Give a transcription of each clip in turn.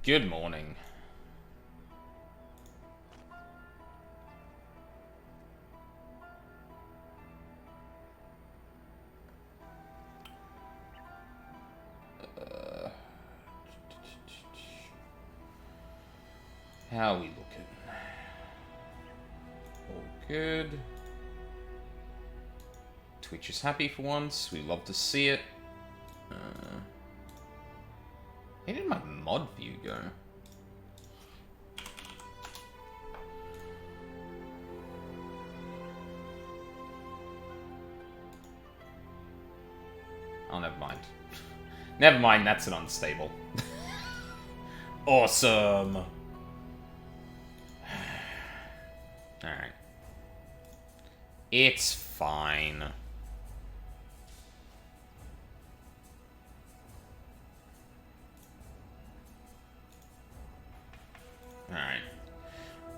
Good morning. How are we looking? All good. Twitch is happy for once. We love to see it. Where did my mod view go? Oh, never mind. Never mind, that's an unstable. Awesome! Alright. It's fine.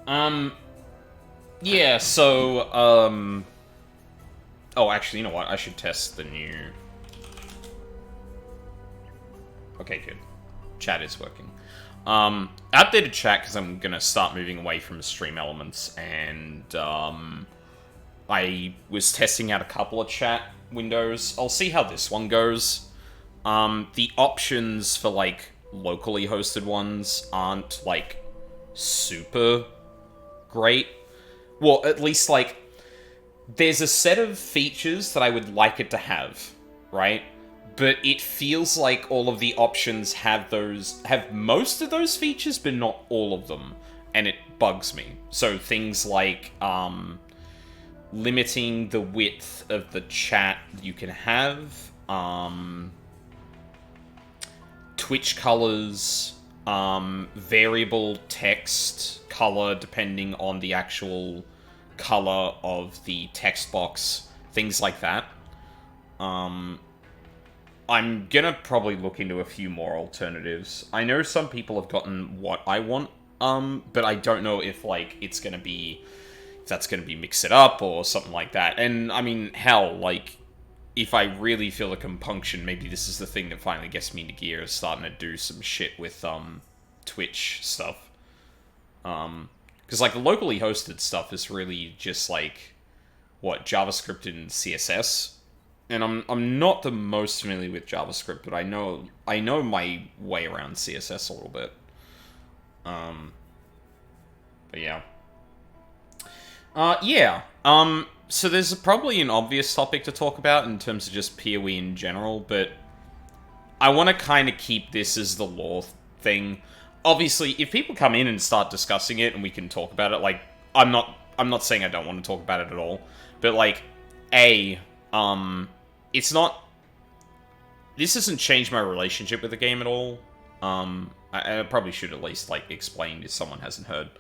Alright. Yeah, so, oh, actually, you know what? I should test the new... Okay, good. Chat is working. Outdated chat, because I'm gonna start moving away from stream elements, and, I was testing out a couple of chat windows. I'll see how this one goes. The options for, like, locally hosted ones aren't, like, super great. Well, at least, like, there's a set of features that I would like it to have, right? But it feels like all of the options have most of those features, but not all of them. And it bugs me. So things like, limiting the width of the chat you can have, Twitch colors, variable text color depending on the actual color of the text box, things like that. I'm gonna probably look into a few more alternatives. I know some people have gotten what I want, but I don't know if, like, if that's gonna be mix it up or something like that. And, I mean, hell, like, if I really feel a compunction, maybe this is the thing that finally gets me into gear, is starting to do some shit with, Twitch stuff. Because, like, the locally hosted stuff is really just, like, what, JavaScript and CSS? And I'm not the most familiar with JavaScript, but I know my way around CSS a little bit. But yeah. Yeah. So there's probably an obvious topic to talk about in terms of just PoE in general, but I want to kind of keep this as the lore thing. Obviously, if people come in and start discussing it and we can talk about it, like, I'm not saying I don't want to talk about it at all, but, like, it's not... This hasn't changed my relationship with the game at all. I probably should at least, like, explain if someone hasn't heard.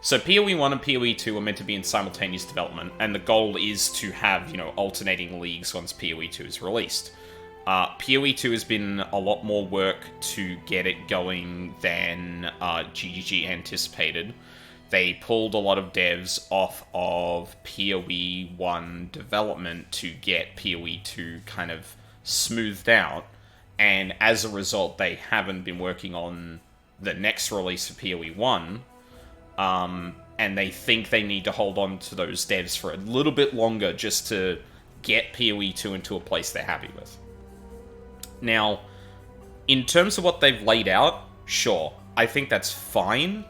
So PoE 1 and PoE 2 are meant to be in simultaneous development, and the goal is to have, you know, alternating leagues once PoE 2 is released. PoE 2 has been a lot more work to get it going than GGG anticipated. They pulled a lot of devs off of PoE 1 development to get PoE 2 kind of smoothed out, and as a result, they haven't been working on the next release for PoE 1, and they think they need to hold on to those devs for a little bit longer just to get PoE 2 into a place they're happy with. Now, in terms of what they've laid out, sure, I think that's fine.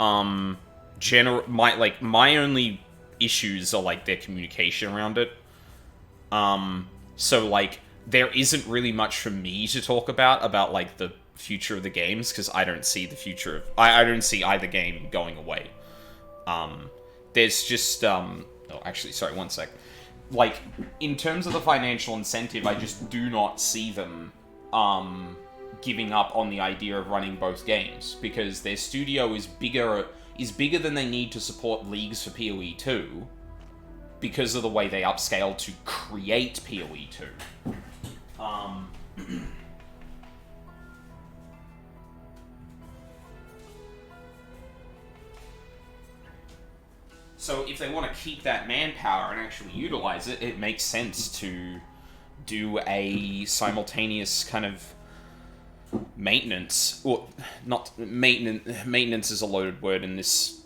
My only issues are, like, their communication around it. So, like, there isn't really much for me to talk about, like, the future of the games, because I don't see the future of... I don't see either game going away. There's just, oh, actually, sorry, one sec. Like, in terms of the financial incentive, I just do not see them, giving up on the idea of running both games, because their studio is bigger than they need to support leagues for PoE 2, because of the way they upscale to create PoE 2. So if they want to keep that manpower and actually utilize it, it makes sense to do a simultaneous kind of maintenance, or not maintenance. Maintenance is a loaded word in this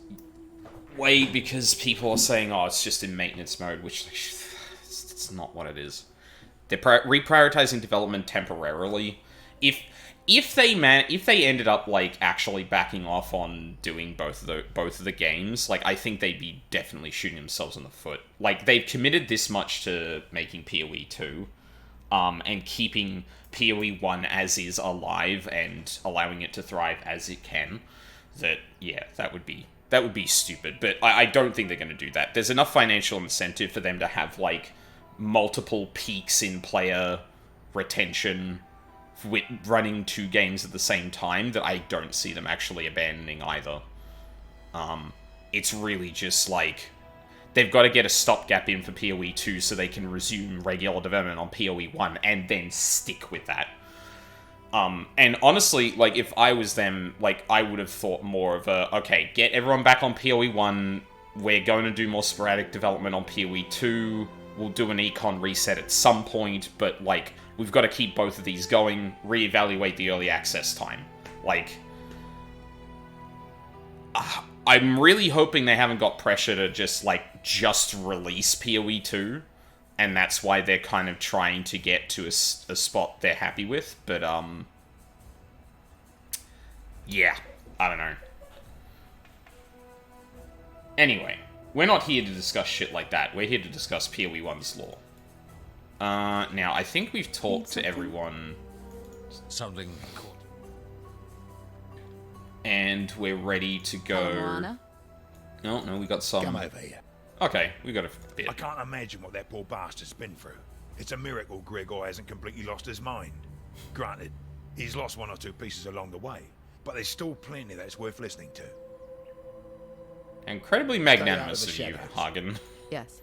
way because people are saying, "Oh, it's just in maintenance mode," which it's not what it is. They're reprioritizing development temporarily. If they ended up like actually backing off on doing both of the games, like I think they'd be definitely shooting themselves in the foot. Like they've committed this much to making PoE 2, and keeping PoE 1 as is alive and allowing it to thrive as it can. That yeah, that would be stupid. But I don't think they're going to do that. There's enough financial incentive for them to have like multiple peaks in player retention with running 2 games at the same time that I don't see them actually abandoning either. It's really just like they've got to get a stopgap in for PoE 2 so they can resume regular development on PoE 1 and then stick with that. And honestly, like, if I was them, like, I would have thought more of a, okay, get everyone back on PoE 1, we're going to do more sporadic development on PoE 2, we'll do an econ reset at some point, but, like, we've got to keep both of these going, reevaluate the early access time. Like, I'm really hoping they haven't got pressure to just release PoE 2, and that's why they're kind of trying to get to a spot they're happy with, but, yeah, I don't know. Anyway, we're not here to discuss shit like that. We're here to discuss PoE 1's lore. Now, I think we've talked to everyone. Something. And we're ready to go. No, we got some. Come over here. Okay, we got a bit. I can't imagine what that poor bastard's been through. It's a miracle Gregor hasn't completely lost his mind. Granted, he's lost 1 or 2 pieces along the way, but there's still plenty that's worth listening to. Incredibly magnanimous of you, Hagen. Yes.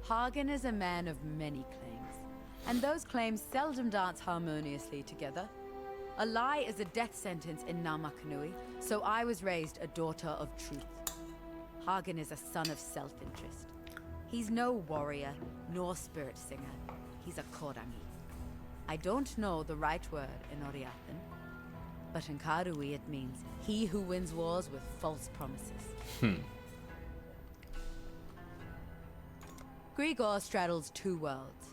Hagen is a man of many claims, and those claims seldom dance harmoniously together. A lie is a death sentence in Namakanui, so I was raised a daughter of truth. Hagen is a son of self-interest. He's no warrior, nor spirit singer. He's a Korangi. I don't know the right word in Oriathan, but in Karui it means he who wins wars with false promises. Grigor straddles 2 worlds.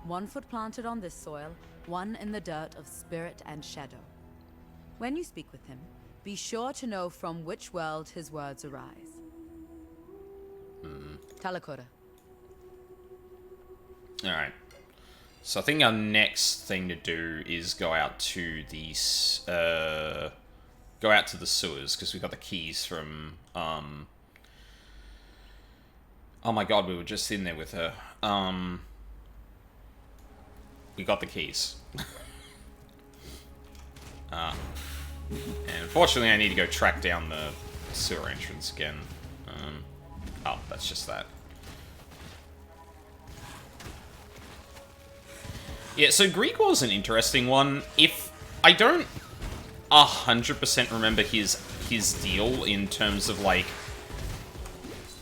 1 foot planted on this soil, 1 in the dirt of spirit and shadow. When you speak with him, be sure to know from which world his words arise. Talakota. Alright. So I think our next thing to do is go out to the sewers, because we got the keys from, oh my god, we were just in there with her. We got the keys. And unfortunately I need to go track down the sewer entrance again. Oh, that's just that. Yeah, so Grigor's an interesting one. If I don't 100% remember his deal in terms of, like...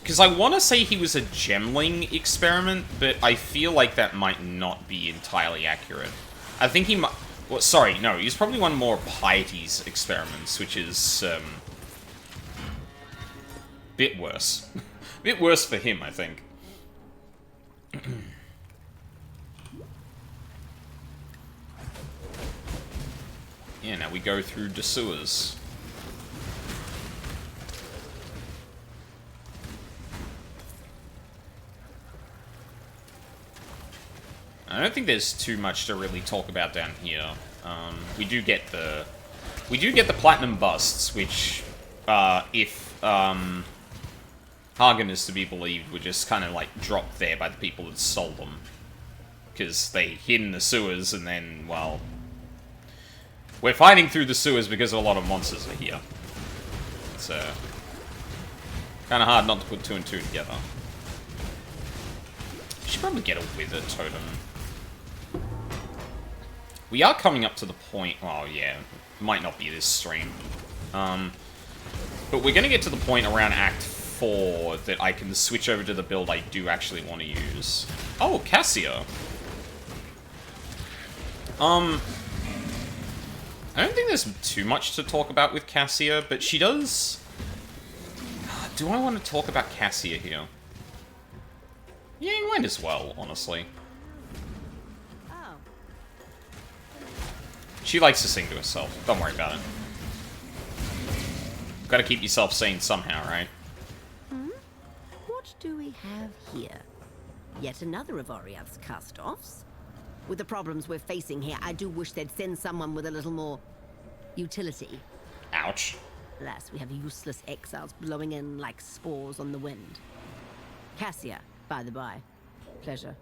Because I want to say he was a gemling experiment, but I feel like that might not be entirely accurate. I think he might... Well, sorry, no, he's probably one more Piety's experiments, which is, bit worse. Bit worse for him, I think. Yeah, now we go through the sewers. I don't think there's too much to really talk about down here. We do get the platinum busts, which, if Hagen is to be believed, were just kind of like dropped there by the people that sold them, because they hid in the sewers, and then, well, we're fighting through the sewers because a lot of monsters are here. It's kind of hard not to put 2 and 2 together. We should probably get a wither totem. We are coming up to the point... Oh, yeah. Might not be this stream. But we're going to get to the point around Act 4 that I can switch over to the build I do actually want to use. Oh, Cassia. I don't think there's too much to talk about with Cassia, but she does... Do I want to talk about Cassia here? Yeah, you might as well, honestly. Oh. She likes to sing to herself. Don't worry about it. Gotta keep yourself sane somehow, right? What do we have here? Yet another of Oriath's cast-offs. With the problems we're facing here, I do wish they'd send someone with a little more utility. Ouch. Alas, we have useless exiles blowing in like spores on the wind. Cassia, by the by. Pleasure.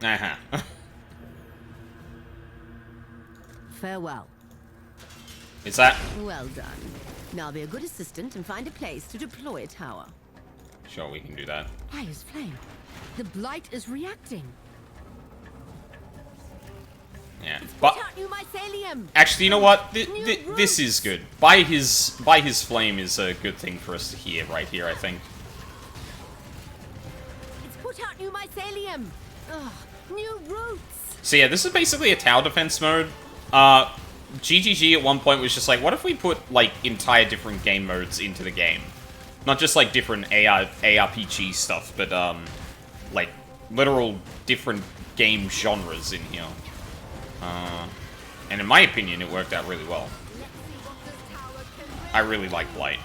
Uh-huh. Farewell. Is that... Well done. Now be a good assistant and find a place to deploy a tower. Sure, we can do that. Fire's flame. The blight is reacting. Yeah, but... Put out new mycelium! Actually, you know what? This is good. By his flame is a good thing for us to hear right here, I think. It's put out new mycelium! Ugh, new roots! So yeah, this is basically a tower defense mode. GGG at one point was just like, what if we put, like, entire different game modes into the game? Not just, like, different ARPG stuff, but, like, literal different game genres in here. And in my opinion, it worked out really well. I really like Blight.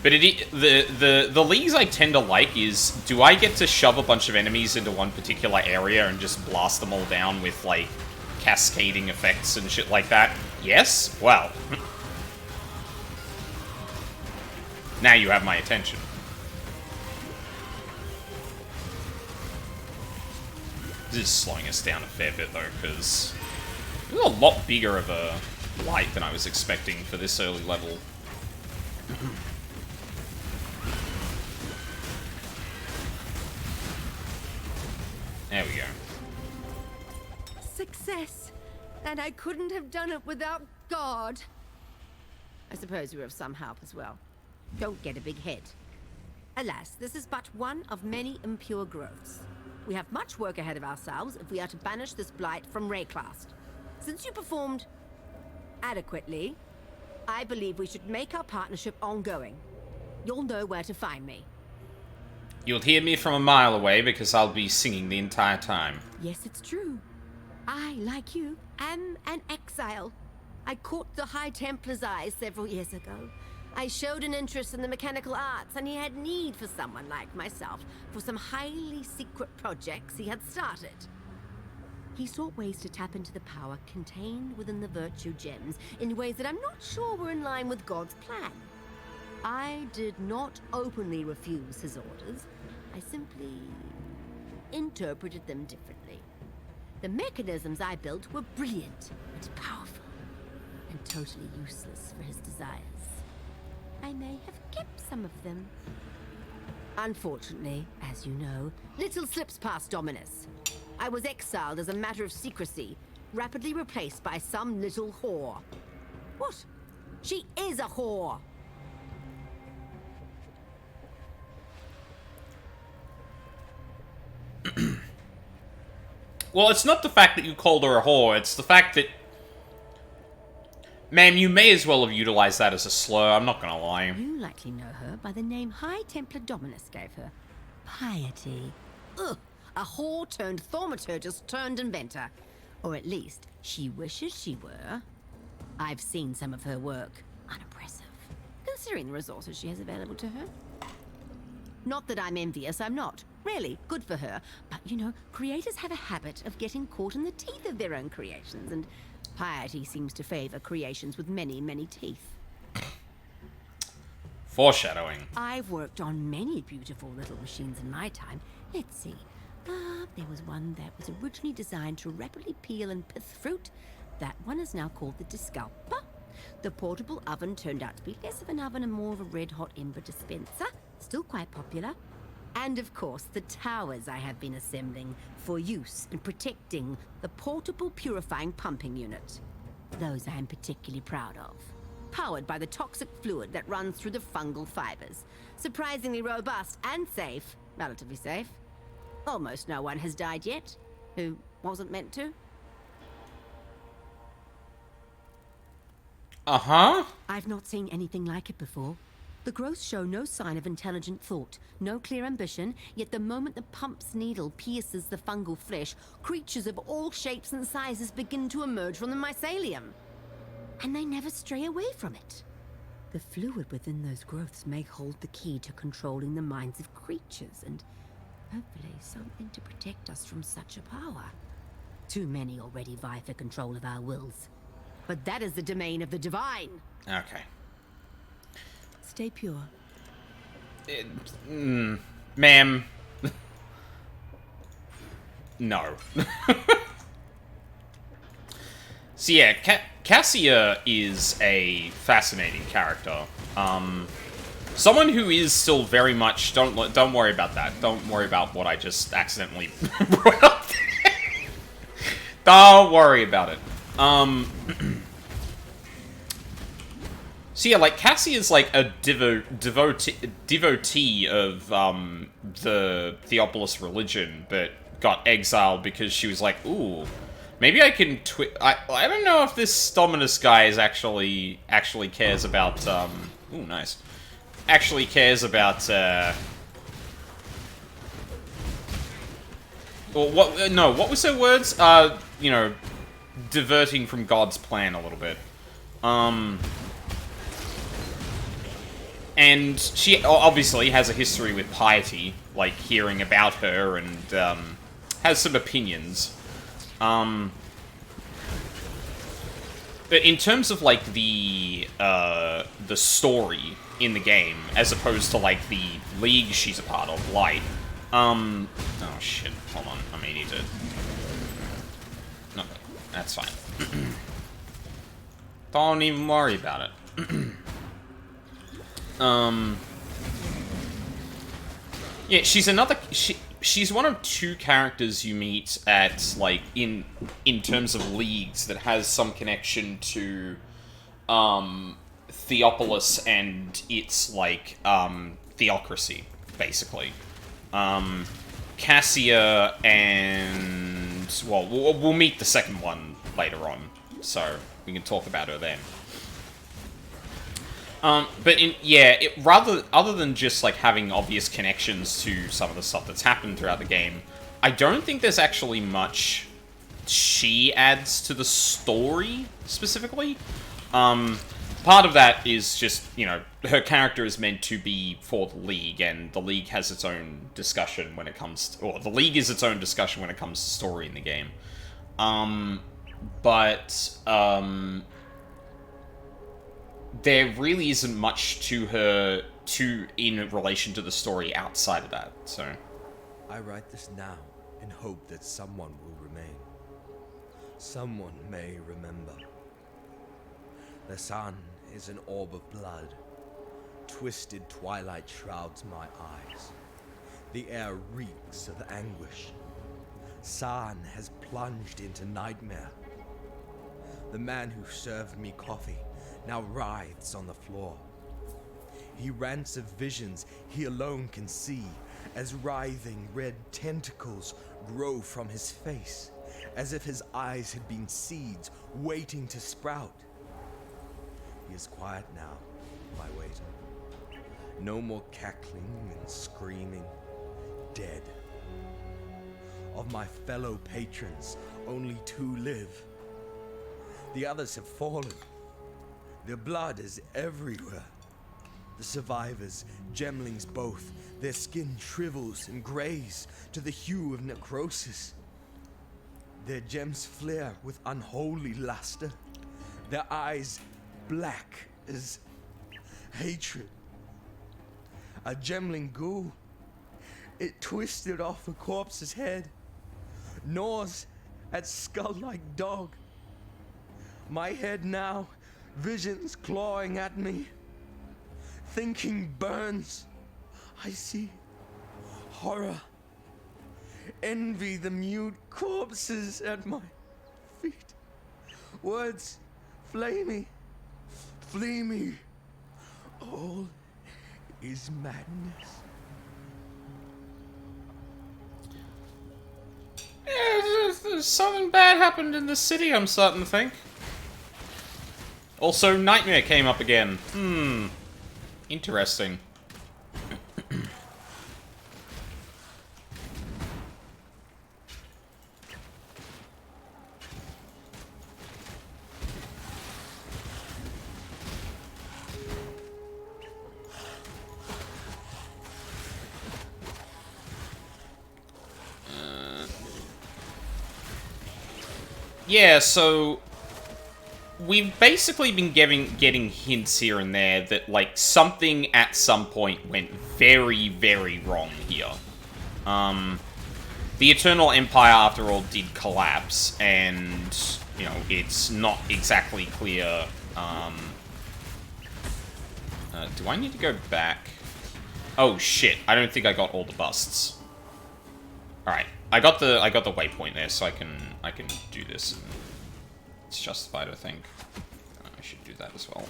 But the leagues I tend to like is, do I get to shove a bunch of enemies into one particular area and just blast them all down with, like, cascading effects and shit like that? Yes? Well. Now you have my attention. This is slowing us down a fair bit, though, because this is a lot bigger of a light than I was expecting for this early level. There we go. Success! And I couldn't have done it without God. I suppose you were of some help as well. Don't get a big head. Alas, this is but one of many impure growths. We have much work ahead of ourselves if we are to banish this blight from Rayclast. Since you performed adequately, I believe we should make our partnership ongoing. You'll know where to find me. You'll hear me from a mile away because I'll be singing the entire time. Yes, it's true. I, like you, am an exile. I caught the High Templar's eye several years ago. I showed an interest in the mechanical arts, and he had need for someone like myself for some highly secret projects he had started. He sought ways to tap into the power contained within the virtue gems in ways that I'm not sure were in line with God's plan. I did not openly refuse his orders. I simply interpreted them differently. The mechanisms I built were brilliant and powerful, and totally useless for his desires. I may have kept some of them. Unfortunately, as you know, little slips past Dominus. I was exiled as a matter of secrecy, rapidly replaced by some little whore. What? She is a whore! Well, it's not the fact that you called her a whore, it's the fact that... Ma'am, you may as well have utilized that as a slur, I'm not gonna lie. You likely know her by the name High Templar Dominus gave her. Piety. Ugh! A whore turned thaumaturgist turned inventor. Or at least, she wishes she were. I've seen some of her work. Unimpressive, considering the resources she has available to her. Not that I'm envious, I'm not. Really, good for her. But, you know, creators have a habit of getting caught in the teeth of their own creations, and Piety seems to favor creations with many, many teeth. Foreshadowing. I've worked on many beautiful little machines in my time. Let's see. There was one that was originally designed to rapidly peel and pith fruit. That one is now called the Discalper. The portable oven turned out to be less of an oven and more of a red-hot ember dispenser. Still quite popular. And of course, the towers I have been assembling for use in protecting the portable purifying pumping unit. Those I am particularly proud of. Powered by the toxic fluid that runs through the fungal fibers. Surprisingly robust and safe. Relatively safe. Almost no one has died yet. Who wasn't meant to. Uh-huh. I've not seen anything like it before. The growths show no sign of intelligent thought, no clear ambition, yet the moment the pump's needle pierces the fungal flesh, creatures of all shapes and sizes begin to emerge from the mycelium. And they never stray away from it. The fluid within those growths may hold the key to controlling the minds of creatures, and hopefully something to protect us from such a power. Too many already vie for control of our wills. But that is the domain of the divine. Okay. Stay pure. Ma'am. No. So yeah, Cassia is a fascinating character. Someone who is still very much... Don't worry about that. Don't worry about what I just accidentally brought up. Don't worry about it. So yeah, like, Cassie is like a devotee of the Theopolis religion, but got exiled because she was like, ooh, maybe I can I don't know if this Dominus guy is actually cares about ooh, nice. Actually cares about well, what was her words? You know, diverting from God's plan a little bit. And she obviously has a history with piety, like hearing about her, and has some opinions. But in terms of like the story in the game, as opposed to like the league she's a part of, Light. Oh shit! Hold on, I may need to. No, that's fine. Don't even worry about it. Yeah, she's she's one of two characters you meet at, like, in terms of leagues that has some connection to, Theopolis and its, like, theocracy, basically. Cassia and... Well, we'll meet the second one later on, so we can talk about her then. But other than just, like, having obvious connections to some of the stuff that's happened throughout the game, I don't think there's actually much she adds to the story, specifically. Part of that is just, you know, her character is meant to be for the League, and the League has its own discussion when it comes to... Or, the League is its own discussion when it comes to story in the game. There really isn't much to her in relation to the story outside of that, so... I write this now in hope that someone will remain. Someone may remember. The sun is an orb of blood. Twisted twilight shrouds my eyes. The air reeks of anguish. San has plunged into nightmare. The man who served me coffee now writhes on the floor. He rants of visions he alone can see, as writhing red tentacles grow from his face, as if his eyes had been seeds waiting to sprout. He is quiet now, my waiter. No more cackling and screaming. Dead. Of my fellow patrons, only 2 live. The others have fallen. Their blood is everywhere. The survivors, gemlings both, their skin shrivels and grays to the hue of necrosis. Their gems flare with unholy luster, their eyes black as hatred. A gemling ghoul, it twisted off a corpse's head, gnaws at skull-like dog. My head now, visions clawing at me. Thinking burns. I see horror. Envy the mute corpses at my feet. Words flay me. Flee me. All is madness. Yeah, there's something bad happened in the city, I'm starting to think. Also, Nightmare came up again. Interesting. Yeah, so we've basically been getting hints here and there that, like, something at some point went very, very wrong here. The Eternal Empire, after all, did collapse, and, you know, it's not exactly clear, do I need to go back? Oh, shit, I don't think I got all the busts. Alright, I got the waypoint there, so I can do this, and it's justified, I think. I should do that as well.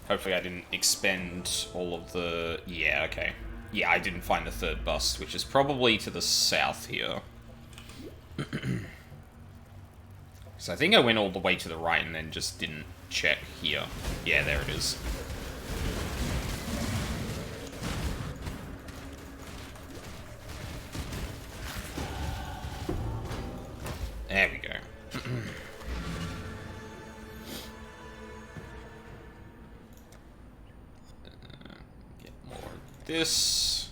Hopefully I didn't expend all of the... Yeah, okay. Yeah, I didn't find the third bust, which is probably to the south here. So I think I went all the way to the right and then just didn't check here. Yeah, there it is. There we go. Get more of this.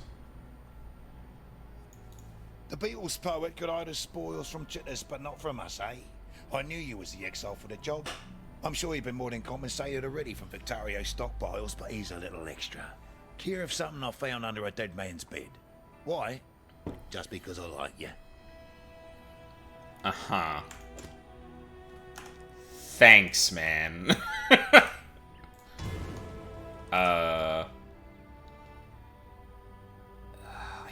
The Beatles poet could hide his spoils from Chitters, but not from us, eh? I knew you was the exile for the job. I'm sure you've been more than compensated already from Victario's stockpiles, but here's a little extra. Care of something I found under a dead man's bed. Why? Just because I like you. Uh-huh. Thanks, man. I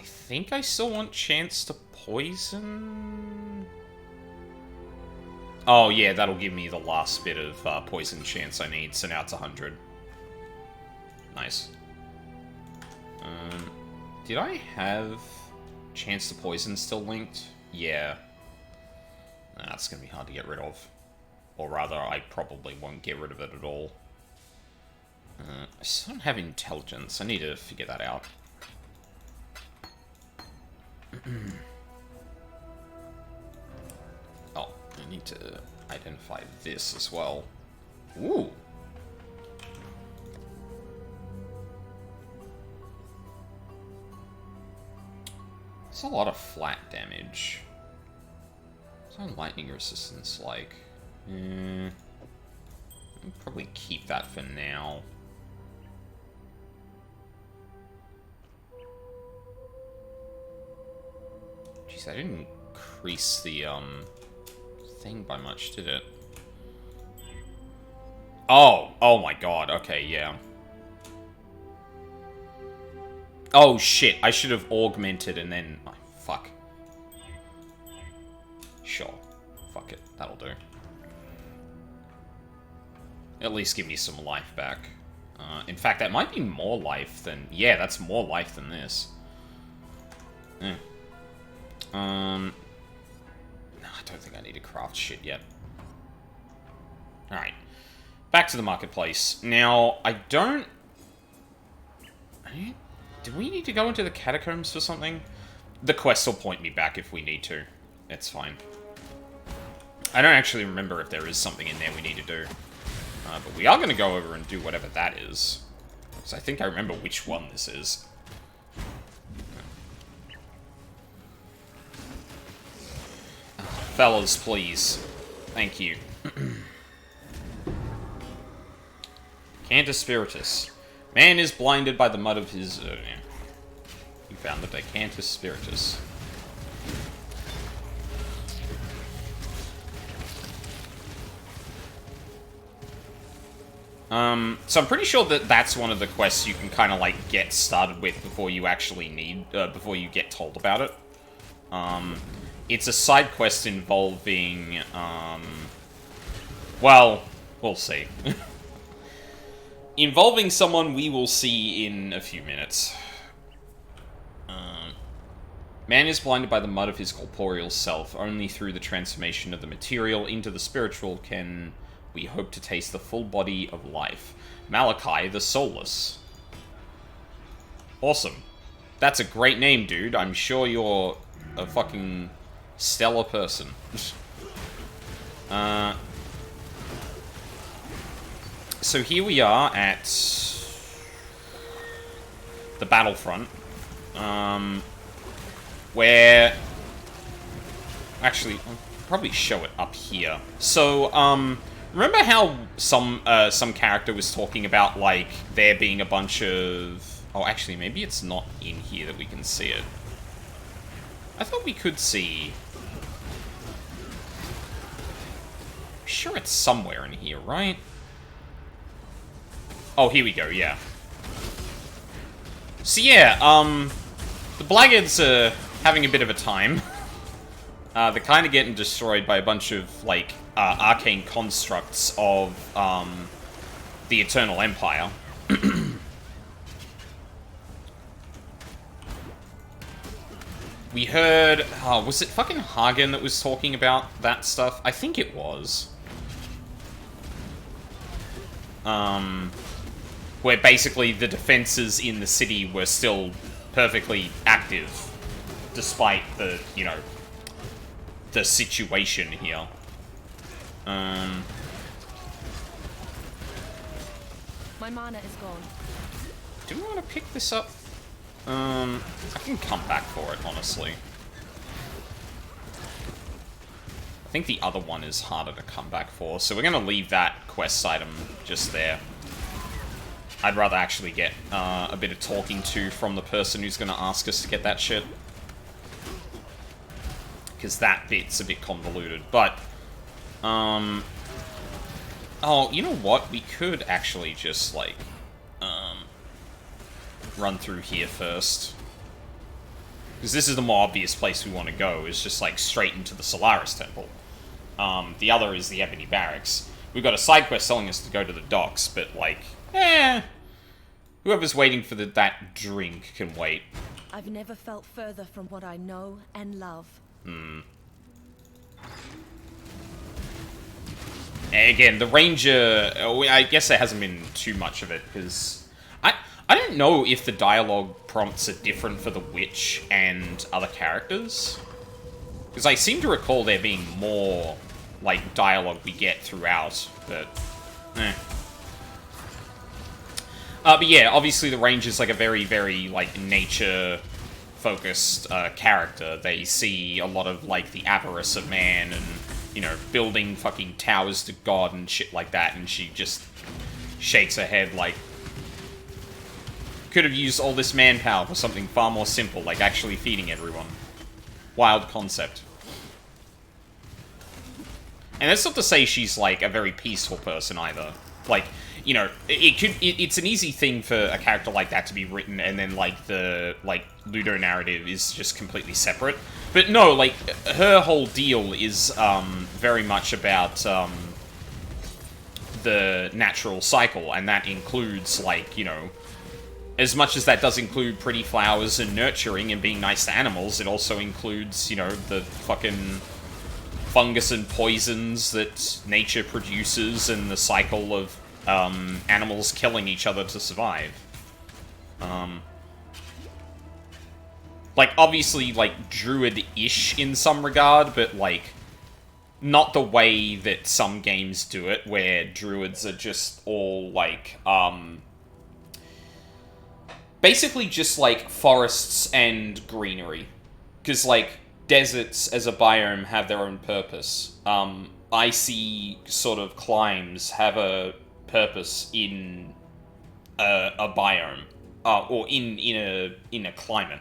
think I still want chance to poison... Oh, yeah, that'll give me the last bit of poison chance I need, so now it's 100. Nice. Did I have chance to poison still linked? Yeah. That's gonna be hard to get rid of. Or rather, I probably won't get rid of it at all. I still don't have intelligence. I need to figure that out. Oh, I need to identify this as well. Ooh! It's a lot of flat damage. What's our lightning resistance like? I'll probably keep that for now. Jeez, I didn't increase the, thing by much, did it? Oh my god, okay, yeah. Oh shit, I should have augmented and then... Oh, fuck. Sure. Fuck it, that'll do. At least give me some life back. In fact, that might be more life than... Yeah, that's more life than this. No, I don't think I need to craft shit yet. Alright. Back to the marketplace. Now, I don't... Do we need to go into the catacombs for something? The quest will point me back if we need to. It's fine. I don't actually remember if there is something in there we need to do. But we are going to go over and do whatever that is. Because I think I remember which one this is. Fellas, please. Thank you. Cantus Spiritus. Man is blinded by the mud of his... You found the Decantus Spiritus. So I'm pretty sure that that's one of the quests you can kind of, like, get started with before you actually need... before you get told about it. It's a side quest involving, well, we'll see. Involving someone we will see in a few minutes. Man is blinded by the mud of his corporeal self. Only through the transformation of the material into the spiritual can we hope to taste the full body of life. Malachi the Soulless. Awesome. That's a great name, dude. I'm sure you're a fucking stellar person. So here we are at the battlefront. Where... Actually, I'll probably show it up here. So, remember how some character was talking about, like, there being a bunch of... Oh, actually, maybe it's not in here that we can see it. I thought we could see... I'm sure it's somewhere in here, right? Oh, here we go, yeah. So yeah, the Blackguards are having a bit of a time. They're kind of getting destroyed by a bunch of, like, arcane constructs of, the Eternal Empire. We heard... Oh, was it fucking Hagen that was talking about that stuff? I think it was. Where basically the defenses in the city were still perfectly active, despite the, you know, the situation here. My mana is gone. Do we want to pick this up? I can come back for it, honestly. I think the other one is harder to come back for, so we're going to leave that quest item just there. I'd rather actually get a bit of talking to from the person who's going to ask us to get that shit. Because that bit's a bit convoluted. But, oh, you know what? We could actually just, like, run through here first. Because this is the more obvious place we want to go, is just, like, straight into the Solaris Temple. The other is the Ebony Barracks. We've got a side quest telling us to go to the docks, but, like, whoever's waiting for that drink can wait. I've never felt further from what I know and love. Again, the Ranger, I guess there hasn't been too much of it, because I don't know if the dialogue prompts are different for the Witch and other characters. Because I seem to recall there being more, like, dialogue we get throughout, but, but yeah, obviously the Ranger's, like, a very, very, like, nature-focused character. They see a lot of, like, the avarice of man and, you know, building fucking towers to God and shit like that, and she just shakes her head like, could have used all this manpower for something far more simple, like actually feeding everyone. Wild concept. And that's not to say she's, like, a very peaceful person either. Like, you know, it's an easy thing for a character like that to be written and then, like, the, like, Ludo narrative is just completely separate. But no, like, her whole deal is, very much about, the natural cycle, and that includes, like, you know, as much as that does include pretty flowers and nurturing and being nice to animals, it also includes, you know, the fucking fungus and poisons that nature produces and the cycle of animals killing each other to survive. Like, obviously, like, druid-ish in some regard, but, like, not the way that some games do it, where druids are just all, like, basically just, like, forests and greenery. Because, like, deserts as a biome have their own purpose. Icy sort of climes have a purpose in a biome. Or in a climate.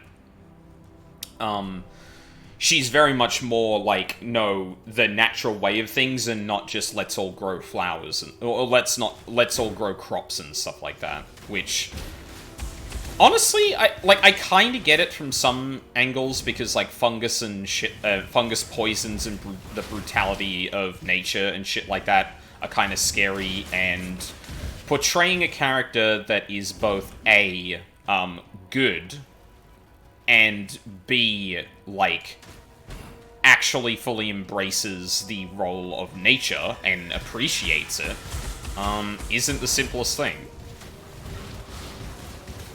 She's very much more like, no, the natural way of things and not just let's all grow flowers. Or let's all grow crops and stuff like that. Which... honestly, I kind of get it from some angles, because, like, fungus and shit, fungus poisons and the brutality of nature and shit like that are kind of scary, and portraying a character that is both, A, good, and B, like, actually fully embraces the role of nature and appreciates it, isn't the simplest thing.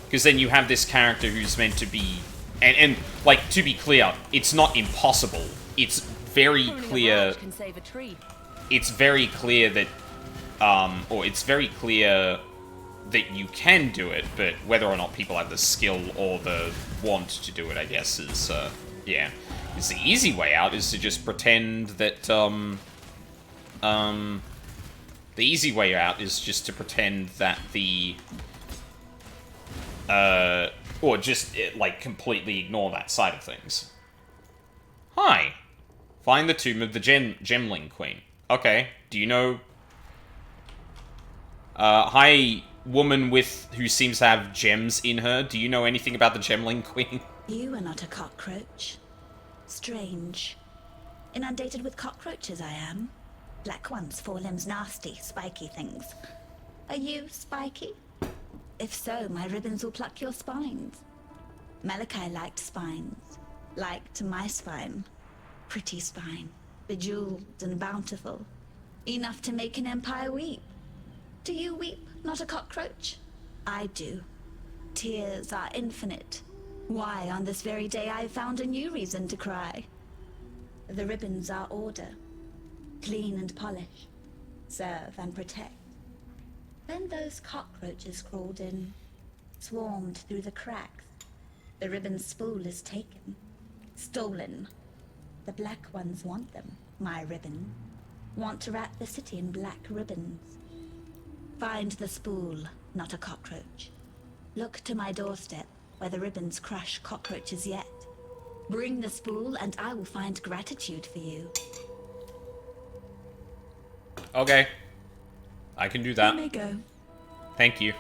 Because then you have this character who's meant to be... And, like, to be clear, it's not impossible. It's very clear... Can save a tree. It's very clear that... or it's very clear that you can do it, but whether or not people have the skill or the want to do it, I guess, is, yeah. Because the easy way out is to just pretend that, the easy way out is just to pretend that the... or just, like, completely ignore that side of things. Hi. Find the tomb of the Gemling Queen. Okay. Do you know... hi, woman who seems to have gems in her. Do you know anything about the Gemling Queen? You are not a cockroach. Strange. Inundated with cockroaches I am. Black ones, 4 limbs, nasty, spiky things. Are you spiky? If so, my ribbons will pluck your spines. Malachi liked spines. Liked my spine. Pretty spine. Bejeweled and bountiful. Enough to make an empire weep. Do you weep, not a cockroach? I do. Tears are infinite. Why, on this very day I found a new reason to cry. The ribbons are order. Clean and polish. Serve and protect. Then those cockroaches crawled in. Swarmed through the cracks. The ribbon spool is taken. Stolen. The black ones want them, my ribbon. Want to wrap the city in black ribbons. Find the spool, not a cockroach. Look to my doorstep, where the ribbons crush cockroaches yet. Bring the spool, and I will find gratitude for you. Okay. I can do that. You may go. Thank you.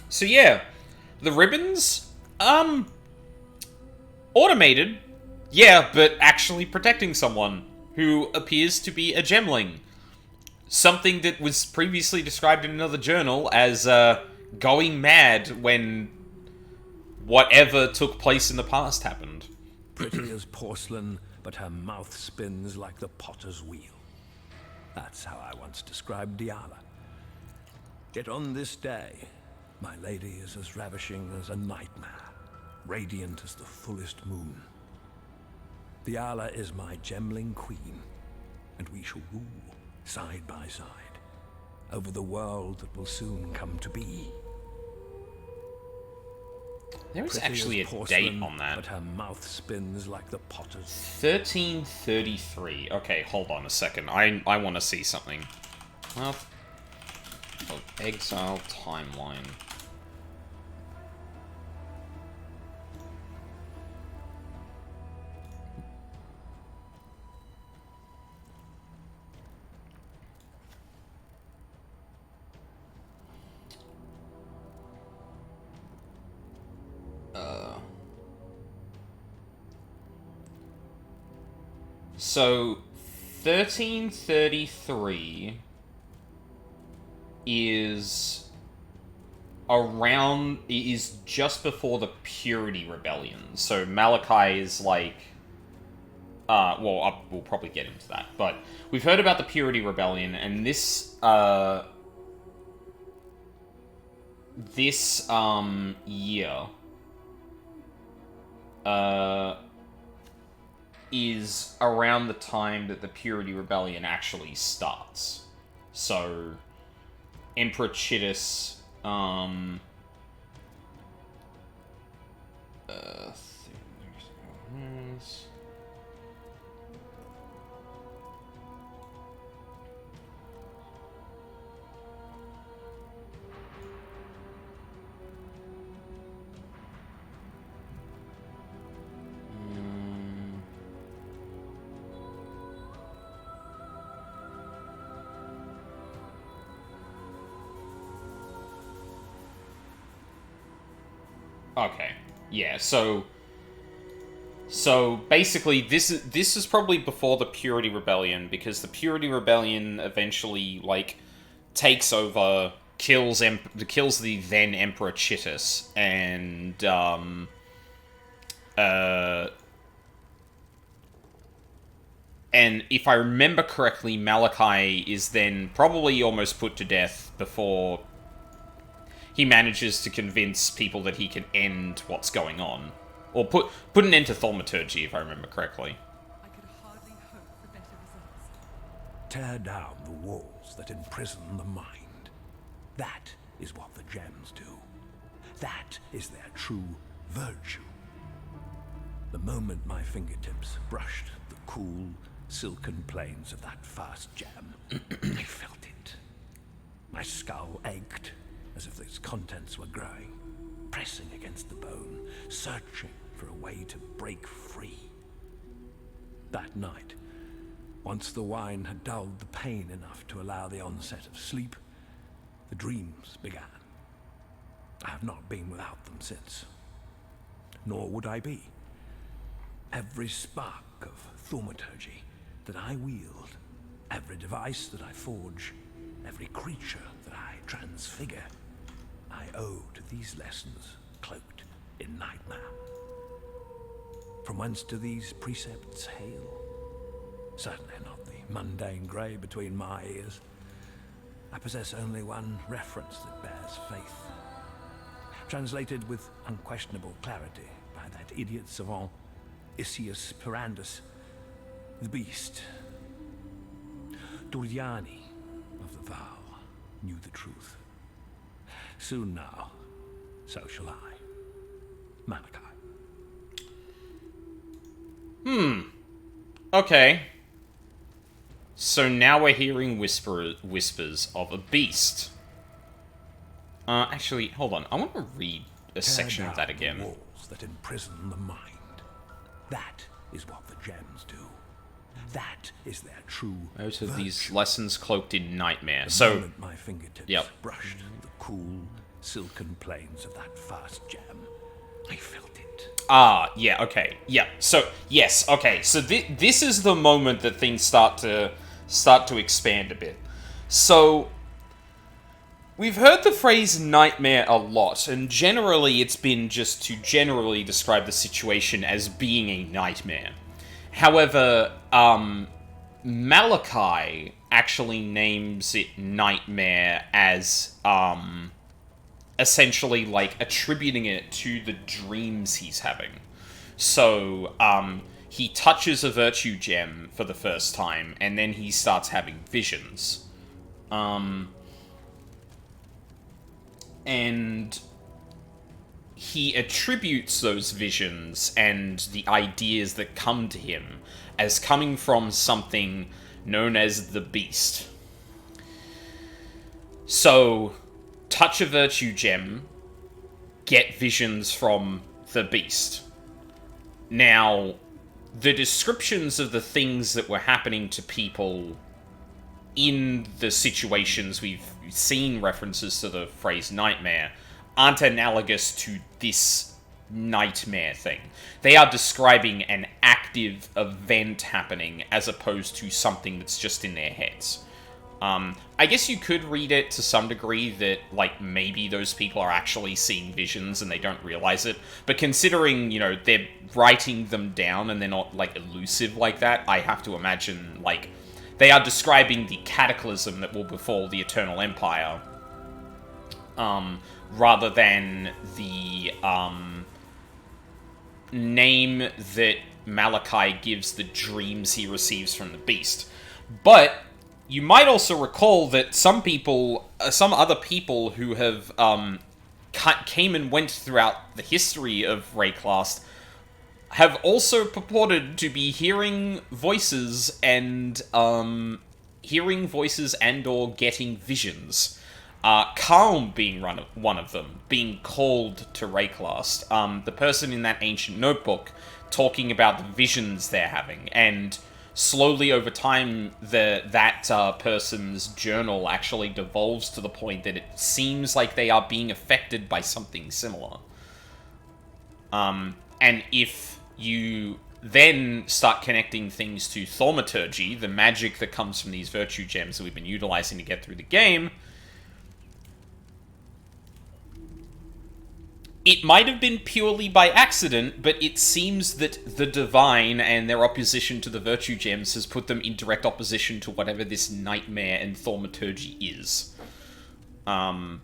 So yeah. The ribbons, automated. Yeah, but actually protecting someone who appears to be a gemling. Something that was previously described in another journal as, going mad when whatever took place in the past happened. Pretty as porcelain, but her mouth spins like the potter's wheel. That's how I once described Diala. Yet on this day, my lady is as ravishing as a nightmare, radiant as the fullest moon. Diala is my gemling queen, and we shall rule side by side over the world that will soon come to be. There was Pretty actually as a porcelain, date on that. but her mouth spins like the potter's. 1333. Okay, hold on a second. I want to see something. Mouth of Exile timeline. So, 1333 is just before the Purity Rebellion. So Malachi is like, we'll probably get into that, but we've heard about the Purity Rebellion, and this year, is around the time that the Purity Rebellion actually starts. So, Emperor Chittus, okay, yeah, so basically this is probably before the Purity Rebellion, because the Purity Rebellion eventually, like, takes over kills the then Emperor Chittus, and and if I remember correctly, Malachi is then probably almost put to death before he manages to convince people that he can end what's going on. Or put an end to thaumaturgy, if I remember correctly. I could hardly hope for better results. Tear down the walls that imprison the mind. That is what the gems do. That is their true virtue. The moment my fingertips brushed the cool, silken plains of that first gem, I felt it. My skull ached as if its contents were growing, pressing against the bone, searching for a way to break free. That night, once the wine had dulled the pain enough to allow the onset of sleep, the dreams began. I have not been without them since. Nor would I be. Every spark of thaumaturgy that I wield, every device that I forge, every creature that I transfigure, I owe to these lessons cloaked in nightmare. From whence do these precepts hail? Certainly not the mundane grey between my ears. I possess only one reference that bears faith. Translated with unquestionable clarity by that idiot savant, Isius Pirandus, the beast. Duriani of the vow knew the truth. Soon now, so shall I. Malachi. Okay. So now we're hearing whispers of a beast. Actually, hold on. I want to read a section of that again. The walls that imprison the mind. That is what the gems do. That is their true Out of virtue. these lessons cloaked in nightmare. The So, moment my fingertips brushed the cool, silken plains of that first gem, I felt it. yeah, okay. Yeah, so, yes, okay. So this is the moment that things start to expand a bit. So, we've heard the phrase nightmare a lot, and generally it's been just to generally describe the situation as being a nightmare. However, Malachi actually names it nightmare as, essentially, like, attributing it to the dreams he's having. So, he touches a virtue gem for the first time, and then he starts having visions. And he attributes those visions and the ideas that come to him as coming from something known as the Beast. So, touch a virtue gem, get visions from the Beast. Now, the descriptions of the things that were happening to people in the situations we've seen references to the phrase nightmare aren't analogous to this nightmare thing. They are describing an active event happening as opposed to something that's just in their heads. I guess you could read it to some degree that, like, maybe those people are actually seeing visions and they don't realize it. But considering, you know, they're writing them down and they're not, like, elusive like that, I have to imagine, like, they are describing the cataclysm that will befall the Eternal Empire, rather than the, name that Malachi gives the dreams he receives from the Beast. But you might also recall that some other people who have, came and went throughout the history of Rayclast have also purported to be hearing voices and or getting visions. Calm being one of them, being called to Rayclast. The person in that ancient notebook talking about the visions they're having, and slowly over time, that person's journal actually devolves to the point that it seems like they are being affected by something similar. And if you then start connecting things to thaumaturgy, the magic that comes from these virtue gems that we've been utilizing to get through the game, It might have been purely by accident, but it seems that the Divine and their opposition to the Virtue Gems has put them in direct opposition to whatever this Nightmare and Thaumaturgy is. I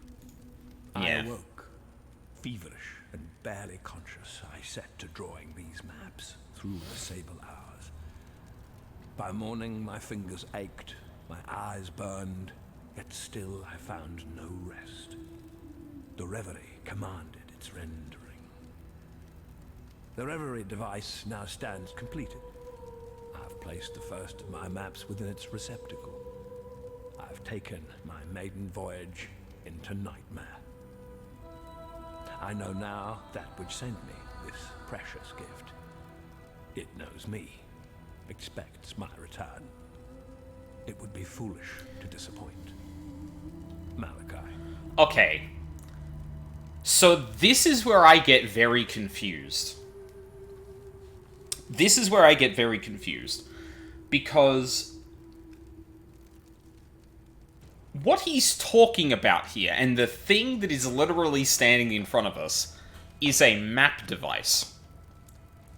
Yeah. awoke, feverish and barely conscious. I set to drawing these maps through the sable hours. By morning, my fingers ached, my eyes burned, yet still I found no rest. The reverie commanded its rendering. The reverie device now stands completed. I've placed the first of my maps within its receptacle. I've taken my maiden voyage into Nightmare. I know now that which sent me this precious gift. It knows me, expects my return. It would be foolish to disappoint. Malachi. Okay. So this is where I get very confused. This is where I get very confused. Because what he's talking about here, and the thing that is literally standing in front of us, is a map device.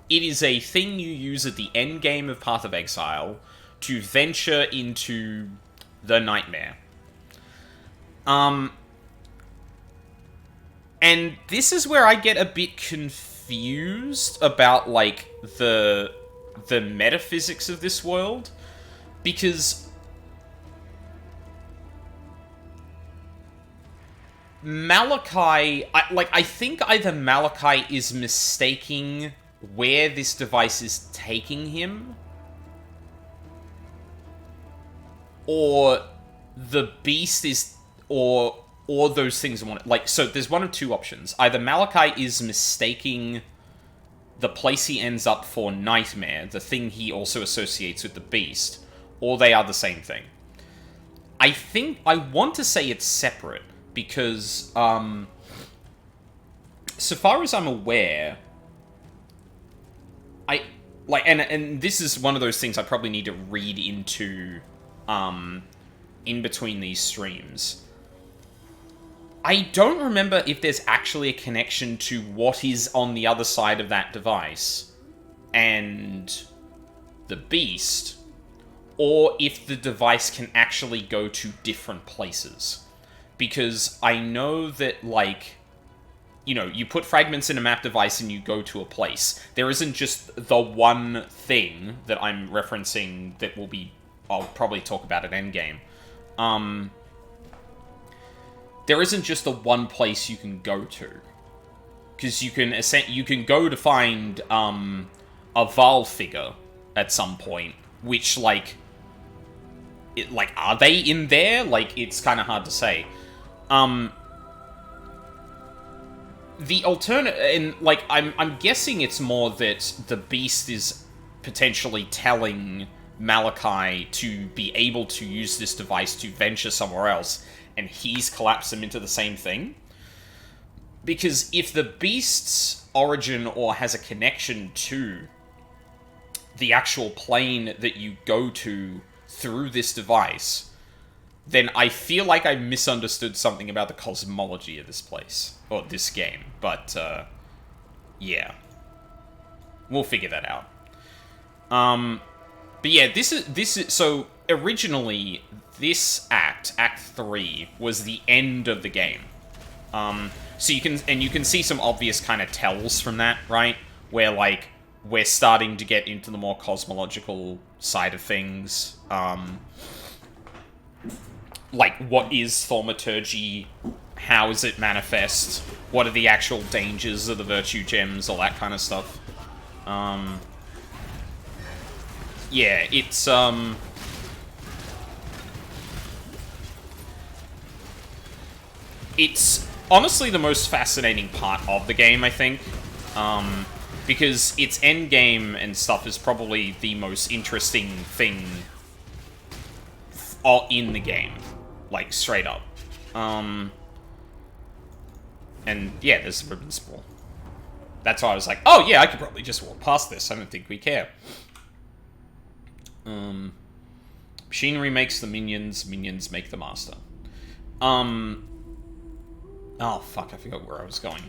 It is a thing you use at the end game of Path of Exile to venture into the Nightmare. And this is where I get a bit confused about, like, the metaphysics of this world. Because Malachi, I think either Malachi is mistaking where this device is taking him, or the beast is, or those things. Like, so there's one of two options. Either Malachi is mistaking the place he ends up for Nightmare, the thing he also associates with the beast, or they are the same thing. I want to say it's separate, because, so far as I'm aware, and this is one of those things I probably need to read into, in between these streams. I don't remember if there's actually a connection to what is on the other side of that device and the beast, or if the device can actually go to different places. Because I know that, like, you know, you put fragments in a map device and you go to a place. There isn't just the one thing that I'm referencing that I'll probably talk about at endgame. There isn't just the one place you can go to. Because you can go to find, a Val figure at some point, which, like, are they in there? Like, it's kind of hard to say. The alternate, and, like, I'm guessing it's more that the beast is potentially telling Malachi to be able to use this device to venture somewhere else, and he's collapsed them into the same thing. Because if the beast's origin or has a connection to the actual plane that you go to through this device, then I feel like I misunderstood something about the cosmology of this place, or this game. But, yeah. We'll figure that out. But yeah, this is, so originally, this Act 3, was the end of the game. So you can see some obvious kind of tells from that, right? Where, like, we're starting to get into the more cosmological side of things. Like, what is thaumaturgy? How is it manifest? What are the actual dangers of the Virtue Gems? All that kind of stuff. Yeah, it's honestly the most fascinating part of the game, I think. Because its endgame and stuff is probably the most interesting thing in the game. Like, straight up. And yeah, there's the ribbon spool. That's why I was like, oh yeah, I could probably just walk past this. I don't think we care. Machinery makes the minions, minions make the master. Oh fuck, I forgot where I was going.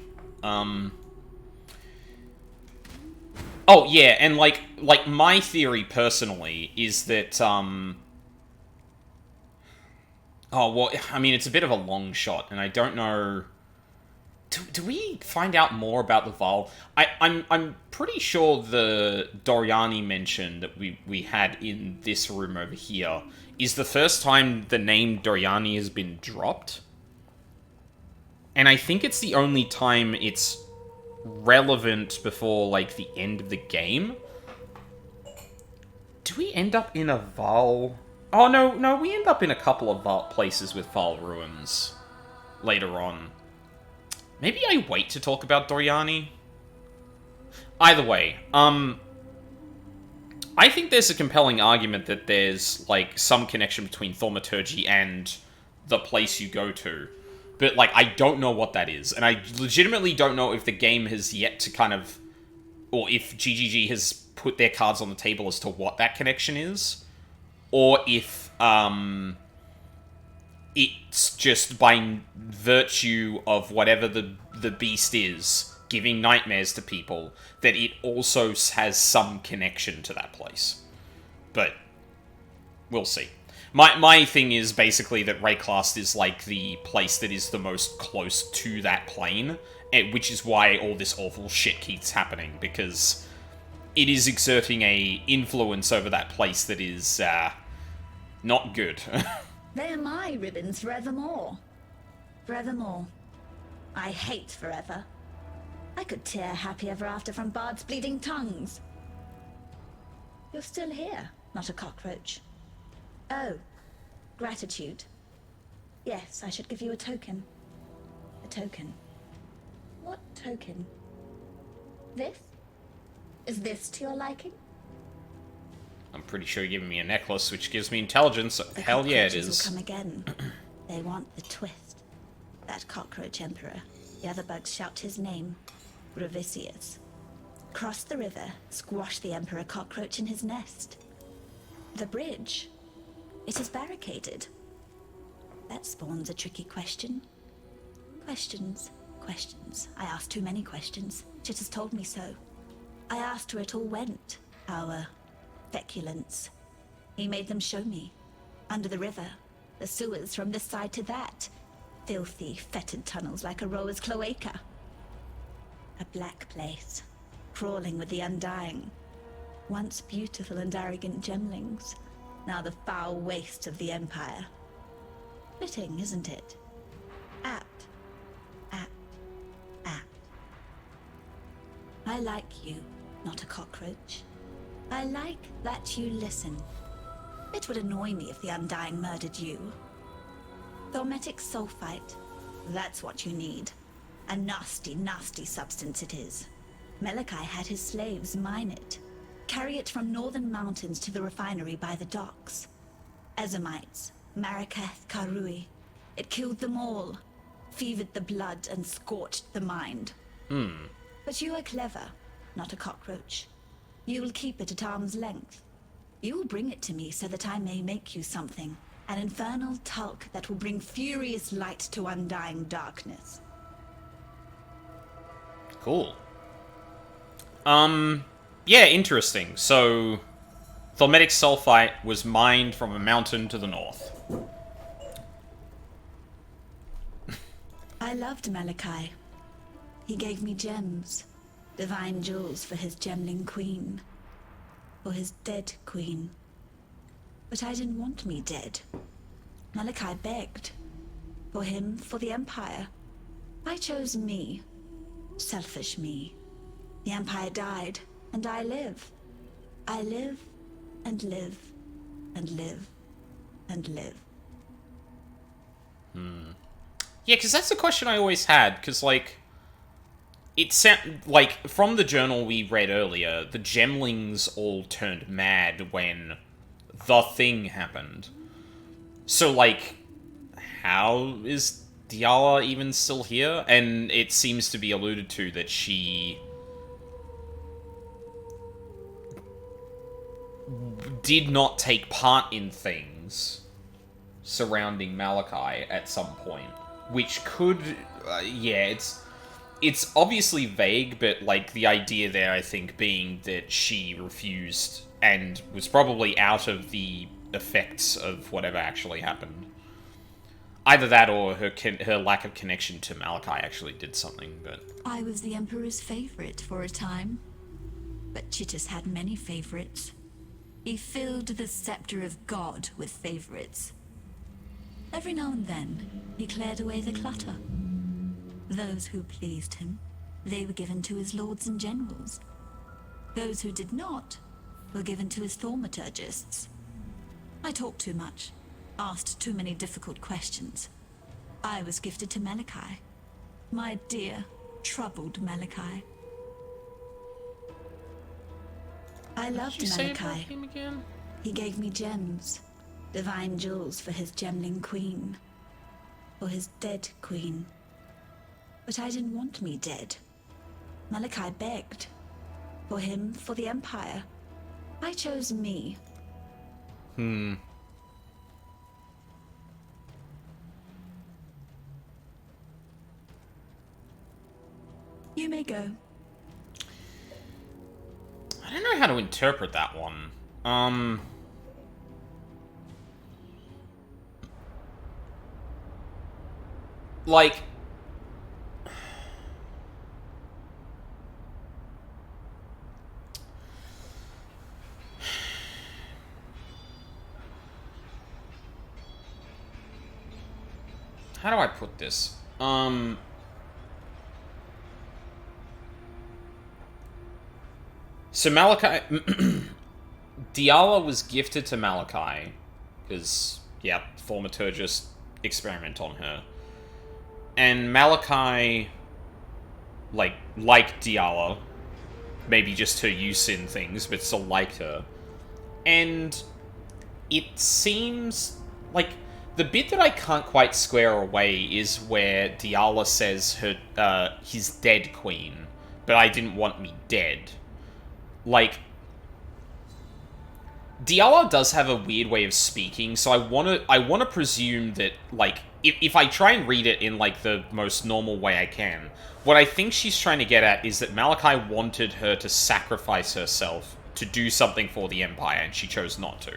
Oh, yeah, and, like, my theory, personally, is that, Oh, well, I mean, it's a bit of a long shot, and I don't know... Do we find out more about the Val? I'm pretty sure the Doriani mention that we had in this room over here is the first time the name Doriani has been dropped. And I think it's the only time it's relevant before, like, the end of the game. Do we end up in a Val... Oh, no, we end up in a couple of Val places with Val ruins later on. Maybe I wait to talk about Doriani? Either way, I think there's a compelling argument that there's, like, some connection between Thaumaturgy and the place you go to. But, like, I don't know what that is. And I legitimately don't know if the game has yet to kind of... Or if GGG has put their cards on the table as to what that connection is. Or if, it's just by virtue of whatever the beast is, giving nightmares to people, that it also has some connection to that place. But we'll see. My thing is basically that Rayclast is like the place that is the most close to that plane, which is why all this awful shit keeps happening, because it is exerting a influence over that place that is not good. They're my ribbons forevermore. Forevermore. I hate forever. I could tear happy ever after from Bard's bleeding tongues. You're still here, not a cockroach. Oh, gratitude. Yes, I should give you a token. A token. What token? This? Is this to your liking? I'm pretty sure you're giving me a necklace, which gives me intelligence. The Hell yeah, it cockroaches is. will come again. They want the twist. That cockroach emperor. The other bugs shout his name. Ravisius. Cross the river, squash the emperor cockroach in his nest. The bridge. It is barricaded. That spawns a tricky question. Questions. Questions. I asked too many questions. Chit has told me so. I asked where it all went. Our feculence. He made them show me. Under the river. The sewers from this side to that. Filthy, fetid tunnels like a rower's cloaca. A black place. Crawling with the undying. Once beautiful and arrogant gemlings. Now the foul waste of the Empire. Fitting, isn't it? Apt. Apt. Apt. I like you, not a cockroach. I like that you listen. It would annoy me if the Undying murdered you. Thaumatic sulfite. That's what you need. A nasty, nasty substance it is. Malachi had his slaves mine it. Carry it from northern mountains to the refinery by the docks. Ezamites, Marraketh, Karui. It killed them all. Fevered the blood and scorched the mind. But you are clever, not a cockroach. You will keep it at arm's length. You will bring it to me so that I may make you something. An infernal tulk that will bring furious light to undying darkness. Cool. Yeah, interesting. So, Thaumatic sulfite was mined from a mountain to the north. I loved Malachi. He gave me gems. Divine jewels for his gemling queen. For his dead queen. But I didn't want me dead. Malachi begged. For him, for the Empire. I chose me. Selfish me. The Empire died, and I live. I live, and live, and live, and live. Yeah, because that's the question I always had, because, like, it sound like, from the journal we read earlier, the Gemlings all turned mad when the thing happened. So, like, how is Diala even still here? And it seems to be alluded to that she did not take part in things surrounding Malachi at some point, which could, yeah, it's obviously vague, but, like, the idea there, I think, being that she refused and was probably out of the effects of whatever actually happened. Either that or her lack of connection to Malachi actually did something, but... I was the Emperor's favorite for a time. But Chittis had many favorites. He filled the scepter of God with favorites. Every now and then, he cleared away the clutter. Those who pleased him, they were given to his lords and generals. Those who did not, were given to his thaumaturgists. I talked too much, asked too many difficult questions. I was gifted to Malachi. My dear, troubled Malachi. I loved Malachi. He gave me gems, divine jewels for his gemling queen, for his dead queen. But I didn't want me dead. Malachi begged. For him, for the Empire. I chose me. Hmm. You may go. I don't know how to interpret that one. Like... How do I put this? So Malachi... Diala was gifted to Malachi, because, yeah, thaumaturgist experiment on her. And Malachi, like Diala, maybe just her use in things, but still liked her. And it seems like the bit that I can't quite square away is where Diala says her his dead queen, but I didn't want me dead. Like, Diala does have a weird way of speaking, so I wanna presume that, like, if I try and read it in, like, the most normal way I can, what I think she's trying to get at is that Malachi wanted her to sacrifice herself to do something for the Empire, and she chose not to.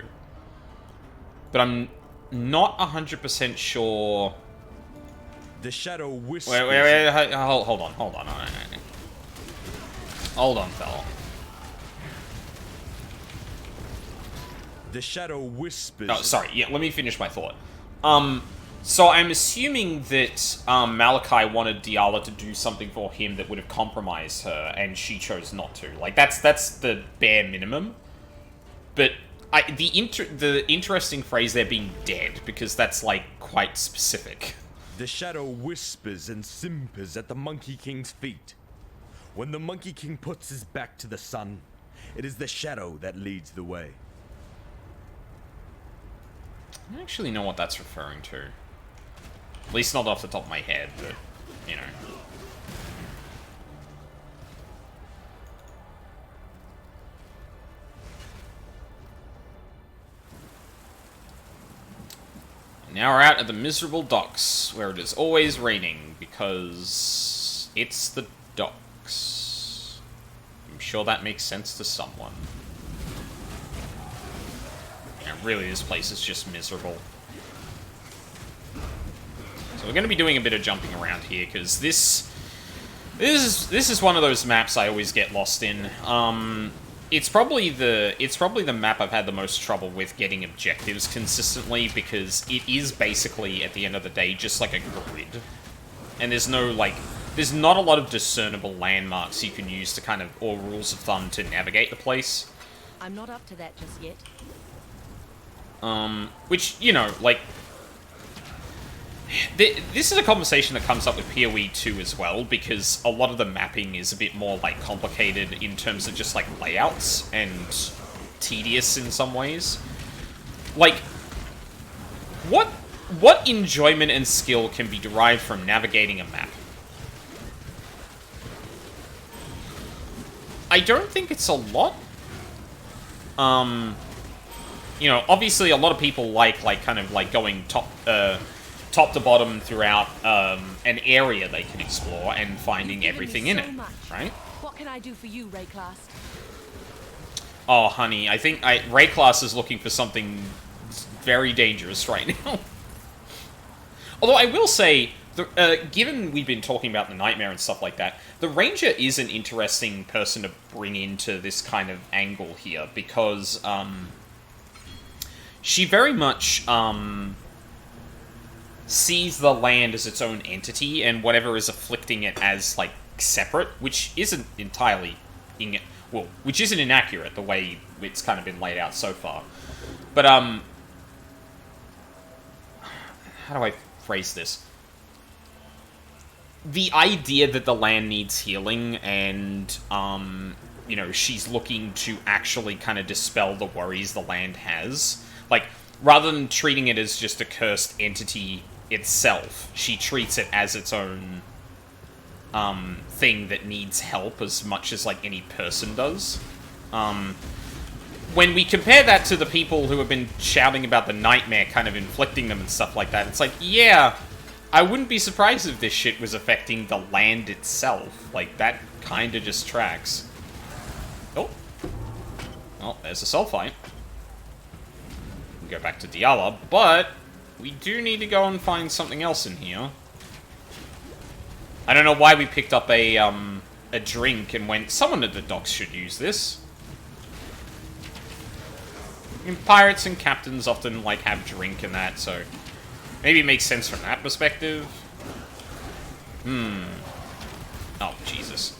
But I'm not 100% sure... The shadow whispers... Wait, hold on. Hold on, fella. The shadow whispers... Oh, sorry, yeah, let me finish my thought. So I'm assuming that Malachi wanted Diala to do something for him that would have compromised her, and she chose not to. Like, that's the bare minimum. But the interesting phrase there being dead, because that's, like, quite specific. The shadow whispers and simpers at the Monkey King's feet. When the Monkey King puts his back to the sun, it is the shadow that leads the way. I don't actually know what that's referring to. At least not off the top of my head, but, you know. Now we're out at the miserable docks, where it is always raining, because it's the docks. I'm sure that makes sense to someone. Yeah, really, this place is just miserable. So we're going to be doing a bit of jumping around here, because this is one of those maps I always get lost in. It's probably the map I've had the most trouble with getting objectives consistently, because it is basically, at the end of the day, just like a grid. And there's no, like, there's not a lot of discernible landmarks you can use to kind of, or rules of thumb to navigate the place. I'm not up to that just yet. Which, you know, like, this is a conversation that comes up with PoE 2 as well, because a lot of the mapping is a bit more, like, complicated in terms of just, like, layouts and tedious in some ways. Like, what enjoyment and skill can be derived from navigating a map? I don't think it's a lot. You know, obviously a lot of people like kind of, like, going top to bottom throughout an area they can explore and finding You've given everything me in so it, much. right? What can I do for you, Rayclast? Oh, honey, I think Rayclass is looking for something very dangerous right now. Although I will say, given we've been talking about the Nightmare and stuff like that, the Ranger is an interesting person to bring into this kind of angle here, because she very much sees the land as its own entity, and whatever is afflicting it as, like, separate, which isn't entirely... which isn't inaccurate, the way it's kind of been laid out so far. But, how do I phrase this? The idea that the land needs healing, and, you know, she's looking to actually kind of dispel the worries the land has. Like, rather than treating it as just a cursed entity itself, she treats it as its own thing that needs help as much as, like, any person does. When we compare that to the people who have been shouting about the Nightmare kind of inflicting them and stuff like that, it's like, yeah, I wouldn't be surprised if this shit was affecting the land itself. Like, that kind of just tracks. Oh. Well, there's a sulfite. We can go back to Diala, but we do need to go and find something else in here. I don't know why we picked up a drink and went, someone at the docks should use this. I mean, pirates and captains often, like, have drink and that, so maybe it makes sense from that perspective. Oh, Jesus.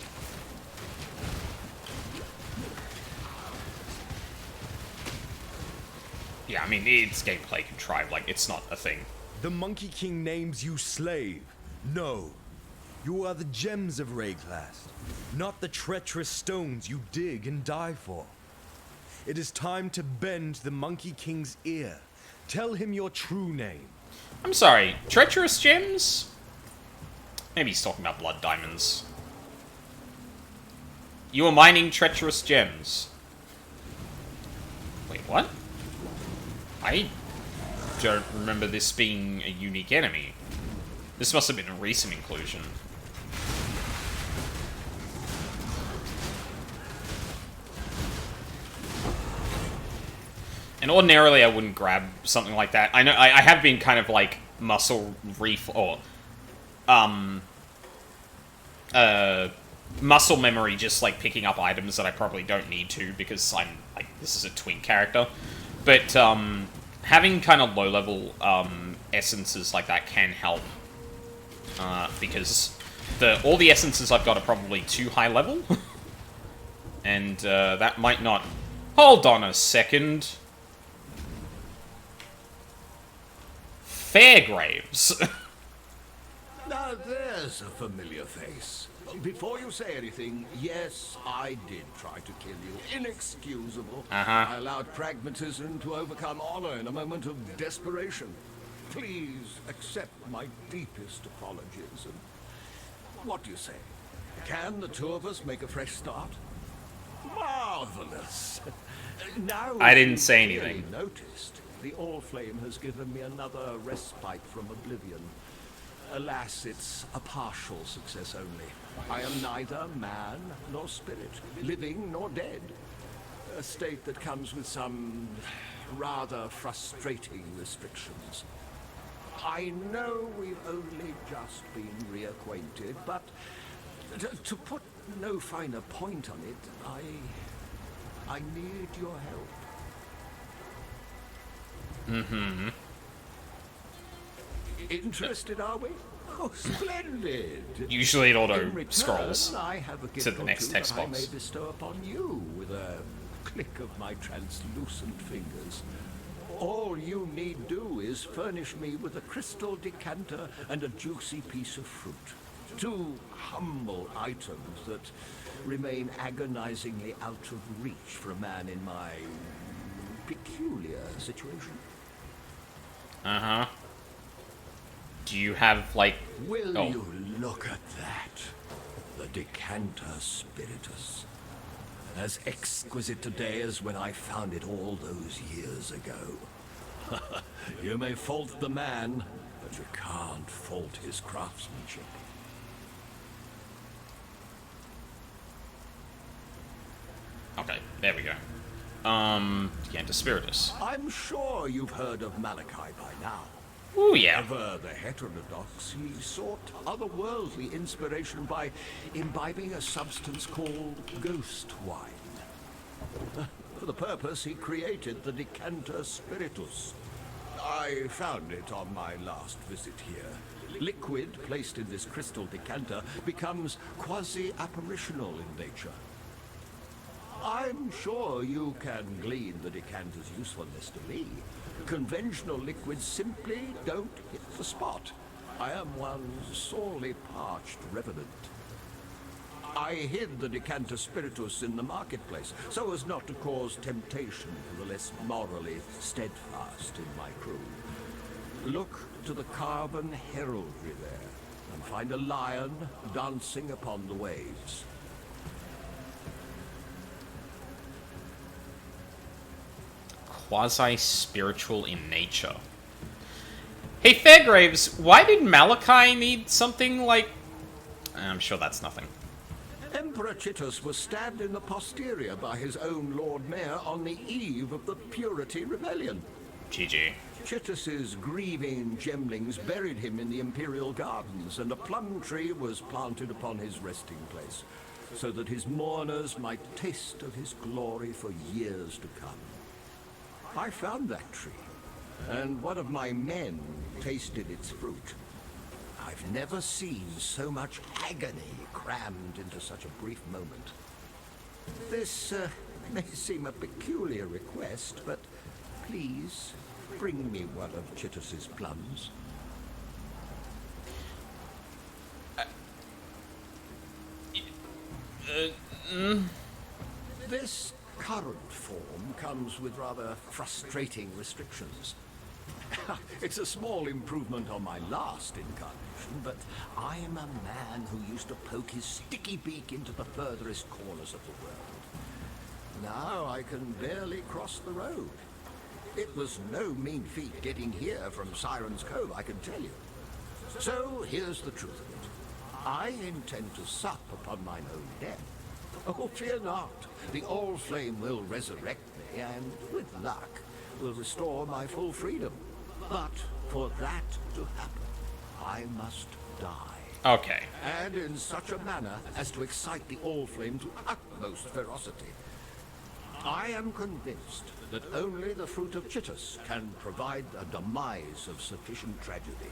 Yeah, I mean, it's gameplay contrived, like, it's not a thing. The Monkey King names you slave. No. You are the gems of Rayclast, not the treacherous stones you dig and die for. It is time to bend the Monkey King's ear. Tell him your true name. I'm sorry, treacherous gems? Maybe he's talking about blood diamonds. You are mining treacherous gems. Wait, what? I don't remember this being a unique enemy. This must have been a recent inclusion. And ordinarily I wouldn't grab something like that. I know I have been kind of like muscle muscle memory, just like picking up items that I probably don't need to because I'm like, this is a twink character. But having kind of low level essences like that can help. Because all the essences I've got are probably too high level. And that might not... Hold on a second. Fairgraves. Now there's a familiar face. Before you say anything, yes, I did try to kill you. Inexcusable. I allowed pragmatism to overcome honor in a moment of desperation. Please accept my deepest apologies. And what do you say? Can the two of us make a fresh start? Marvelous. Now I didn't say anything. Noticed, the All-Flame has given me another respite from oblivion. Alas, it's a partial success only. I am neither man nor spirit, living nor dead. A state that comes with some rather frustrating restrictions. I know we've only just been reacquainted, but to put no finer point on it, I need your help. Mm-hmm. Interested, are we? Oh, splendid! Usually it auto In return, scrolls I have a gift to the or next two text that box. I may bestow upon you with a click of my translucent fingers. All you need do is furnish me with a crystal decanter and a juicy piece of fruit. Two humble items that remain agonizingly out of reach for a man in my peculiar situation. Uh-huh. Do you have, like... Will you look at that? The decanter spiritus. As exquisite today as when I found it all those years ago. You may fault the man, but you can't fault his craftsmanship. Okay, there we go. Decanter Spiritus. I'm sure you've heard of Malachi by now. Ooh, yeah. Ever the heterodox, he sought otherworldly inspiration by imbibing a substance called ghost wine. For the purpose, he created the Decanter Spiritus. I found it on my last visit here. Liquid placed in this crystal decanter becomes quasi-apparitional in nature. I'm sure you can glean the decanter's usefulness to me. Conventional liquids simply don't hit the spot. I am one sorely parched revenant. I hid the decanter spiritus in the marketplace so as not to cause temptation to the less morally steadfast in my crew. Look to the carven heraldry there and find a lion dancing upon the waves. Quasi-spiritual in nature. Hey, Fairgraves, why did Malachi need something like... I'm sure that's nothing. Emperor Chittus was stabbed in the posterior by his own Lord Mayor on the eve of the Purity Rebellion. GG. Chittus's grieving gemlings buried him in the Imperial Gardens, and a plum tree was planted upon his resting place, so that his mourners might taste of his glory for years to come. I found that tree, and one of my men tasted its fruit. I've never seen so much agony crammed into such a brief moment. This may seem a peculiar request, but please bring me one of Chittus's plums. This current form comes with rather frustrating restrictions. It's a small improvement on my last incarnation, but I'm a man who used to poke his sticky beak into the furthest corners of the world. Now I can barely cross the road. It was no mean feat getting here from Siren's Cove, I can tell you. So here's the truth of it. I intend to sup upon mine own death. Oh, fear not. The All-Flame will resurrect me, and with luck, will restore my full freedom. But for that to happen, I must die. Okay. And in such a manner as to excite the All-Flame to utmost ferocity. I am convinced that only the fruit of Chittus can provide a demise of sufficient tragedy.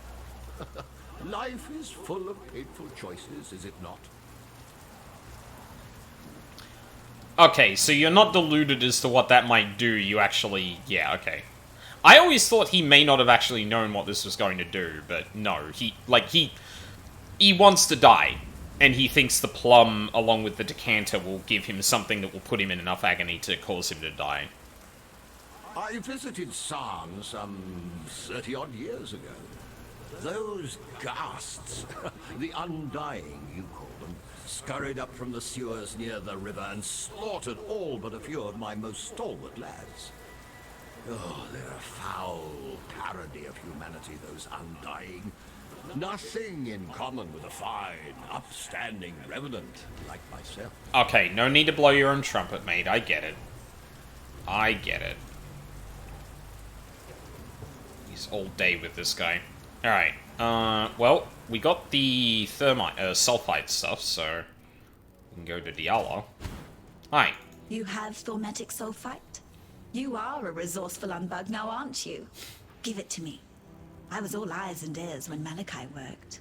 Life is full of painful choices, is it not? Okay, so you're not deluded as to what that might do, you actually... Yeah, okay. I always thought he may not have actually known what this was going to do, but no, he wants to die, and he thinks the plum, along with the decanter, will give him something that will put him in enough agony to cause him to die. I visited Sarn some 30-odd years ago. Those ghasts, the Undying, you call them, scurried up from the sewers near the river and slaughtered all but a few of my most stalwart lads. Oh, they're a foul parody of humanity, those Undying. Nothing in common with a fine, upstanding revenant like myself. Okay, no need to blow your own trumpet, mate. I get it. I get it. He's all day with this guy. Alright, well, we got the thermite, sulfite stuff, so we can go to Diala. Hi. You have thaumatic sulfite? You are a resourceful unbug now, aren't you? Give it to me. I was all eyes and ears when Malachi worked.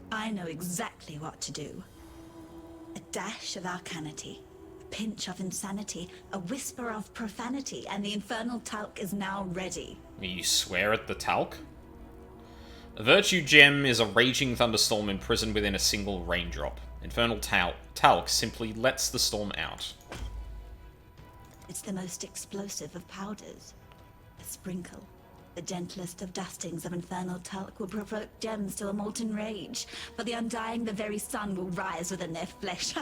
I know exactly what to do. A dash of arcanity, a pinch of insanity, a whisper of profanity, and the infernal talc is now ready. You swear at the talc? A virtue gem is a raging thunderstorm imprisoned within a single raindrop. Infernal talc simply lets the storm out. It's the most explosive of powders. A sprinkle, the gentlest of dustings of infernal talc will provoke gems to a molten rage. For the Undying, the very sun will rise within their flesh.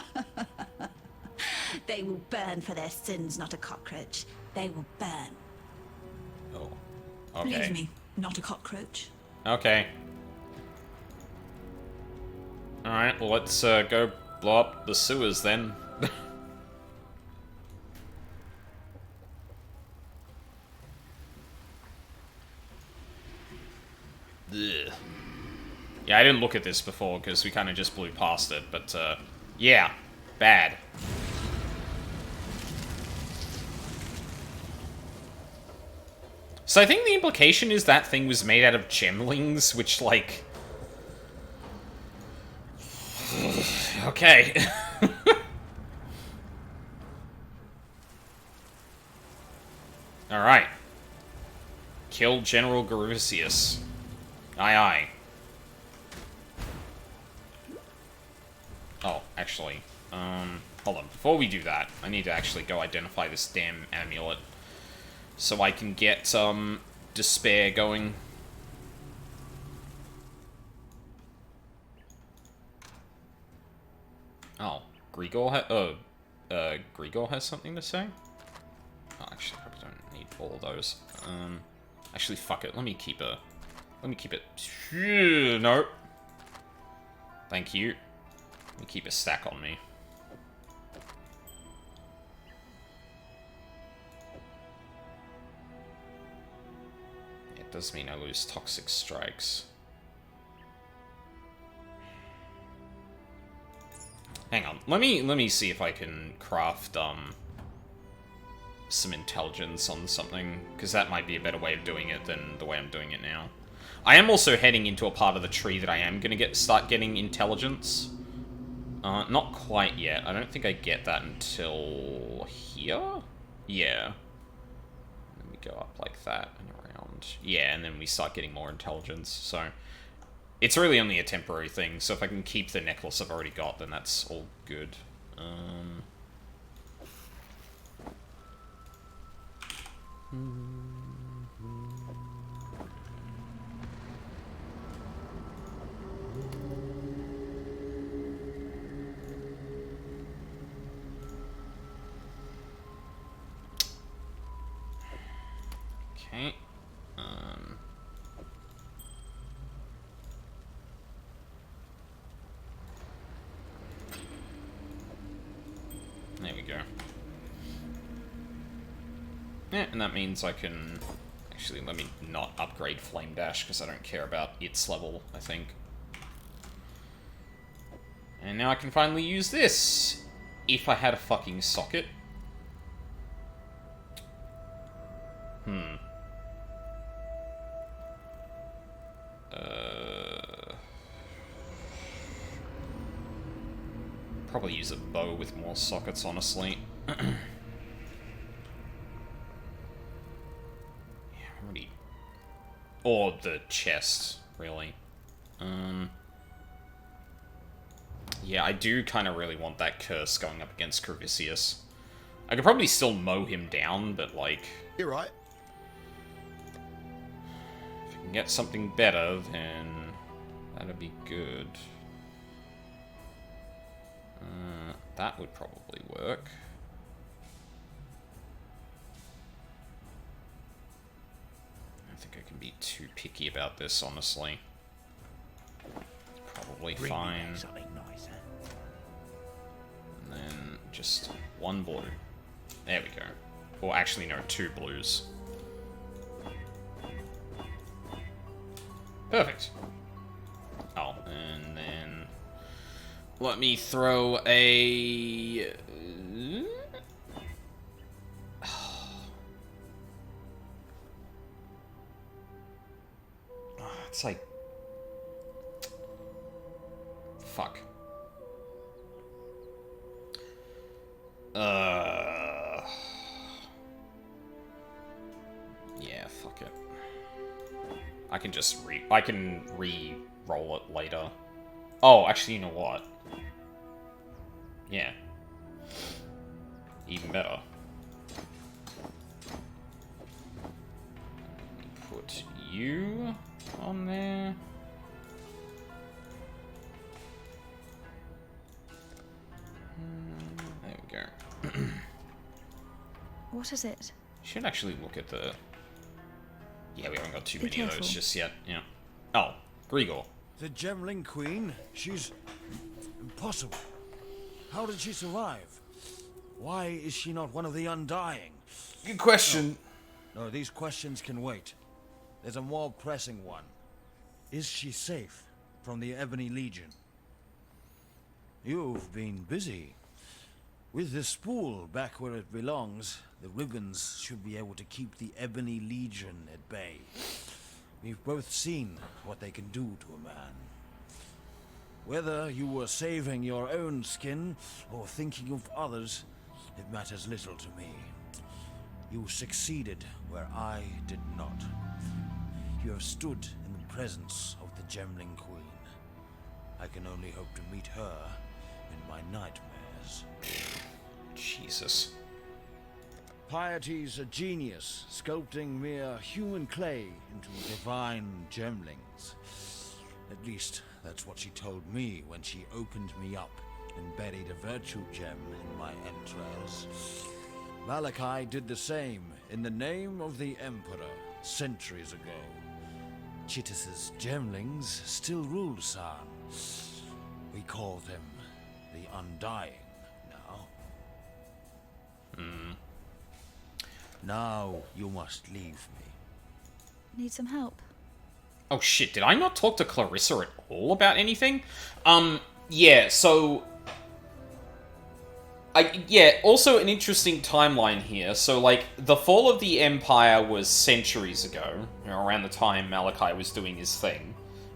They will burn for their sins, not a cockroach. They will burn. Oh. Okay. Believe me, not a cockroach. Okay. Alright, well let's go blow up the sewers then. Ugh. Yeah, I didn't look at this before because we kind of just blew past it, but yeah, bad. So I think the implication is that thing was made out of gemlings, which, like... okay. Alright. Kill General Garusius. Aye aye. Oh, actually, hold on. Before we do that, I need to actually go identify this damn amulet. So I can get, despair going. Oh, Grigor Grigor has something to say? Oh, actually, I probably don't need all of those. Actually, fuck it. Let me keep it. No. Thank you. Let me keep a stack on me. It does mean I lose toxic strikes. Hang on. Let me see if I can craft some intelligence on something, because that might be a better way of doing it than the way I'm doing it now. I am also heading into a part of the tree that I am gonna start getting intelligence. Not quite yet. I don't think I get that until here? Yeah. Then we go up like that and around. Yeah, and then we start getting more intelligence, so... It's really only a temporary thing, so if I can keep the necklace I've already got, then that's all good. Okay. There we go. Yeah, and that means I can... Actually, let me not upgrade Flame Dash, because I don't care about its level, I think. And now I can finally use this! If I had a fucking socket. Probably use a bow with more sockets, honestly. Yeah, already. Or the chest, really. Yeah, I do kind of really want that curse going up against Cravicius. I could probably still mow him down, but, like... You're right. If I can get something better, then... that'd be good. That would probably work. I don't think I can be too picky about this, honestly. Probably fine. Something nice, huh? And then just one blue. There we go. Or actually, no, 2 blues. Perfect. Oh, and then... let me throw a... It's like... fuck. Yeah, fuck it. I can just re-roll it later. Oh, actually, you know what? Yeah. Even better. Put you on there. There we go. What is it? Should actually look at the... yeah, we haven't got too Be many of careful. those just yet. Yeah. Oh, Grigor. The Gemling Queen, she's Impossible. How did she survive? Why is she not one of the Undying? Good question. No, these questions can wait. There's a more pressing one. Is she safe from the Ebony Legion? You've been busy. With the spool back where it belongs, the ribbons should be able to keep the Ebony Legion at bay. We've both seen what they can do to a man. Whether you were saving your own skin or thinking of others, it matters little to me. You succeeded where I did not. You have stood in the presence of the Gemling Queen. I can only hope to meet her in my nightmares. Jesus. Piety's a genius, sculpting mere human clay into divine gemlings. At least, that's what she told me when she opened me up and buried a virtue gem in my entrails. Malachi did the same in the name of the Emperor centuries ago. Chittis's gemlings still rule San. We call them the Undying now. Now you must leave me. Need some help? Oh shit, did I not talk to Clarissa at all about anything? Yeah, so... also an interesting timeline here. So, like, the fall of the Empire was centuries ago, around the time Malachi was doing his thing.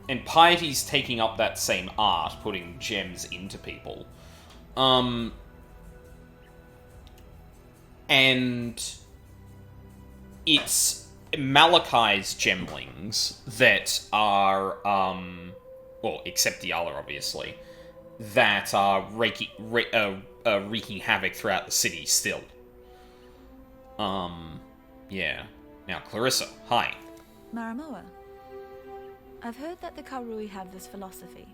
And Piety's taking up that same art, putting gems into people. And it's Malachi's gemlings that are, well, except Diala, obviously, that are wreaking havoc throughout the city still. Yeah. Now, Clarissa, hi. Maramoa, I've heard that the Karui have this philosophy.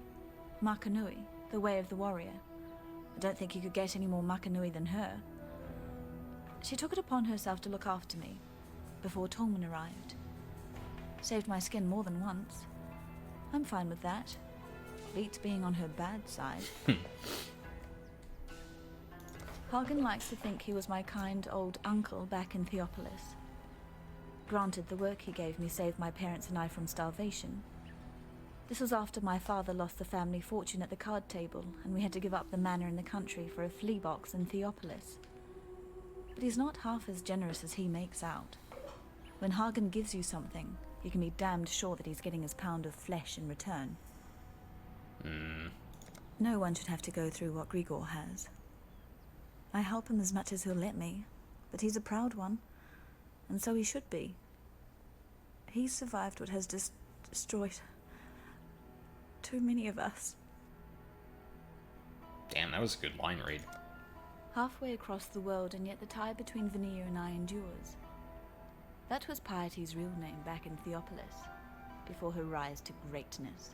Makanui, the way of the warrior. I don't think you could get any more Makanui than her. She took it upon herself to look after me, before Tolman arrived. Saved my skin more than once. I'm fine with that. Beats being on her bad side. Hagen likes to think he was my kind old uncle back in Theopolis. Granted, the work he gave me saved my parents and I from starvation. This was after my father lost the family fortune at the card table, and we had to give up the manor in the country for a flea box in Theopolis. But he's not half as generous as he makes out. When Hagen gives you something, you can be damned sure that he's getting his pound of flesh in return. No one should have to go through what Grigor has. I help him as much as he'll let me, but he's a proud one, and so he should be. He's survived what has destroyed too many of us. Damn, that was a good line read. Halfway across the world, and yet the tie between Vanilla and I endures. That was Piety's real name back in Theopolis, before her rise to greatness.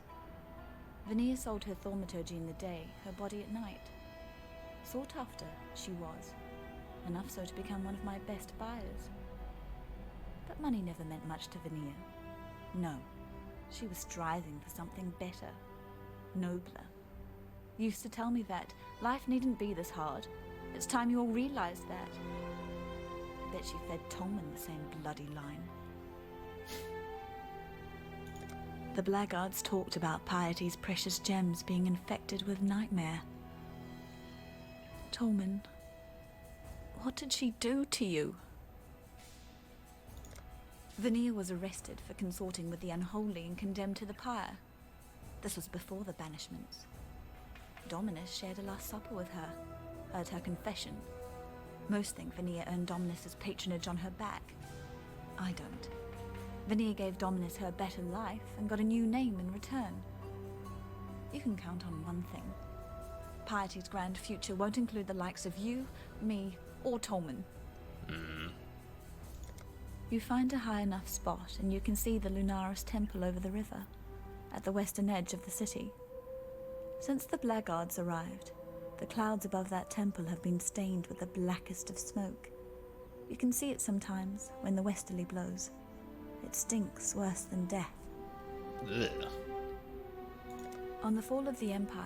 Vanilla sold her thaumaturgy in the day, her body at night. Sought after, she was. Enough so to become one of my best buyers. But money never meant much to Vanilla. No, she was striving for something better, nobler. Used to tell me that life needn't be this hard. It's time you all realized that. I bet she fed Tolman the same bloody line. The blackguards talked about Piety's precious gems being infected with nightmare. Tolman, what did she do to you? Vanilla was arrested for consorting with the unholy and condemned to the pyre. This was before the banishments. Dominus shared a last supper with her, heard her confession. Most think Vanilla earned Dominus's patronage on her back. I don't. Vanilla gave Dominus her better life and got a new name in return. You can count on one thing. Piety's grand future won't include the likes of you, me, or Tolman. You find a high enough spot and you can see the Lunaris temple over the river, at the western edge of the city. Since the blackguards arrived, the clouds above that temple have been stained with the blackest of smoke. You can see it sometimes when the westerly blows. It stinks worse than death. Ugh. On the fall of the Empire,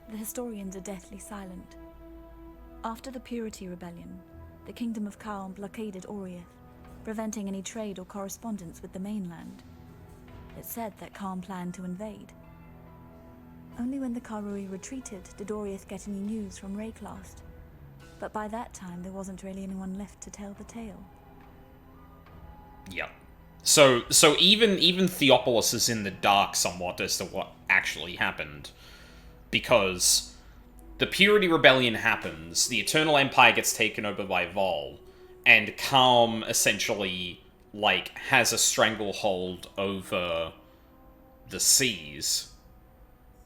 the historians are deathly silent. After the Purity Rebellion, the Kingdom of Kalm blockaded Oriath, preventing any trade or correspondence with the mainland. It said that Kalm planned to invade. Only when the Karui retreated did Oriath get any news from Rayclast. But by that time, there wasn't really anyone left to tell the tale. Yep. So even Theopolis is in the dark somewhat as to what actually happened. Because the Purity Rebellion happens, the Eternal Empire gets taken over by Vol, and Kalm essentially, like, has a stranglehold over the seas.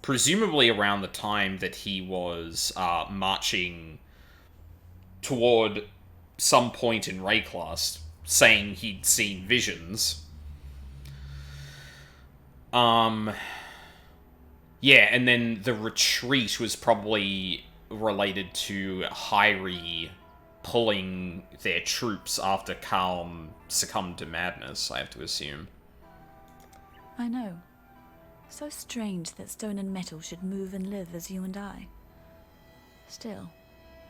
Presumably around the time that he was marching toward some point in Rayclast, saying he'd seen visions. Yeah, and then the retreat was probably related to Hyrie pulling their troops after Kalm succumbed to madness, I have to assume. I know. So strange that stone and metal should move and live as you and I. Still,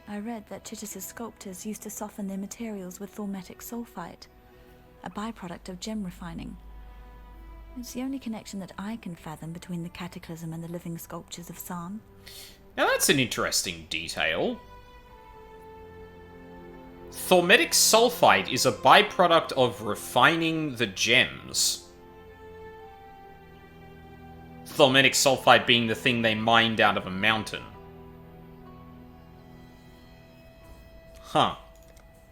I read that Titus's sculptors used to soften their materials with thaumatic sulfite, a byproduct of gem refining. It's the only connection that I can fathom between the Cataclysm and the living sculptures of San. Now that's an interesting detail. Thaumatic sulfite is a byproduct of refining the gems. Thaumatic sulfite being the thing they mined out of a mountain. Huh.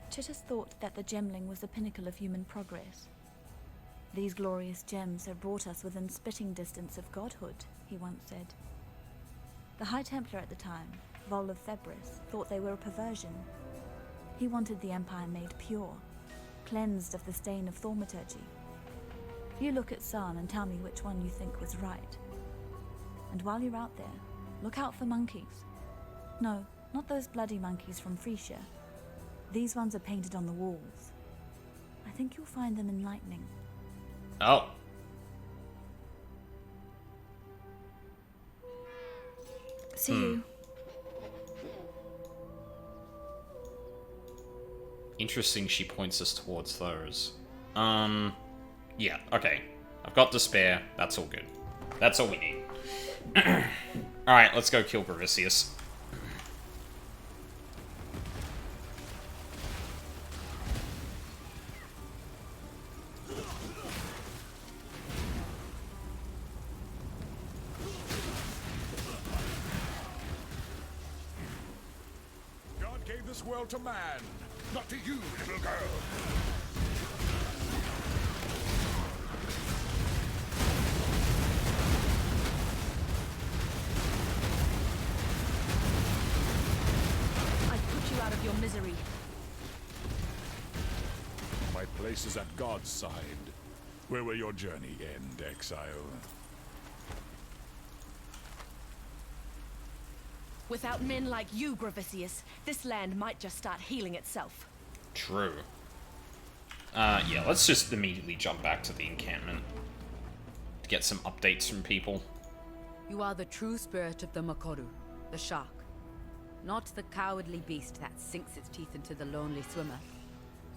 Titus thought that the gemling was the pinnacle of human progress. These glorious gems have brought us within spitting distance of godhood, he once said. The High Templar at the time, Vol of Thebris, thought they were a perversion. He wanted the Empire made pure, cleansed of the stain of thaumaturgy. You look at San and tell me which one you think was right. And while you're out there, look out for monkeys. No, not those bloody monkeys from Frisia. These ones are painted on the walls. I think you'll find them enlightening. Oh. See you. Interesting she points us towards those. Yeah, okay. I've got despair. That's all good. That's all we need. Alright, let's go kill Gravicius. God gave this world to man, not to you, little girl. Out of your misery. My place is at God's side. Where will your journey end, Exile? Without men like you, Gravicius, this land might just start healing itself. True. Yeah, let's just immediately jump back to the encampment to get some updates from people. You are the true spirit of the Makoru, the shark. Not the cowardly beast that sinks its teeth into the lonely swimmer.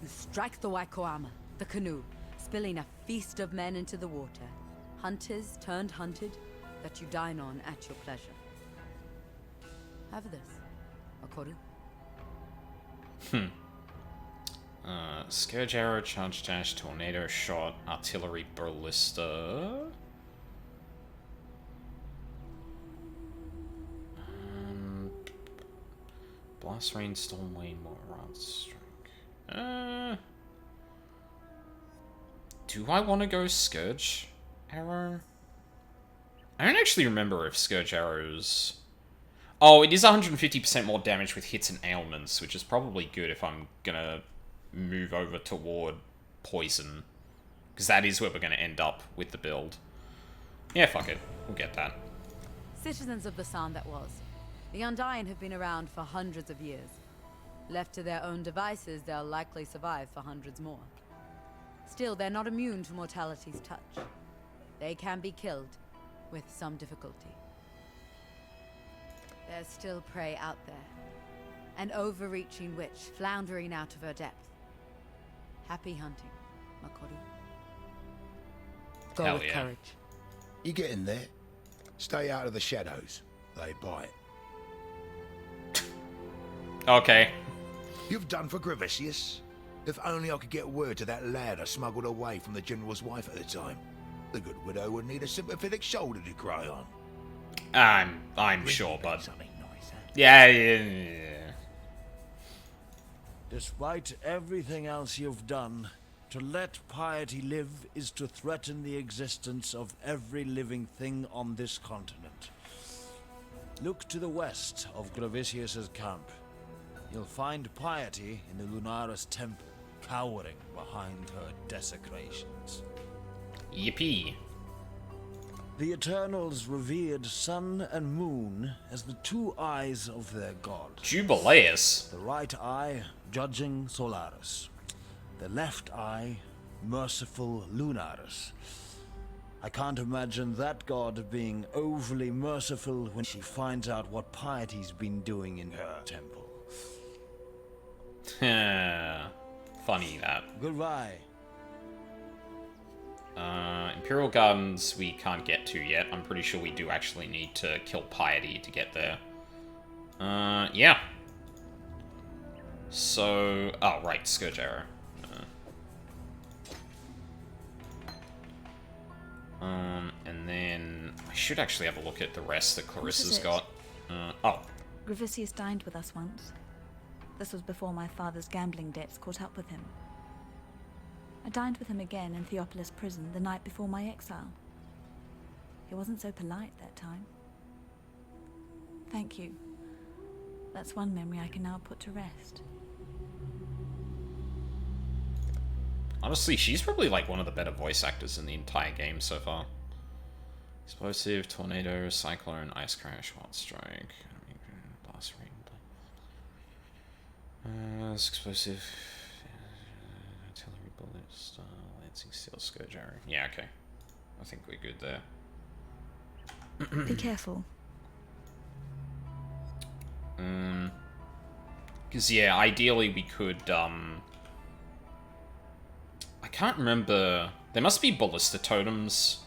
You strike the Waikoama, the canoe, spilling a feast of men into the water. Hunters turned hunted, that you dine on at your pleasure. Have this, Makoru. Scourge arrow, charge dash, tornado shot, artillery ballista. Blast rain, storm wave, more round strike. Do I want to go Scourge arrow? I don't actually remember if Scourge arrows. Oh, it is 150% more damage with hits and ailments, which is probably good if I'm gonna move over toward poison, because that is where we're gonna end up with the build. Yeah, fuck it, we'll get that. Citizens of the San that was. The Undying have been around for hundreds of years. Left to their own devices, they'll likely survive for hundreds more. Still, they're not immune to mortality's touch. They can be killed, with some difficulty. There's still prey out there. An overreaching witch floundering out of her depth. Happy hunting, Makoru. Go Hell with yeah. courage. You get in there. Stay out of the shadows. They bite. Okay. You've done for Gravicius. If only I could get word to that lad I smuggled away from the general's wife at the time. The good widow would need a sympathetic shoulder to cry on. I'm sure, bud. Something nice, huh? Yeah. Despite everything else you've done, to let piety live is to threaten the existence of every living thing on this continent. Look to the west of Gravicius's camp. You'll find piety in the Lunaris temple, cowering behind her desecrations. Yippee. The Eternals revered sun and moon as the two eyes of their god. Jubileus. The right eye judging Solaris. The left eye merciful Lunaris. I can't imagine that god being overly merciful when she finds out what piety's been doing in her temple. Funny that. Goodbye. Imperial Gardens we can't get to yet. I'm pretty sure we do actually need to kill Piety to get there. Yeah. So... Oh, right, Scourge Arrow. And then... I should actually have a look at the rest that Clarissa's got. Oh. Gravicius dined with us once. This was before my father's gambling debts caught up with him. I dined with him again in Theopolis prison the night before my exile. He wasn't so polite that time. Thank you. That's one memory I can now put to rest. Honestly, she's probably like one of the better voice actors in the entire game so far. Explosive, Tornado, Cyclone, Ice Crash, Wild Strike, Blast Rain. Explosive, Artillery Bullets, Lancing Steel, Scourge Arrow. Yeah, okay. I think we're good there. Be careful. Because, yeah, ideally we could, I can't remember... There must be ballista totems.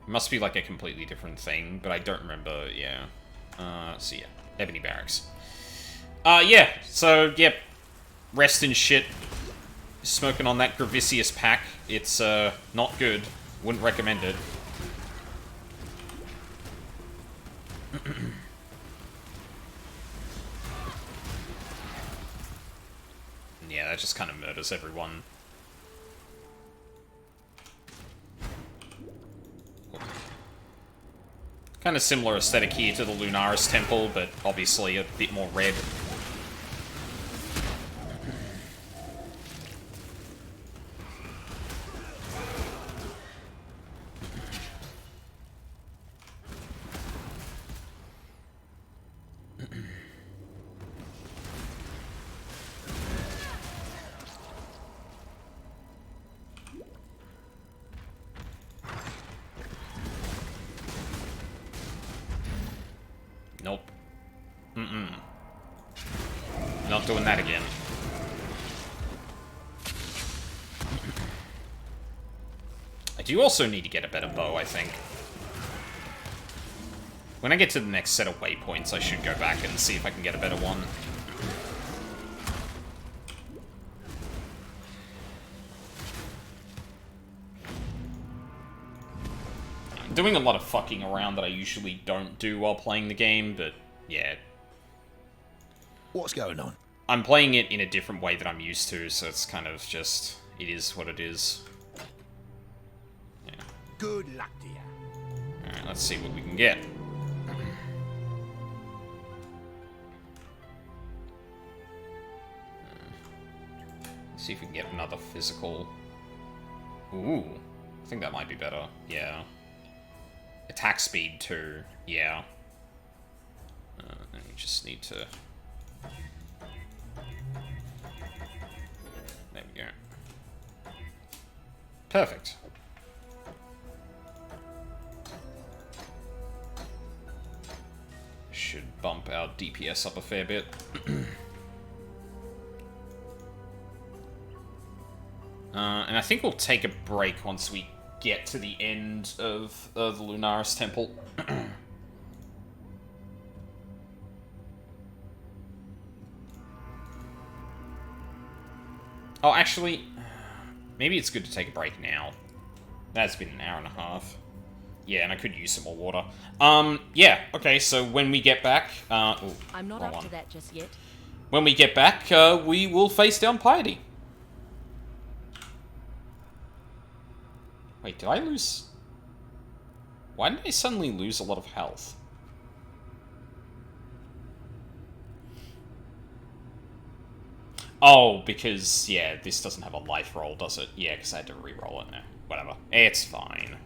It must be, like, a completely different thing, but I don't remember, yeah. So, yeah. Ebony Barracks. Yeah, so, yep. Rest in shit. Smoking on that Gravicius pack. It's, not good. Wouldn't recommend it. Yeah, that just kind of murders everyone. Kind of similar aesthetic here to the Lunaris Temple, but obviously a bit more red. Nope. Not doing that again. I do also need to get a better bow, I think. When I get to the next set of waypoints, I should go back and see if I can get a better one. I'm doing a lot of fucking around that I usually don't do while playing the game, but yeah. What's going on? I'm playing it in a different way that I'm used to, so it's kind of just... It is what it is. Yeah. Good luck to you. Alright, let's see what we can get. Let's see if we can get another physical... Ooh. I think that might be better. Yeah. Attack speed, too. Yeah. And we just need to... There we go. Perfect. bump our DPS up a fair bit. And I think we'll take a break once we get to the end of the Lunaris Temple. Oh, actually, maybe it's good to take a break now. That's been an hour and a half. Yeah, and I could use some more water. Yeah, okay, so when we get back... oh, I'm not wrong up to one. that just yet. When we get back, we will face down Piety. Wait, did I lose... Why did I suddenly lose a lot of health? Oh, because, yeah, this doesn't have a life roll, does it? Yeah, because I had to re-roll it. Whatever. It's fine.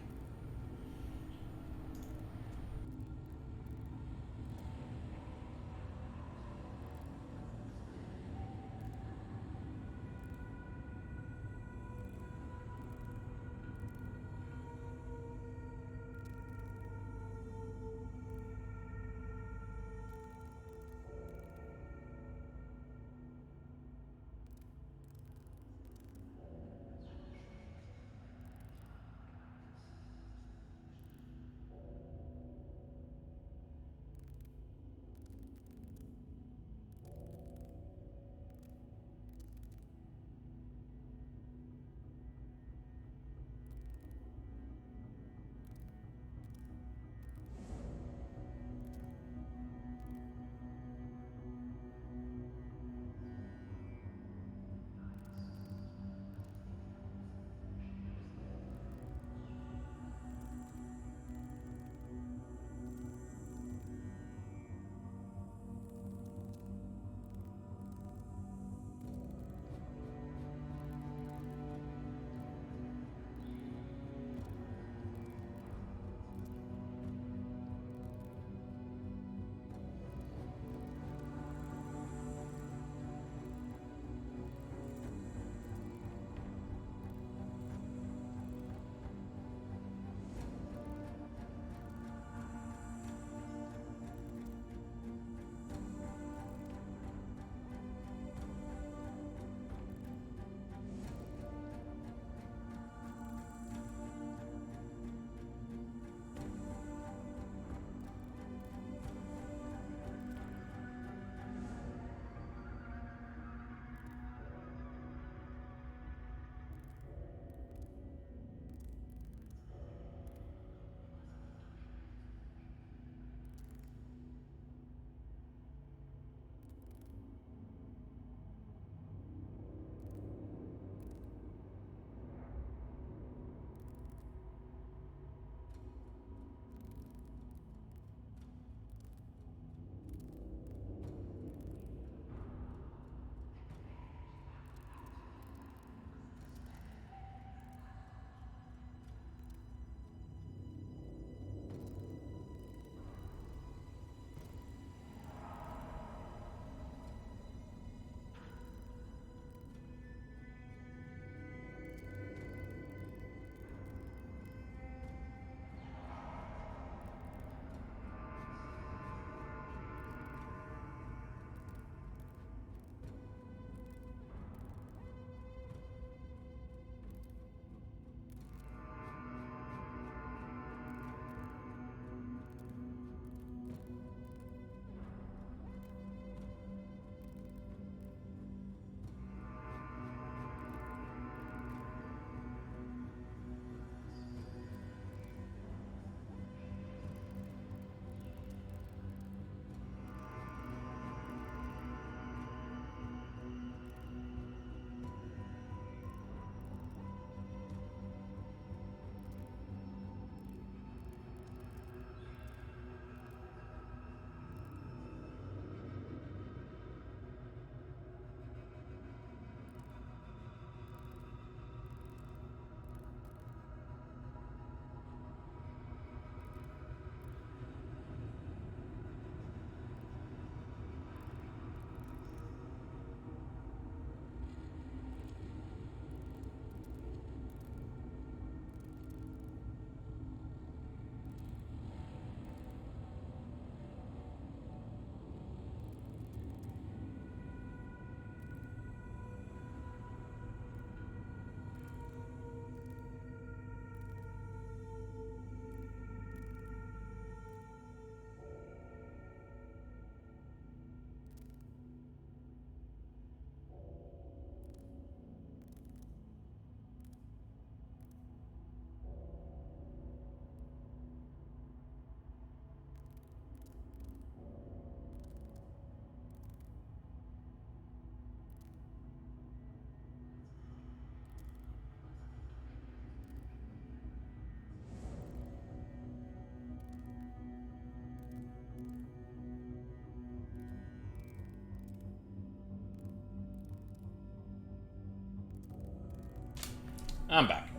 I'm back.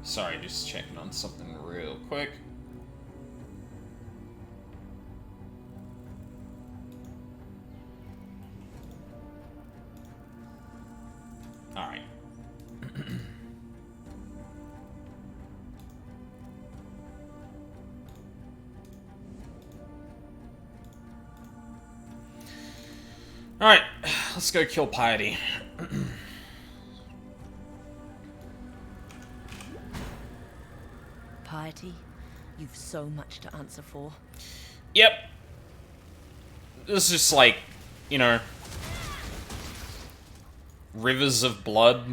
Sorry, just checking on something real quick. Alright. Alright, let's go kill Piety. Piety, you've so much to answer for. Yep. This is just like, you know, rivers of blood.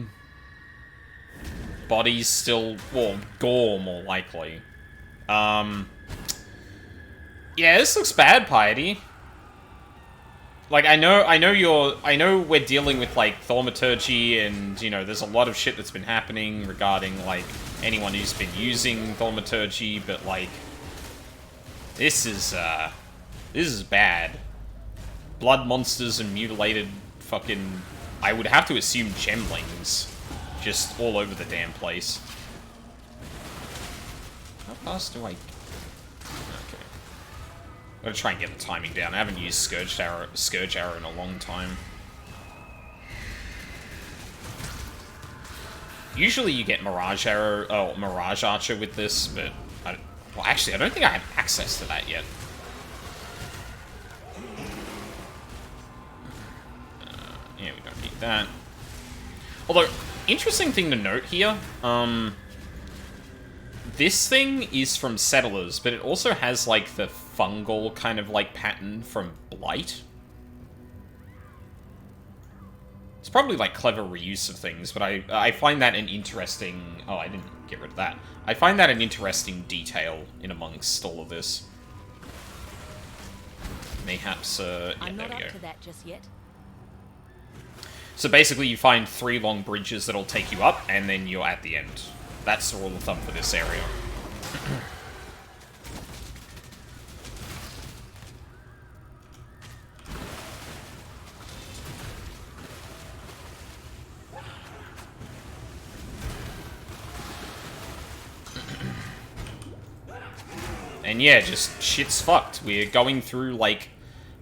Bodies still, well, gore more likely. Yeah, this looks bad, Piety. Like, I know we're dealing with, like, thaumaturgy and, you know, there's a lot of shit that's been happening regarding, like, anyone who's been using thaumaturgy, but, like, this is bad. Blood monsters and mutilated fucking, I would have to assume gemlings, just all over the damn place. How fast do I... I'm gonna try and get the timing down. I haven't used Scourge Arrow in a long time. Usually you get Mirage Archer with this, but... well, actually, I don't think I have access to that yet. Yeah, we don't need that. Although, interesting thing to note here, this thing is from Settlers, but it also has, like, the fungal kind of, like, pattern from Blight. It's probably, like, clever reuse of things, but I find that an interesting... oh, I didn't get rid of that. I find that an interesting detail in amongst all of this. Mayhaps, yeah, I'm there not we up go. to that just yet. So basically you find 3 long bridges that'll take you up, and then you're at the end. That's the rule of thumb for this area. And yeah, just shit's fucked. We're going through, like,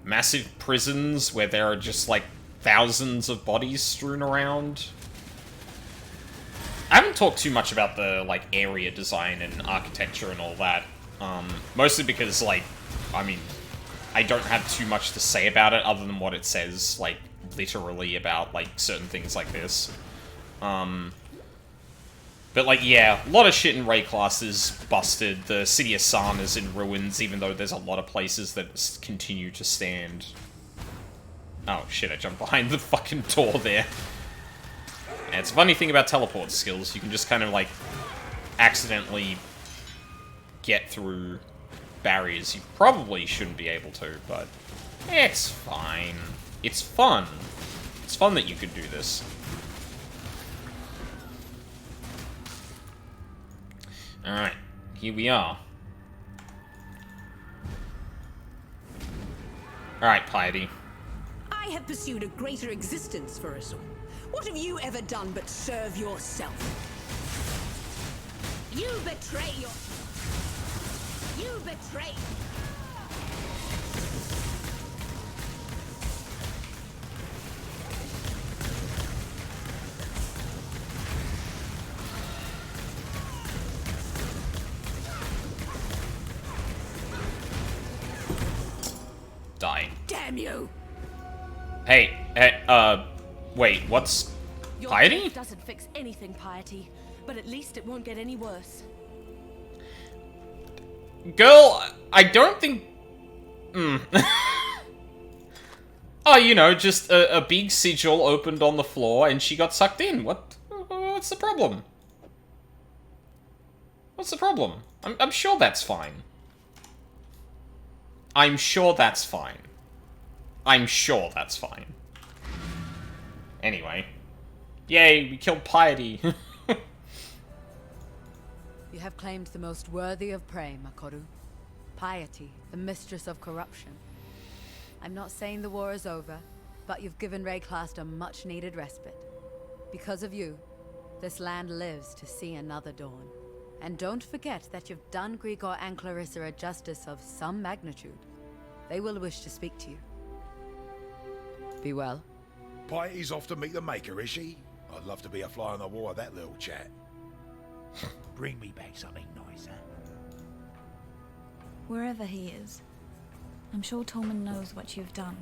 massive prisons where there are just, like, thousands of bodies strewn around. I haven't talked too much about the, like, area design and architecture and all that. Mostly because, like, I mean, I don't have too much to say about it other than what it says, like, literally about, like, certain things like this. But, like, yeah, a lot of shit in Ray class is busted. The city of San is in ruins, even though there's a lot of places that continue to stand. Oh, shit, I jumped behind the fucking door there. And it's a funny thing about teleport skills. You can just kind of, like, accidentally get through barriers you probably shouldn't be able to, but it's fine. It's fun. It's fun that you could do this. Alright, here we are. Alright, Piety. I have pursued a greater existence for us all. What have you ever done but serve yourself? You betray your... You betray... Die. Damn you! Hey, wait, what's... Your Piety? death doesn't fix anything, Piety, but at least it won't get any worse. Girl, I don't think... Oh, you know, just a big sigil opened on the floor and she got sucked in. What's the problem? What's the problem? I'm sure that's fine. I'm sure that's fine. I'm sure that's fine. Anyway. Yay, we killed Piety. You have claimed the most worthy of prey, Makoru. Piety, the mistress of corruption. I'm not saying the war is over, but you've given Rayclast a much-needed respite. Because of you, this land lives to see another dawn. And don't forget that you've done Grigor and Clarissa a justice of some magnitude. They will wish to speak to you. Be well. Piety's off to meet the Maker, is she? I'd love to be a fly on the wall of that little chat. Bring me back something nicer. Wherever he is, I'm sure Tolman knows what you've done.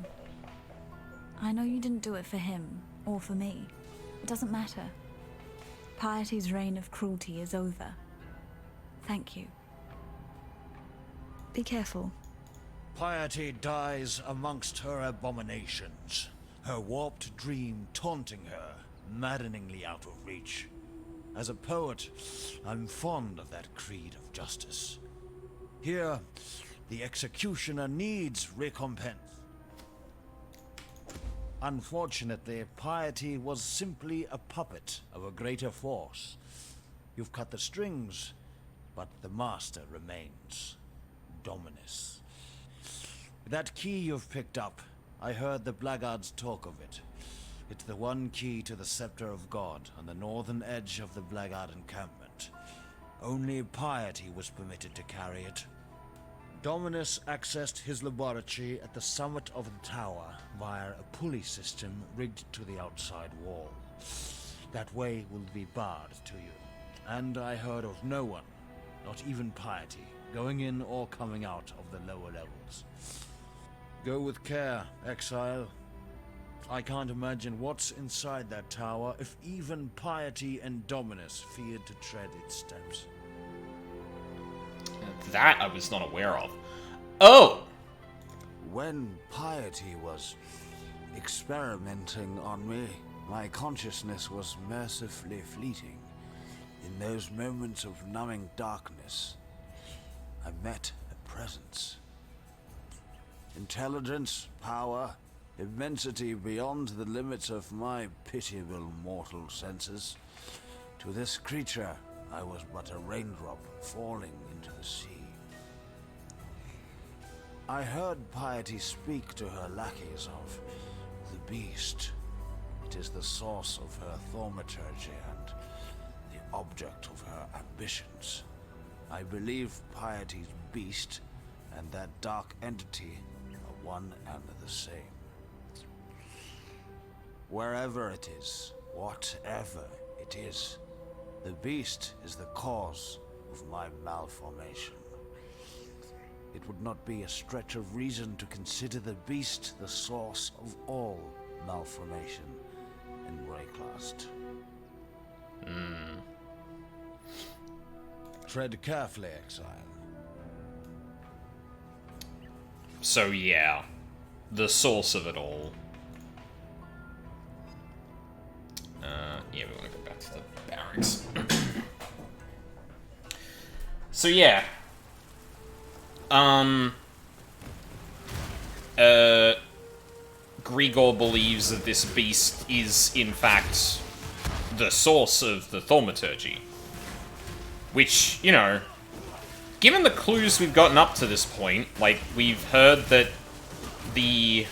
I know you didn't do it for him, or for me. It doesn't matter. Piety's reign of cruelty is over. Thank you. Be careful. Piety dies amongst her abominations, her warped dream taunting her, maddeningly out of reach. As a poet, I'm fond of that creed of justice. Here, the executioner needs recompense. Unfortunately, Piety was simply a puppet of a greater force. You've cut the strings, but the master remains. Dominus. That key you've picked up, I heard the blackguards talk of it. It's the one key to the Scepter of God on the northern edge of the blackguard encampment. Only Piety was permitted to carry it. Dominus accessed his laboratory at the summit of the tower via a pulley system rigged to the outside wall. That way will be barred to you. And I heard of no one, not even Piety, going in or coming out of the lower levels. Go with care, Exile. I can't imagine what's inside that tower if even Piety and Dominus feared to tread its steps. That I was not aware of. Oh! When Piety was experimenting on me, my consciousness was mercifully fleeting. In those moments of numbing darkness, I met a presence. Intelligence, power, immensity beyond the limits of my pitiable mortal senses. To this creature, I was but a raindrop falling into the sea. I heard Piety speak to her lackeys of the beast. It is the source of her thaumaturgy and the object of her ambitions. I believe Piety's beast and that dark entity are one and the same. Wherever it is, whatever it is, the beast is the cause of my malformation. It would not be a stretch of reason to consider the beast the source of all malformation in Rayclast. Tread carefully, Exile. So yeah, the source of it all. Yeah, we want to go back to the barracks. So yeah. Grigor believes that this beast is, in fact, the source of the thaumaturgy. Which, you know, given the clues we've gotten up to this point, like, we've heard that the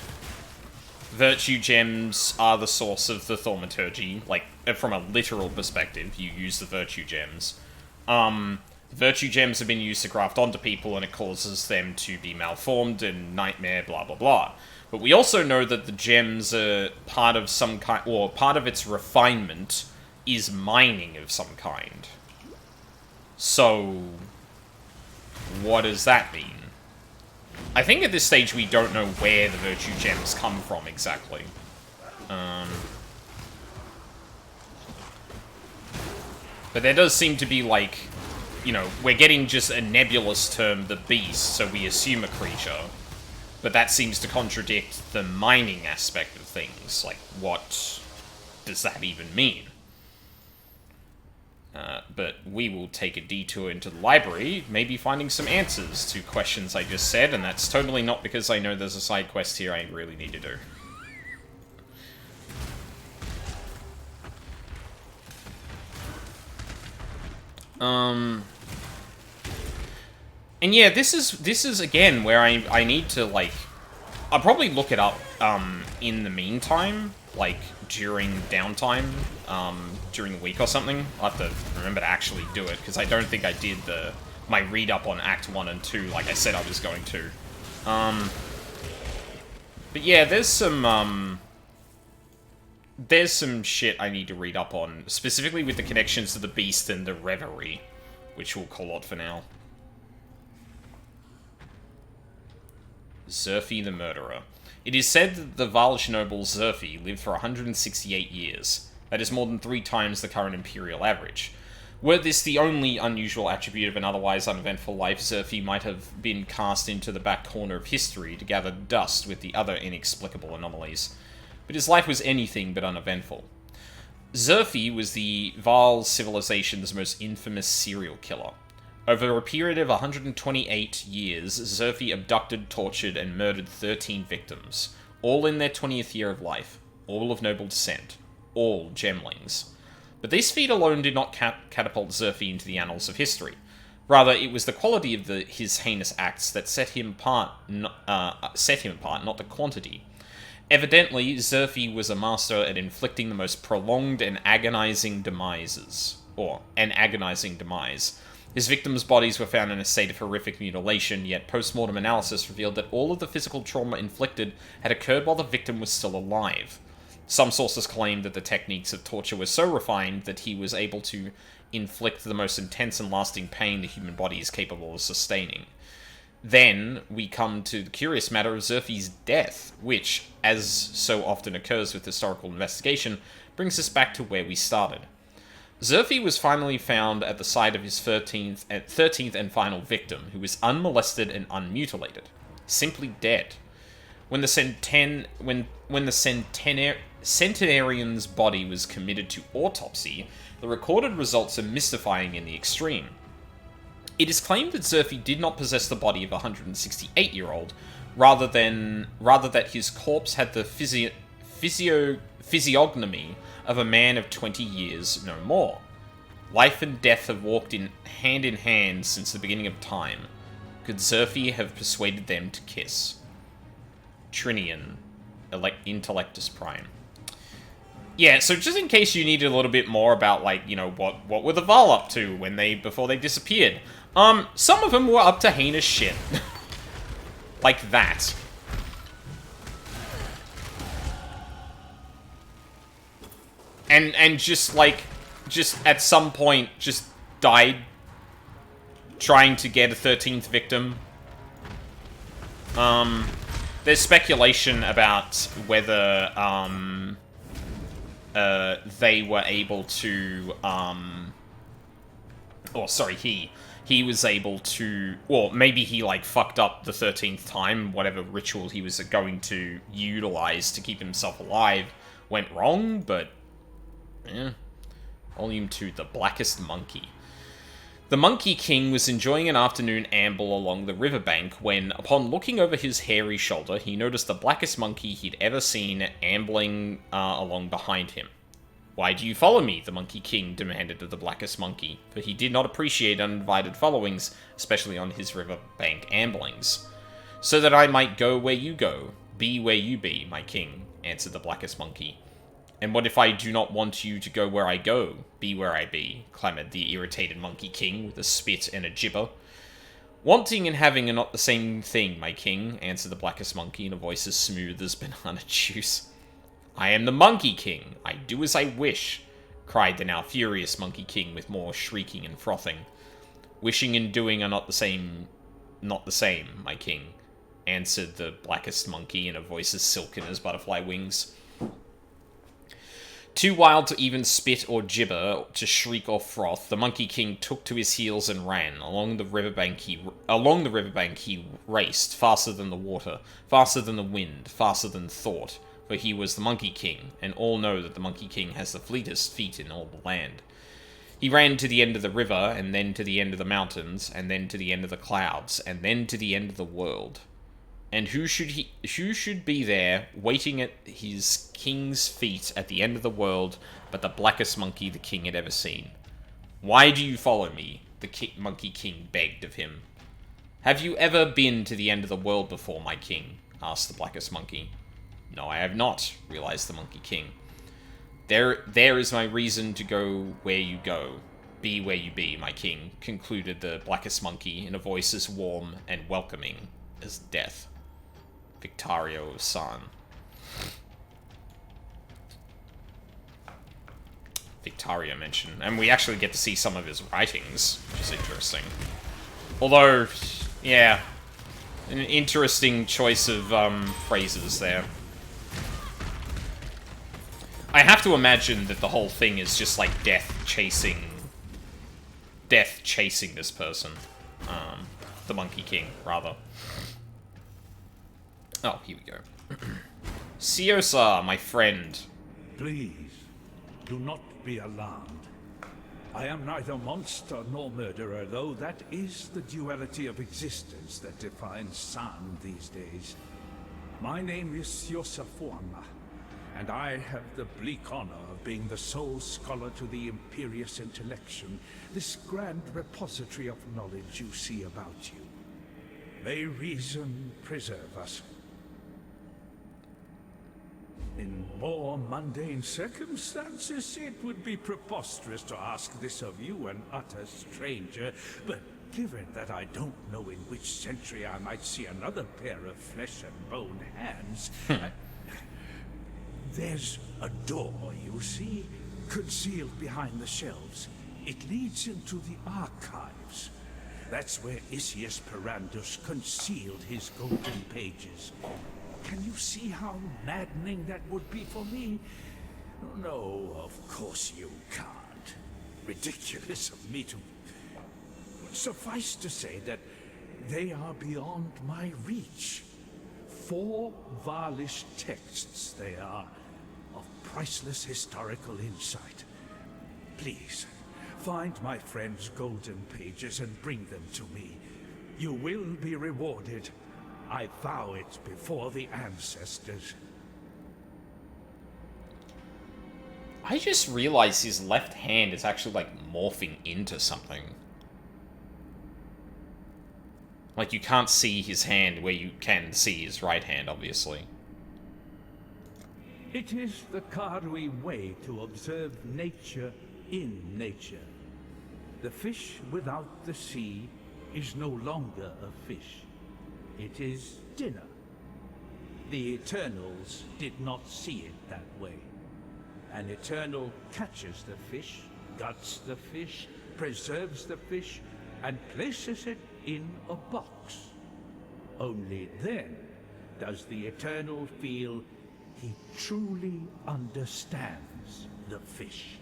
virtue gems are the source of the thaumaturgy, like, from a literal perspective, you use the virtue gems. Virtue gems have been used to graft onto people, and it causes them to be malformed and nightmare, blah blah blah. But we also know that the gems are part of some kind, or part of its refinement is mining of some kind. So, what does that mean? I think at this stage we don't know where the virtue gems come from exactly. But there does seem to be, like, you know, we're getting just a nebulous term, the beast, so we assume a creature. But that seems to contradict the mining aspect of things. Like, what does that even mean? But we will take a detour into the library, maybe finding some answers to questions I just said, and that's totally not because I know there's a side quest here I really need to do. And yeah, this is again where I need to, like, I'll probably look it up in the meantime, like during downtime, during the week or something. I'll have to remember to actually do it, because I don't think I did my read up on Act 1 and 2 like I said I was going to. But yeah, there's some shit I need to read up on, specifically with the connections to the Beast and the Reverie, which we'll call out for now. Zerfi the Murderer. It is said that the Valj noble Zerfi lived for 168 years. That is more than 3 times the current imperial average. Were this the only unusual attribute of an otherwise uneventful life, Zerfi might have been cast into the back corner of history to gather dust with the other inexplicable anomalies. But his life was anything but uneventful. Zerfi was the Val civilization's most infamous serial killer. Over a period of 128 years, Zerfi abducted, tortured, and murdered 13 victims, all in their 20th year of life, all of noble descent, all gemlings. But this feat alone did not catapult Zerfi into the annals of history. Rather, it was the quality of his heinous acts that set him apart, not the quantity. Evidently, Zerfi was a master at inflicting the most prolonged and agonizing demise. His victims' bodies were found in a state of horrific mutilation, yet post-mortem analysis revealed that all of the physical trauma inflicted had occurred while the victim was still alive. Some sources claim that the techniques of torture were so refined that he was able to inflict the most intense and lasting pain the human body is capable of sustaining. Then, we come to the curious matter of Zerfi's death, which, as so often occurs with historical investigation, brings us back to where we started. Zerfi was finally found at the site of his 13th and final victim, who was unmolested and unmutilated. Simply dead. When the centenarian's body was committed to autopsy, the recorded results are mystifying in the extreme. It is claimed that Zerfi did not possess the body of a 168-year-old, rather that his corpse had the physiognomy of a man of 20 years, no more. Life and death have walked in hand since the beginning of time. Could Zerfi have persuaded them to kiss? Trinian, Intellectus Prime. Yeah, so just in case you needed a little bit more about, like, you know, what were the Val up to before they disappeared? Some of them were up to heinous shit. Like that. And just at some point, just died trying to get a 13th victim. There's speculation about whether, they were able to, he was able to, or maybe he, like, fucked up the 13th time, whatever ritual he was going to utilize to keep himself alive went wrong, but, yeah. Volume 2, The Blackest Monkey. The Monkey King was enjoying an afternoon amble along the riverbank when, upon looking over his hairy shoulder, he noticed the blackest monkey he'd ever seen ambling along behind him. "Why do you follow me?" the Monkey King demanded of the blackest monkey, for he did not appreciate uninvited followings, especially on his riverbank amblings. "So that I might go where you go, be where you be, my king," answered the blackest monkey. "And what if I do not want you to go where I go, be where I be?" clamoured the irritated Monkey King with a spit and a gibber. "Wanting and having are not the same thing, my king," answered the blackest monkey in a voice as smooth as banana juice. "I am the Monkey King. I do as I wish," cried the now furious Monkey King with more shrieking and frothing. "Wishing and doing are not the same, my king," answered the blackest monkey in a voice as silken as butterfly wings. Too wild to even spit or gibber, to shriek or froth, the Monkey King took to his heels and ran. Along the riverbank he raced, faster than the water, faster than the wind, faster than thought, for he was the Monkey King, and all know that the Monkey King has the fleetest feet in all the land. He ran to the end of the river, and then to the end of the mountains, and then to the end of the clouds, and then to the end of the world. And who should be there, waiting at his king's feet at the end of the world, but the blackest monkey the king had ever seen? Why do you follow me? The Monkey King begged of him. Have you ever been to the end of the world before, my king? Asked the blackest monkey. No, I have not, realized the Monkey King. There is my reason to go where you go. Be where you be, my king, concluded the blackest monkey in a voice as warm and welcoming as death. Victario-san. Victario mentioned, and we actually get to see some of his writings, which is interesting. Although, yeah, an interesting choice of phrases there. I have to imagine that the whole thing is just like death chasing this person. The Monkey King, rather. Oh, here we go. Siosa, my friend. Please, do not be alarmed. I am neither monster nor murderer, though that is the duality of existence that defines San these days. My name is Siosa Fuanga, and I have the bleak honor of being the sole scholar to the Imperious Intellection, this grand repository of knowledge you see about you. May reason preserve us. In more mundane circumstances, it would be preposterous to ask this of you, an utter stranger, but given that I don't know in which century I might see another pair of flesh and bone hands, there's a door, you see, concealed behind the shelves. It leads into the archives. That's where Isius Perandus concealed his golden pages. Can you see how maddening that would be for me? No, of course you can't. Ridiculous of me to... Suffice to say that they are beyond my reach. 4 Varlish texts they are, of priceless historical insight. Please, find my friend's golden pages and bring them to me. You will be rewarded. I vow it before the ancestors. I just realized his left hand is actually, like, morphing into something. Like, you can't see his hand where you can see his right hand, obviously. It is the Karui way to observe nature in nature. The fish without the sea is no longer a fish. It is dinner. The Eternals did not see it that way. An Eternal catches the fish, guts the fish, preserves the fish, and places it in a box. Only then does the Eternal feel he truly understands the fish.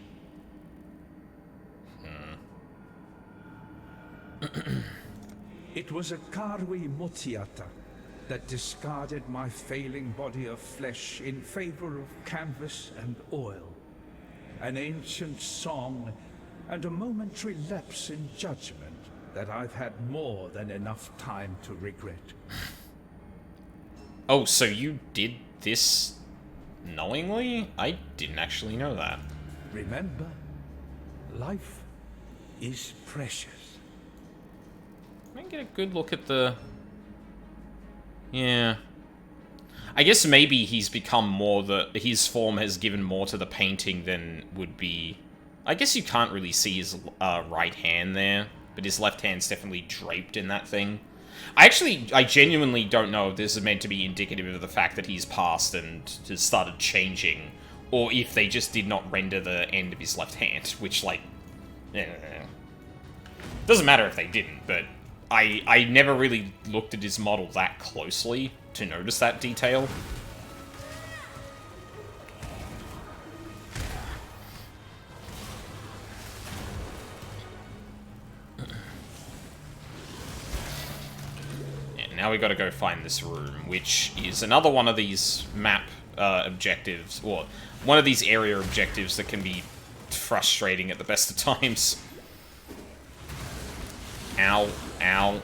It was a Karui Motiata that discarded my failing body of flesh in favor of canvas and oil. An ancient song and a momentary lapse in judgment that I've had more than enough time to regret. Oh, so you did this knowingly? I didn't actually know that. Remember, life is precious. Let me get a good look at the... Yeah. I guess maybe he's become more his form has given more to the painting than would be... I guess you can't really see his right hand there, but his left hand's definitely draped in that thing. I genuinely don't know if this is meant to be indicative of the fact that he's passed and has started changing, or if they just did not render the end of his left hand, which, like... Doesn't matter if they didn't, but... I never really looked at his model that closely to notice that detail. Yeah, now we gotta go find this room, which is another one of these map objectives, or one of these area objectives that can be frustrating at the best of times. Ow. Ow.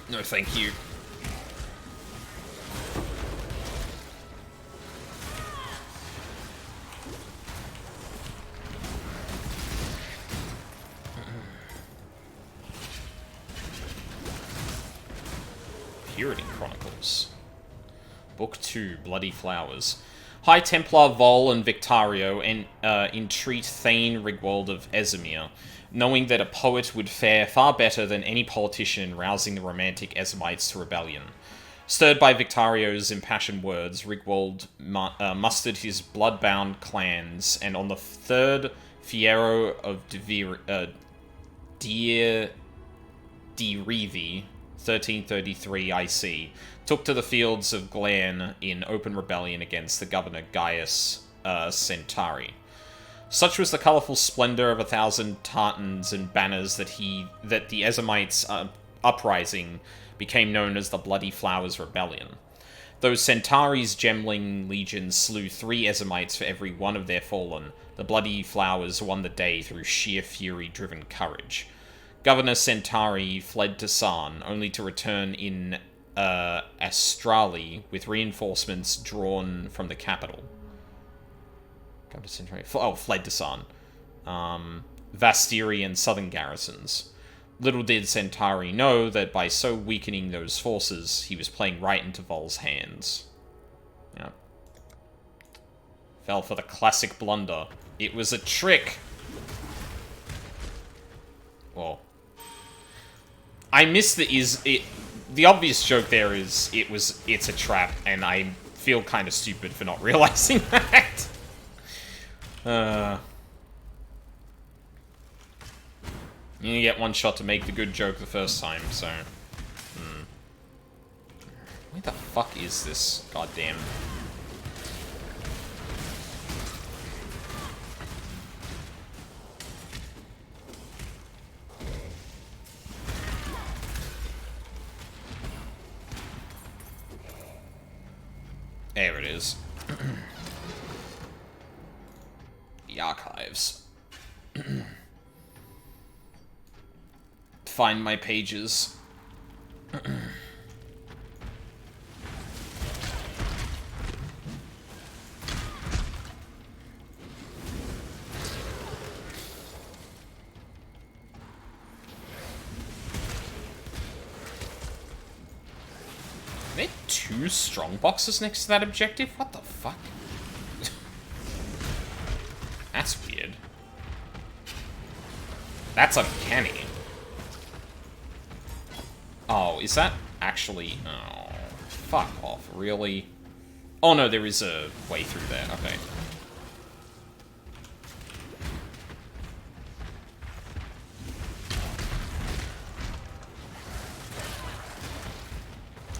No, thank you. Purity Chronicles. Book 2, Bloody Flowers. High Templar Vol and Victario entreat Thane Rigwald of Ezimir, knowing that a poet would fare far better than any politician in rousing the romantic Ezimites to rebellion. Stirred by Victario's impassioned words, Rigwald mustered his blood-bound clans, and on the 3rd Fiero of Deir Revi, 1333 IC, took to the fields of Glen in open rebellion against the governor Gaius Centauri. Such was the colourful splendour of 1,000 tartans and banners that the Ezimites' uprising became known as the Bloody Flowers Rebellion. Though Centauri's gemling legions slew 3 Ezimites for every one of their fallen, the Bloody Flowers won the day through sheer fury-driven courage. Governor Centauri fled to Sarn, only to return in Astrali with reinforcements drawn from the capital. Governor Centauri... fled to Sarn. Vastiri and southern garrisons. Little did Centauri know that by so weakening those forces, he was playing right into Vol's hands. Yeah. Fell for the classic blunder. It was a trick! Well... I missed the obvious joke there is it's a trap, and I feel kind of stupid for not realizing that. You only get one shot to make the good joke the first time, so... Where the fuck is this goddamn... There it is. The archives. Find my pages. Are there 2 strong boxes next to that objective? What the fuck? That's weird. That's uncanny. Oh, is that actually... Oh, fuck off, really? Oh no, there is a way through there, okay.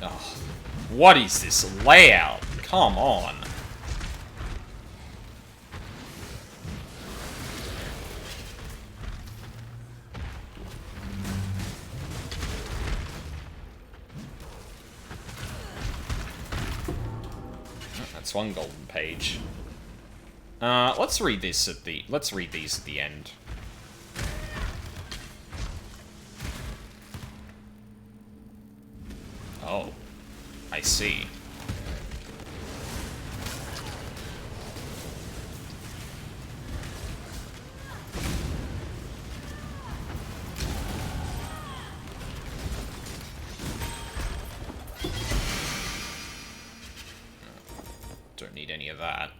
Oh, what is this layout? Come on. That's one golden page. Let's read these at the end. Oh, I see. Don't need any of that.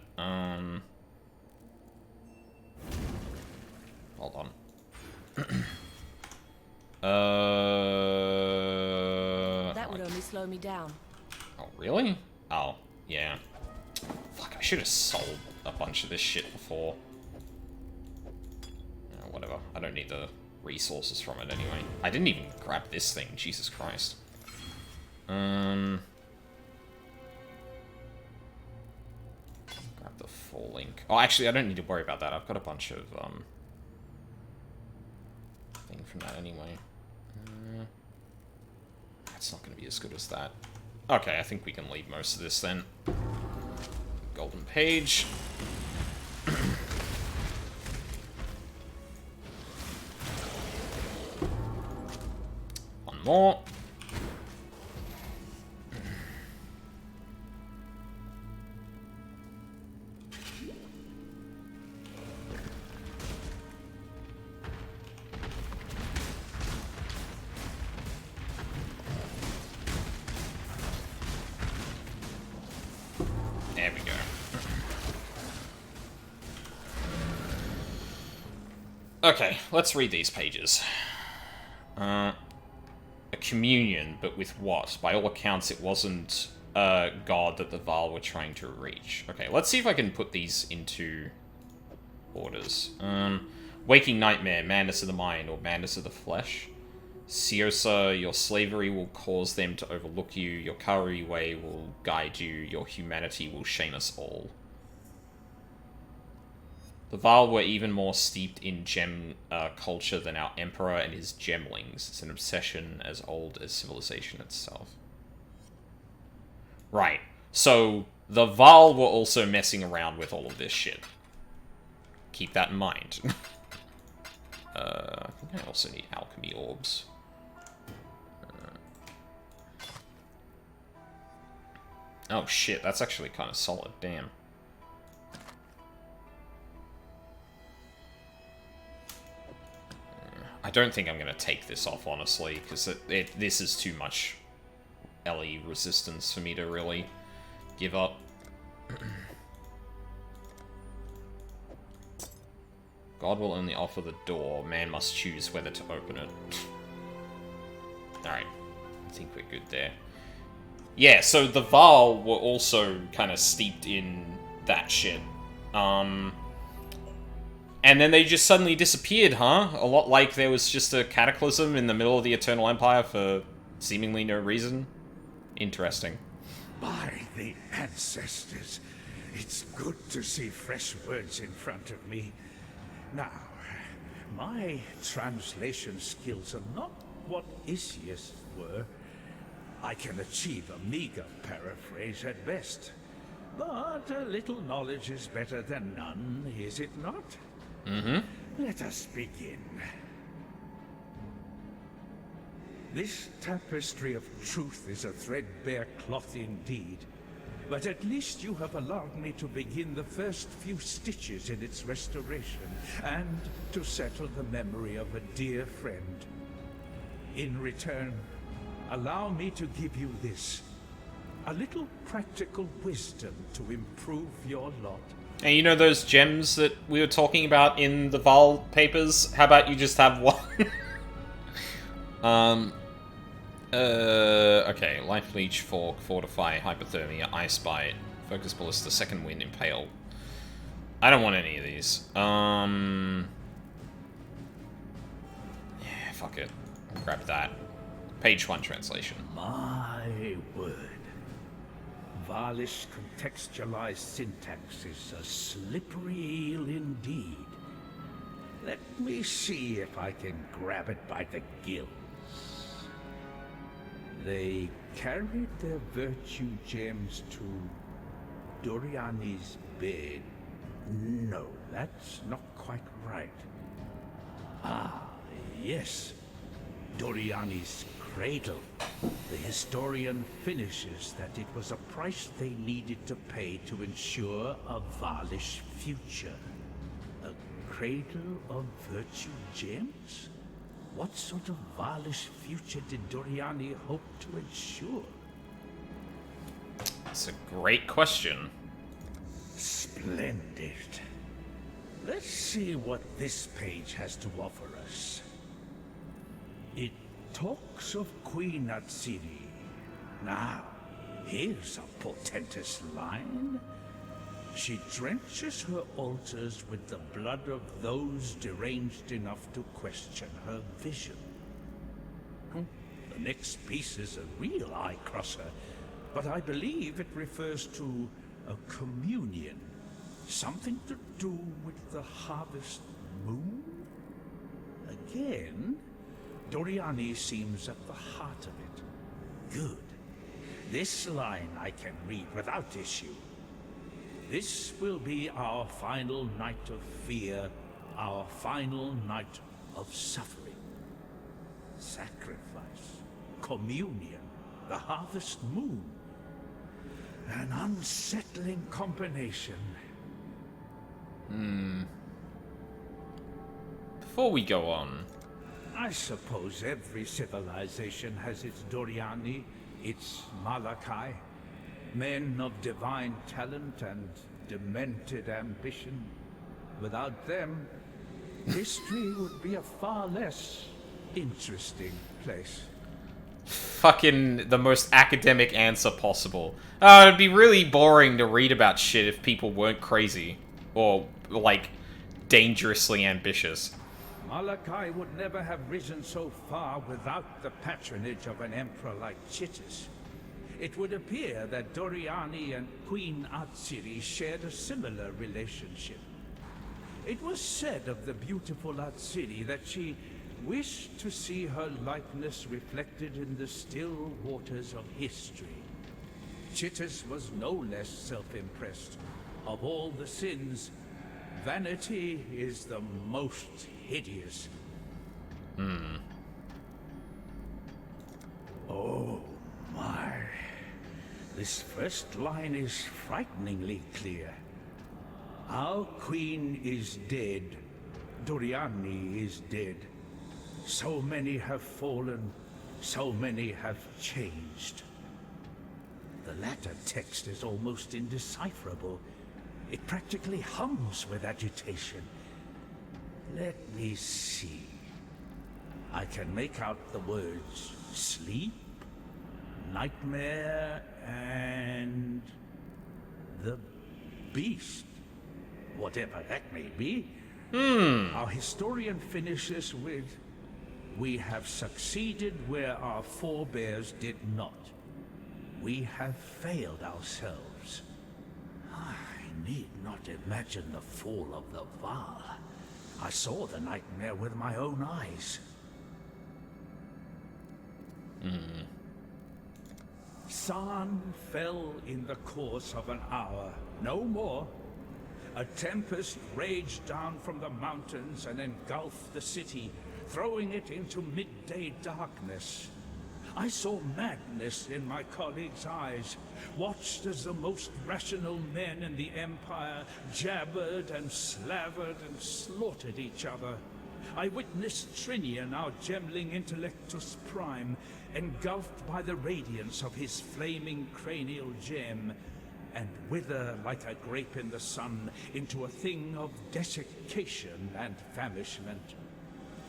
Hold on. That would only slow me down. Oh, really? Oh, yeah. Fuck, I should have sold a bunch of this shit before. Whatever. I don't need the resources from it anyway. I didn't even grab this thing. Jesus Christ. Grab the full link. Oh, actually, I don't need to worry about that. I've got a bunch of, thing from that anyway. That's not going to be as good as that. Okay, I think we can leave most of this then. Golden page. more. There we go. Okay, let's read these pages. A communion, but with what? By all accounts, it wasn't God that the Val were trying to reach. Okay, let's see if I can put these into orders. Waking nightmare, madness of the mind, or madness of the flesh. Siosa, your slavery will cause them to overlook you. Your Kauri way will guide you. Your humanity will shame us all. The Val were even more steeped in gem culture than our Emperor and his gemlings. It's an obsession as old as civilization itself. Right. So, the Val were also messing around with all of this shit. Keep that in mind. I think I also need alchemy orbs. Oh shit, that's actually kind of solid, damn. I don't think I'm going to take this off, honestly, because this is too much LE resistance for me to really give up. God will only offer the door. Man must choose whether to open it. Alright. I think we're good there. Yeah, so the Val were also kind of steeped in that shit. And then they just suddenly disappeared, huh? A lot like there was just a cataclysm in the middle of the Eternal Empire for seemingly no reason. Interesting. By the ancestors, it's good to see fresh words in front of me. Now, my translation skills are not what Isius were. I can achieve a meager paraphrase at best. But a little knowledge is better than none, is it not? Mm-hmm. Let us begin. This tapestry of truth is a threadbare cloth indeed, but at least you have allowed me to begin the first few stitches in its restoration, and to settle the memory of a dear friend. In return, allow me to give you this, a little practical wisdom to improve your lot. And you know those gems that we were talking about in the Val papers? How about you just have one? Okay. Life Leech, Fork, Fortify, Hypothermia, Ice Bite, Focus Ballista, Second Wind, Impale. I don't want any of these. Yeah, fuck it. Grab that. Page 1 translation. My word. Valish contextualized syntax is a slippery eel indeed. Let me see if I can grab it by the gills. They carried their virtue gems to Doriani's bed. No, that's not quite right. Ah, yes. Doriani's cradle. The historian finishes that it was a price they needed to pay to ensure a Valish future. A cradle of virtue gems? What sort of Valish future did Doriani hope to ensure? That's a great question. Splendid. Let's see what this page has to offer us. It talks of Queen Atsiri. Now, here's a portentous line. She drenches her altars with the blood of those deranged enough to question her vision. The next piece is a real eye-crosser, but I believe it refers to a communion. Something to do with the harvest moon? Again, Doriani seems at the heart of it. Good. This line I can read without issue. This will be our final night of fear, our final night of suffering. Sacrifice. communion, the harvest moon. An unsettling combination. Before we go on, I suppose every civilization has its Doriani, its Malachi, men of divine talent and demented ambition. Without them, history would be a far less interesting place. fucking the most academic answer possible. It'd be really boring to read about shit if people weren't crazy. Or, like, dangerously ambitious. Malachi would never have risen so far without the patronage of an emperor like Chitis. It would appear that Doriani and Queen Atsiri shared a similar relationship. It was said of the beautiful Atsiri that she wished to see her likeness reflected in the still waters of history. Chitis was no less self-impressed. Of all the sins, vanity is the most hideous. Oh my. This first line is frighteningly clear. Our queen is dead. Doriani is dead. So many have fallen, so many have changed. The latter text is almost indecipherable. It practically hums with agitation. Let me see. I can make out the words sleep, nightmare, and the beast. Whatever that may be. Our historian finishes with, "We have succeeded where our forebears did not. We have failed ourselves." I need not imagine the fall of the Val. I saw the nightmare with my own eyes. San fell in the course of an hour, no more. A tempest raged down from the mountains and engulfed the city, throwing it into midday darkness. I saw madness in my colleagues' eyes, watched as the most rational men in the Empire jabbered and slavered and slaughtered each other. I witnessed Trinian, our gemling intellectus prime, engulfed by the radiance of his flaming cranial gem, and wither like a grape in the sun into a thing of desiccation and famishment.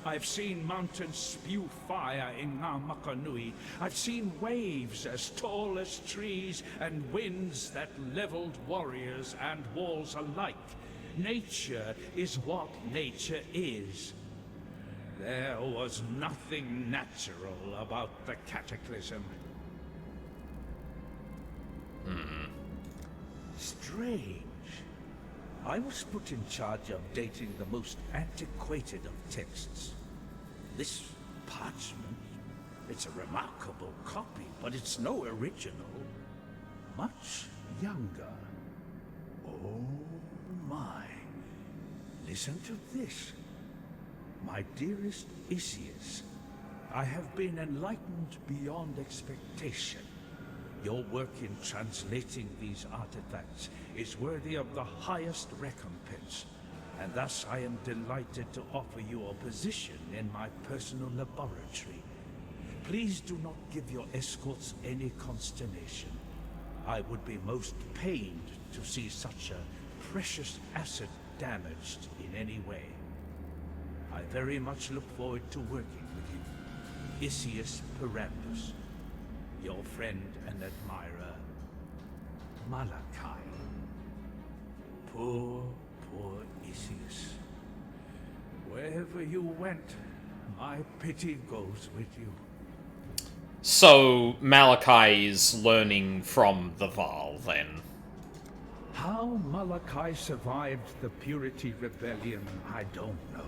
I've seen mountains spew fire in Namakanui. I've seen waves as tall as trees and winds that leveled warriors and walls alike. Nature is what nature is. There was nothing natural about the cataclysm. Strange. I was put in charge of dating the most antiquated of texts. This parchment, it's a remarkable copy, but it's no original. Much younger. Oh my. Listen to this. My dearest Isius, I have been enlightened beyond expectation. Your work in translating these artifacts is worthy of the highest recompense, and thus I am delighted to offer you a position in my personal laboratory. Please do not give your escorts any consternation. I would be most pained to see such a precious asset damaged in any way. I very much look forward to working with you. Isius Perambus, your friend and admirer, Malachi. Poor, poor Isius. Wherever you went, my pity goes with you. So, Malachi is learning from the Val, then. How Malachi survived the Purity Rebellion, I don't know.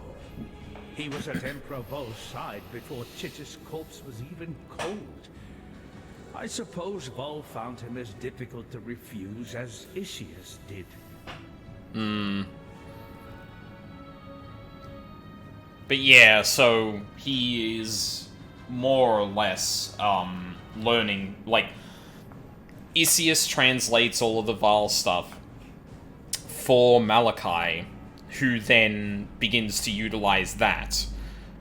He was at Emperor Vol's side before Chitis' corpse was even cold. I suppose Vol found him as difficult to refuse as Isius did. But yeah, so he is more or less learning, like, Isius translates all of the Vaal stuff for Malachi, who then begins to utilize that.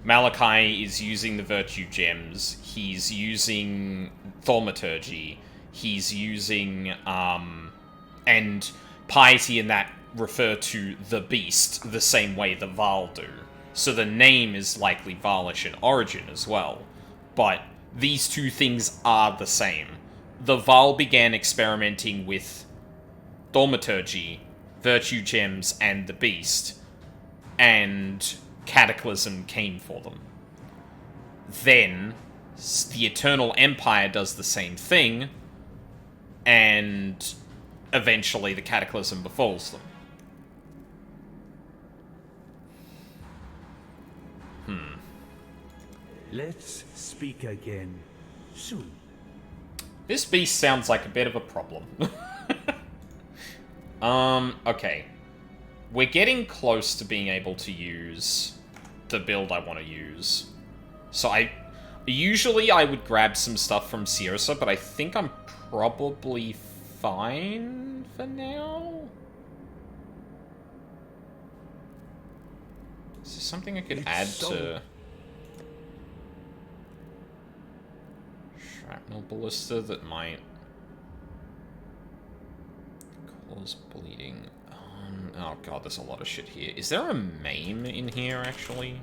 Malachi is using the virtue gems, he's using thaumaturgy, he's using, and piety and that refer to the beast the same way the Vaal do. So the name is likely Vaalish in origin as well. But these two things are the same. The Vaal began experimenting with thaumaturgy, virtue gems, and the beast, and Cataclysm came for them. Then, the Eternal Empire does the same thing, and eventually the Cataclysm befalls them. Let's speak again soon. This beast sounds like a bit of a problem. Okay. We're getting close to being able to use the build I want to use. So usually I would grab some stuff from Sierra, but I think I'm probably fine for now. Is there something I could add to... Shrapnel Ballista that might cause bleeding. Oh god, there's a lot of shit here. Is there a maim in here, actually?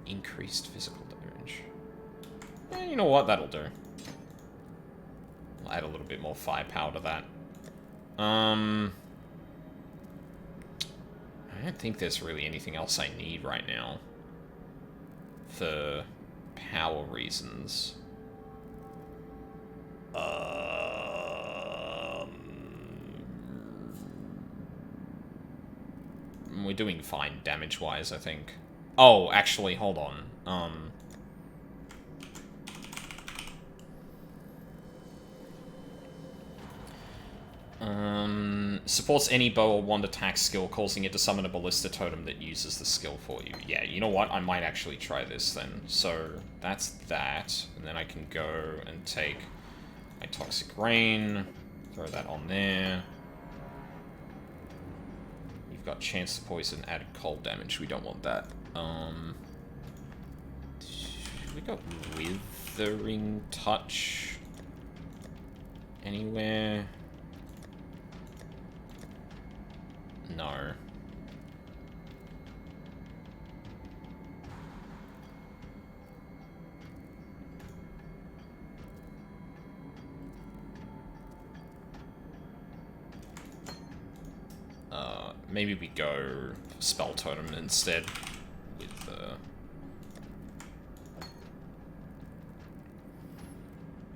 Increased physical damage. You know what? That'll do. I'll add a little bit more firepower to that. I don't think there's really anything else I need right now. For power reasons. We're doing fine damage-wise, I think. Oh, actually, hold on. Supports any bow or wand attack skill, causing it to summon a ballista totem that uses the skill for you. Yeah, you know what? I might actually try this then. So, that's that. And then I can go and take my Toxic Rain, throw that on there. You've got chance to poison, added cold damage. We don't want that. We got Withering Touch anywhere? No. Maybe we go Spell Totem instead with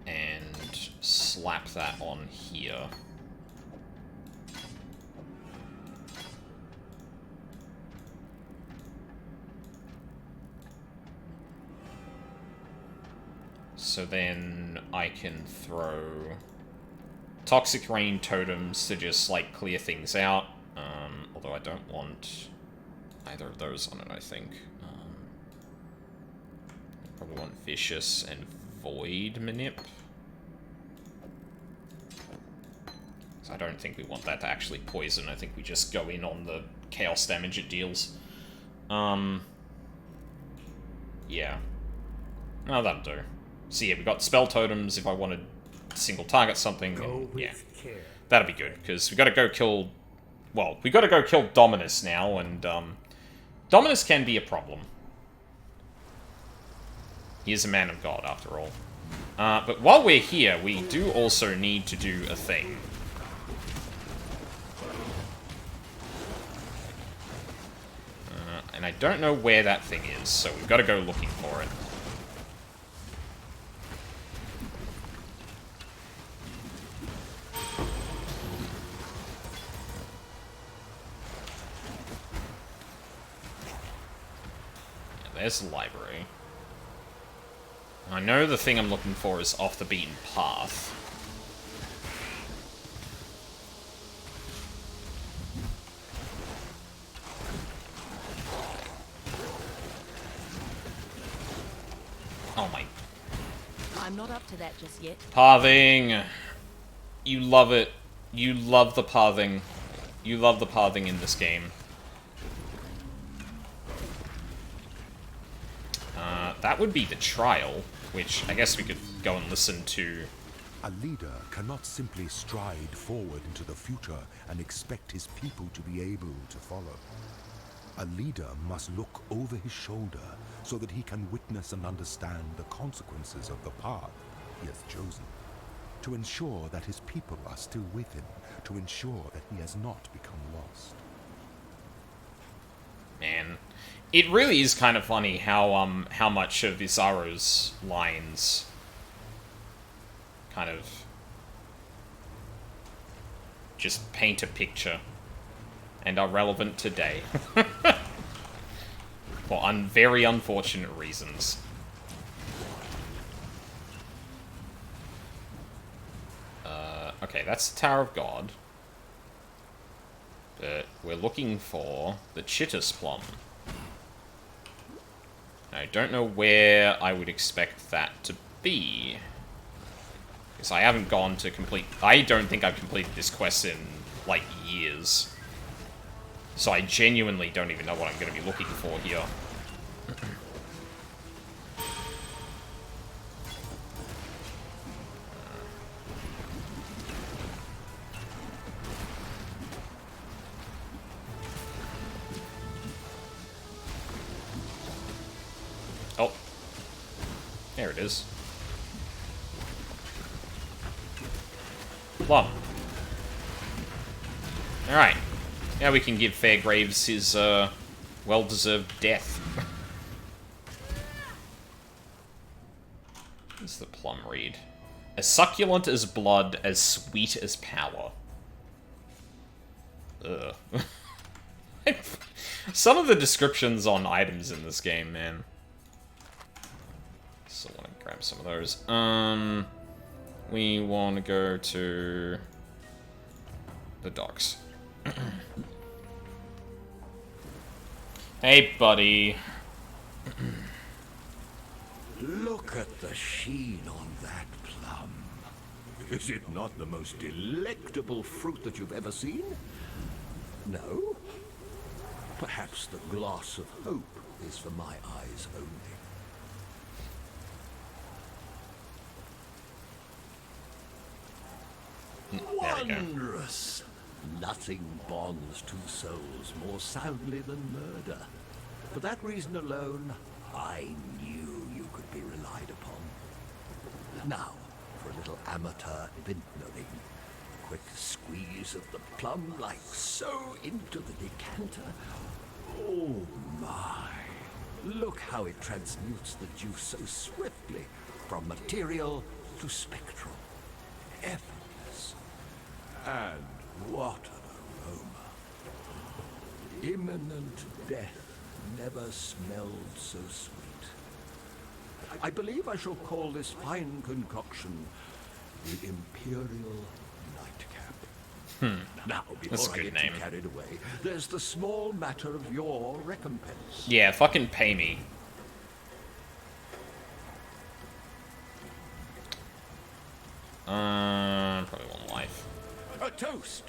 and slap that on here. So then I can throw Toxic Rain totems to just, like, clear things out. Although I don't want either of those on it, I think. I probably want Vicious and Void Manip. So I don't think we want that to actually poison. I think we just go in on the chaos damage it deals. Yeah. Oh, that'll do. So yeah, we've got spell totems if I want to single target something. And, yeah, that'll be good, because we got to go kill... Well, we got to go kill Dominus now, and Dominus can be a problem. He is a man of God, after all. But while we're here, we do also need to do a thing. And I don't know where that thing is, so we've got to go looking for it. There's the library. I know the thing I'm looking for is off the beaten path. Oh my. I'm not up to that just yet. Pathing. You love it. You love the pathing. You love the pathing in this game. That would be the trial, which I guess we could go and listen to. A leader cannot simply stride forward into the future and expect his people to be able to follow. A leader must look over his shoulder so that he can witness and understand the consequences of the path he has chosen, to ensure that his people are still with him, to ensure that he has not become lost. Man, it really is kind of funny how much of Isaro's lines kind of just paint a picture and are relevant today. For very unfortunate reasons. Okay, that's the Tower of God. But we're looking for the Chittus Plum. I don't know where I would expect that to be. Because I haven't gone to complete... I don't think I've completed this quest in, like, years. So I genuinely don't even know what I'm going to be looking for here. Oh. There it is. Plum. Alright. Now we can give Fairgraves his, well-deserved death. What's the plum read? As succulent as blood, as sweet as power. Ugh. Some of the descriptions on items in this game, man. So I want to grab some of those. We want to go to the docks. Hey, buddy. Look at the sheen on that plum. Is it not the most delectable fruit that you've ever seen? No? Perhaps the gloss of hope is for my eyes only. Wondrous! Nothing bonds two souls more soundly than murder. For that reason alone, I knew you could be relied upon. Now, for a little amateur vintnering. Quick squeeze of the plum, like so, into the decanter. Oh my! Look how it transmutes the juice so swiftly from material to spectral. Effortless. And what an aroma. Imminent death never smelled so sweet. I believe I shall call this fine concoction the Imperial Nightcap. Now, before I get too carried away, there's the small matter of your recompense. Yeah, fucking pay me. Probably one life. A toast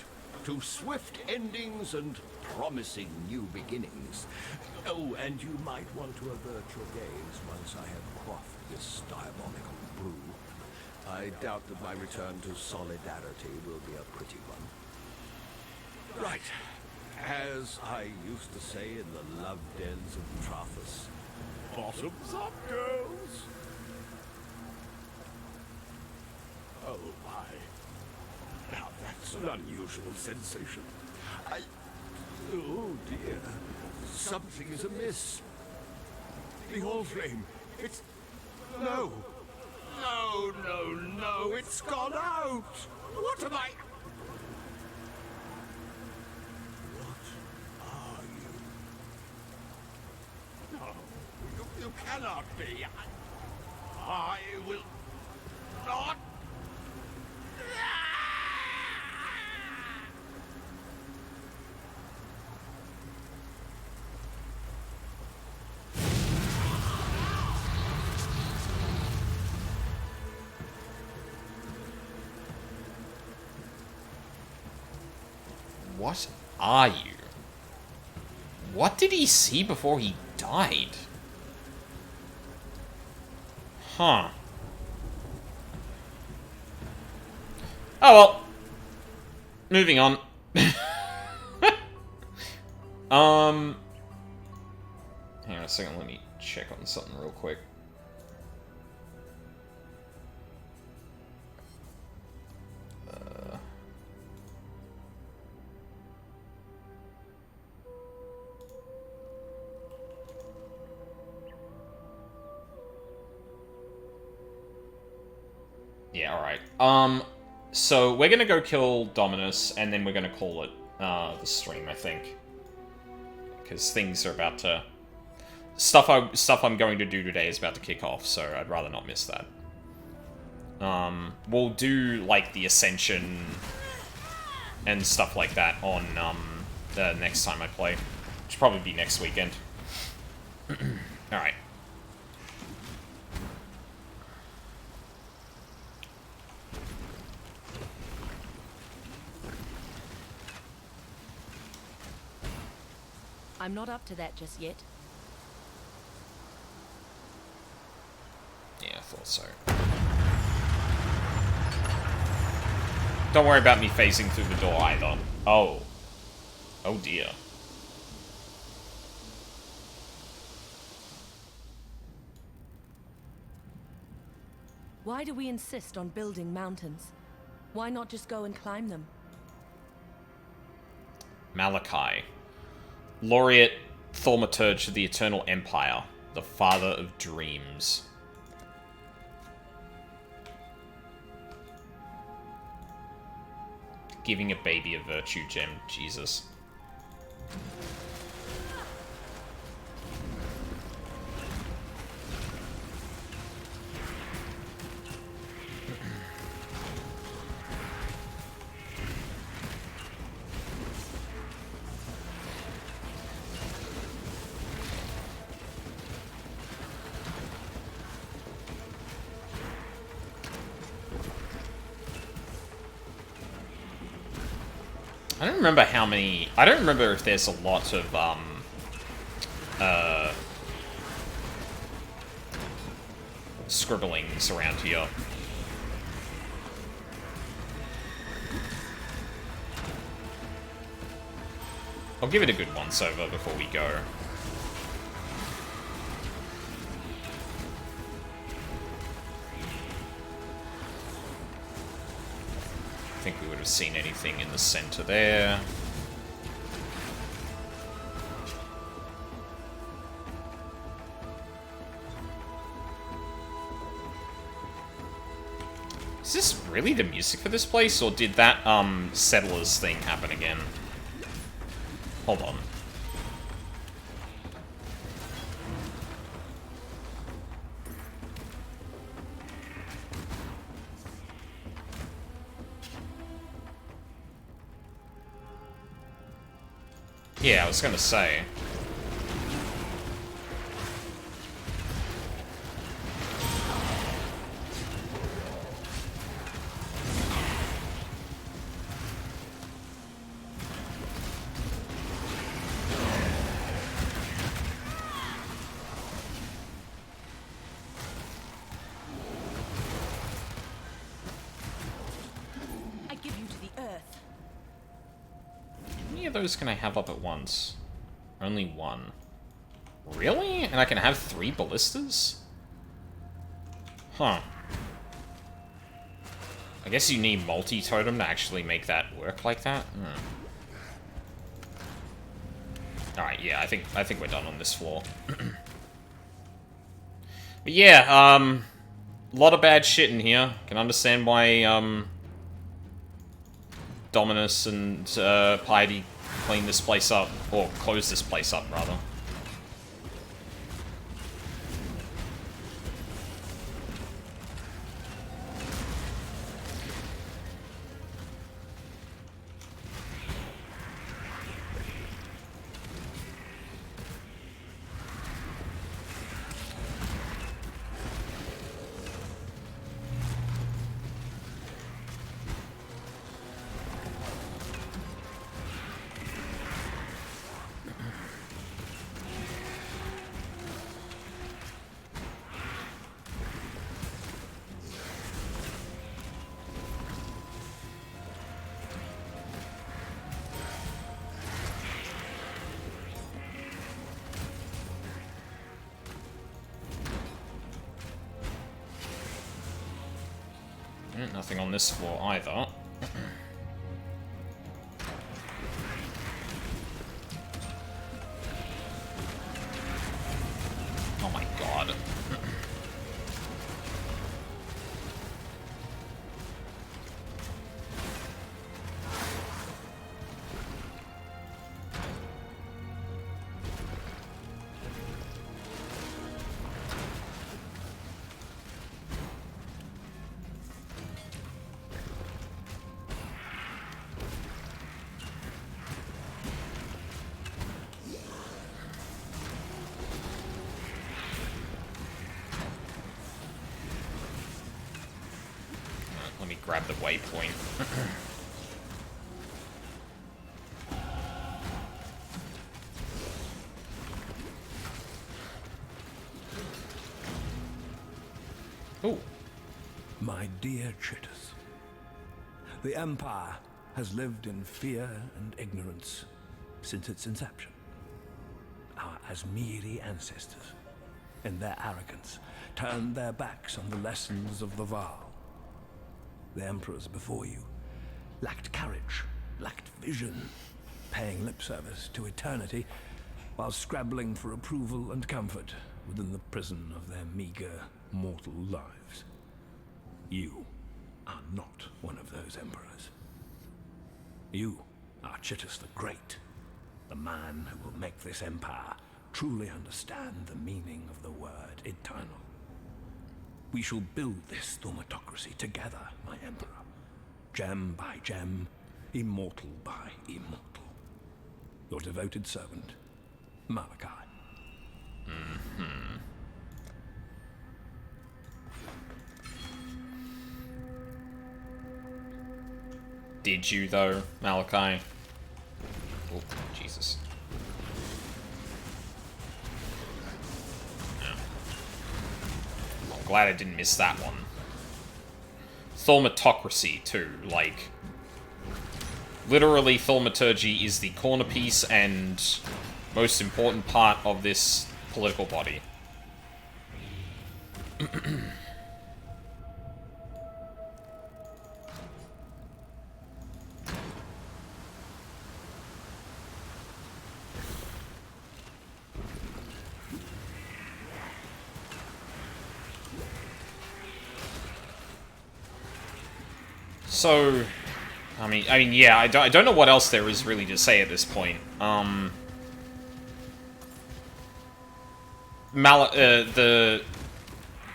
to swift endings and promising new beginnings. Oh, and you might want to avert your gaze once I have quaffed this diabolical brew. I doubt that my return to solidarity will be a pretty one. Right. As I used to say in the love dens of Trathus, bottoms up, girls. Oh my. Now that's an unusual sensation. Oh dear. Something is amiss. The All Flame. It's... No. No. It's gone out. What am I... What are you? No. You cannot be. I will not... What are you? What did he see before he died? Huh. Oh well. Moving on. Hang on a second, let me check on something real quick. Yeah, alright. So we're gonna go kill Dominus, and then we're gonna call it, the stream, I think. Because things are about to... Stuff I'm going to do today is about to kick off, so I'd rather not miss that. We'll do, like, the Ascension and stuff like that on, the next time I play. Which will probably be next weekend. Alright. I'm not up to that just yet. Yeah, I thought so. Don't worry about me phasing through the door either. Oh. Oh dear. Why do we insist on building mountains? Why not just go and climb them? Malachi. Laureate Thaumaturge of the Eternal Empire. The Father of Dreams. Giving a baby a virtue gem. Jesus. I don't remember how many... I don't remember if there's a lot of, scribblings around here. I'll give it a good once-over before we go. I think we would have seen anything in the center there. Is this really the music for this place, or did that, Settlers thing happen again? Hold on. Yeah, I was gonna say. I give you to the earth. How many of those can I have up at once? Only one. Really? And I can have 3 ballistas? Huh. I guess you need multi-totem to actually make that work like that? Alright, yeah, I think we're done on this floor. But yeah, a lot of bad shit in here. Can understand why, Dominus and, Piety clean this place up, or close this place up, rather. Nothing on this floor either. Oh my god. Let me grab the waypoint. Ooh. My dear Chitus, the Empire has lived in fear and ignorance since its inception. Our Asmiri ancestors, in their arrogance, turned their backs on the lessons of the Val. The emperors before you lacked courage, lacked vision, paying lip service to eternity while scrabbling for approval and comfort within the prison of their meager mortal lives. You are not one of those emperors. You are Chitus the Great, the man who will make this empire truly understand the meaning of the word eternal. We shall build this thaumatocracy together, my emperor. Gem by gem, immortal by immortal. Your devoted servant, Malachi. Mm-hmm. Did you, though, Malachi? Oh, Jesus. I'm glad I didn't miss that one. Thaumatocracy, too. Like, literally, thaumaturgy is the cornerpiece and most important part of this political body. So, I mean, yeah, I don't know what else there is really to say at this point.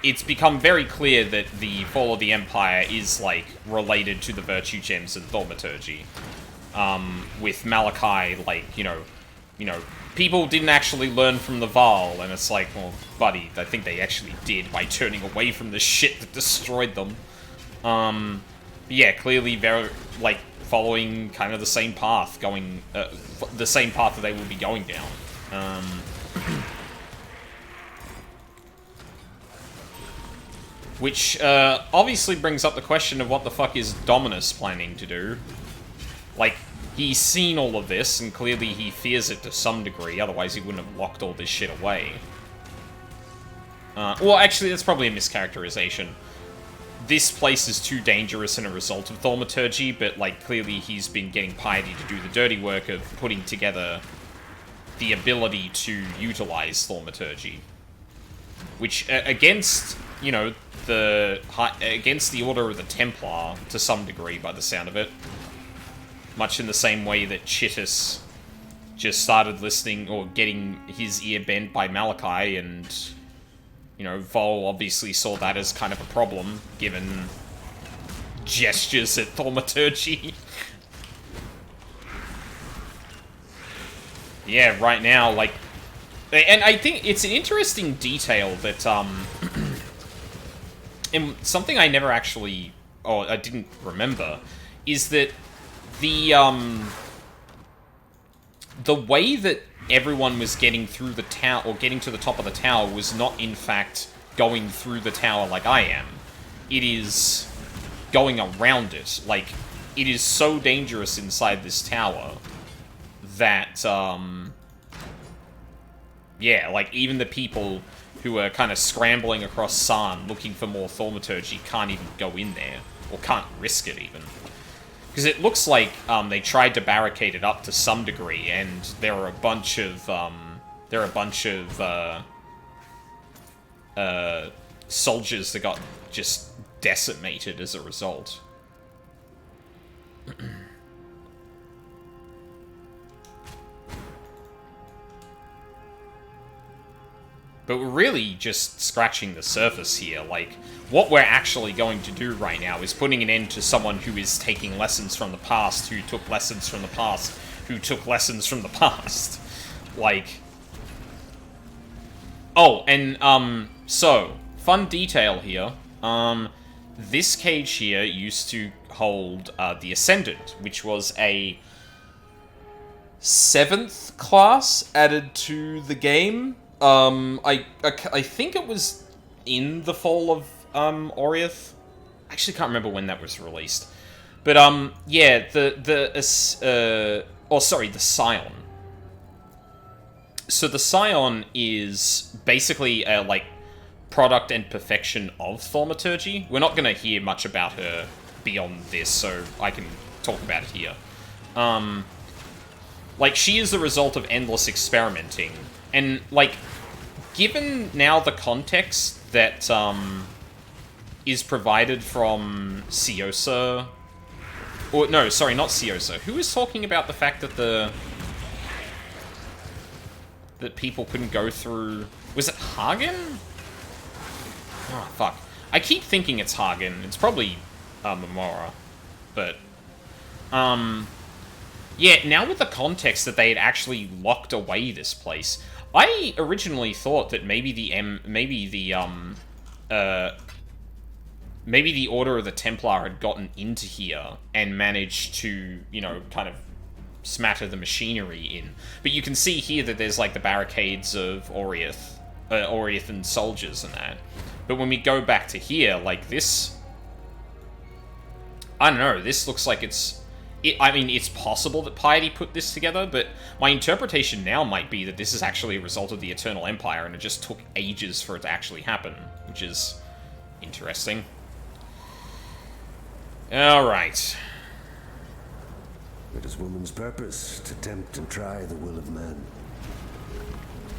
It's become very clear that the fall of the Empire is, like, related to the virtue gems and thaumaturgy. With Malachi, like, you know, people didn't actually learn from the Val, and it's like, well, buddy, I think they actually did by turning away from the shit that destroyed them. Yeah, clearly very, like, following kind of the same path, the same path that they will be going down. Which, obviously brings up the question of what the fuck is Dominus planning to do. Like, he's seen all of this, and clearly he fears it to some degree, otherwise he wouldn't have locked all this shit away. Well, actually, that's probably a mischaracterization. This place is too dangerous in a result of thaumaturgy, but, like, clearly he's been getting piety to do the dirty work of putting together the ability to utilize thaumaturgy. Which, against, you know, against the Order of the Templar, to some degree, by the sound of it. Much in the same way that Chitus just started listening, or getting his ear bent by Malachi, and, you know, Vol obviously saw that as kind of a problem, given gestures at thaumaturgy. Yeah, right now, like... And I think it's an interesting detail that, and something I never actually... Oh, I didn't remember, is that the way that everyone was getting through the tower, or getting to the top of the tower, was not, in fact, going through the tower like I am. It is going around it. Like, it is so dangerous inside this tower that, yeah, like, even the people who are kind of scrambling across Sarn looking for more thaumaturgy can't even go in there. or can't risk it even. Because it looks like they tried to barricade it up to some degree, and there are a bunch of soldiers that got just decimated as a result. But we're really just scratching the surface here. Like, what we're actually going to do right now is putting an end to someone who is taking lessons from the past, who took lessons from the past, who took lessons from the past. Like... Oh, and, so, fun detail here. This cage here used to hold, the Ascendant, which was a 7th class added to the game. I think it was in the Fall of, Oriath. I actually can't remember when that was released. But, yeah, the Scion. So the Scion is basically a, like, product and perfection of thaumaturgy. We're not going to hear much about her beyond this, so I can talk about it here. Like, she is the result of endless experimenting. And, like, given now the context that, is provided from Ciosa... Or, no, sorry, not Ciosa. Who was talking about the fact that that people couldn't go through... Was it Hagen? Oh, fuck. I keep thinking it's Hagen. It's probably, Memora. But, yeah, now with the context that they had actually locked away this place, I originally thought that maybe the Order of the Templar had gotten into here and managed to, you know, kind of smatter the machinery in. But you can see here that there's, like, the barricades of Oriath and soldiers and that. But when we go back to here, like, this... I don't know, this looks like it's... I mean, it's possible that Piety put this together, but my interpretation now might be that this is actually a result of the Eternal Empire, and it just took ages for it to actually happen, which is interesting. Alright. It is woman's purpose to tempt and try the will of men.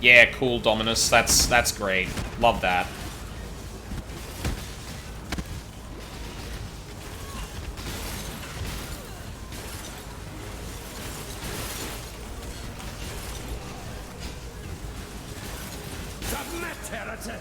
Yeah, cool, Dominus. That's great. Love that. Submit, heretic!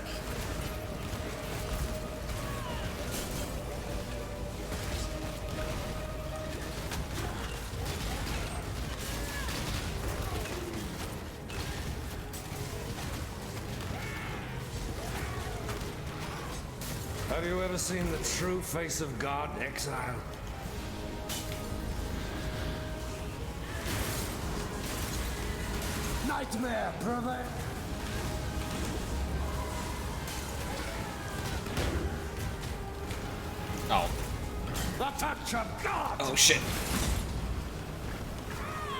Have you ever seen the true face of God, Exile? Nightmare, brother! Oh. The touch of God! Oh, shit.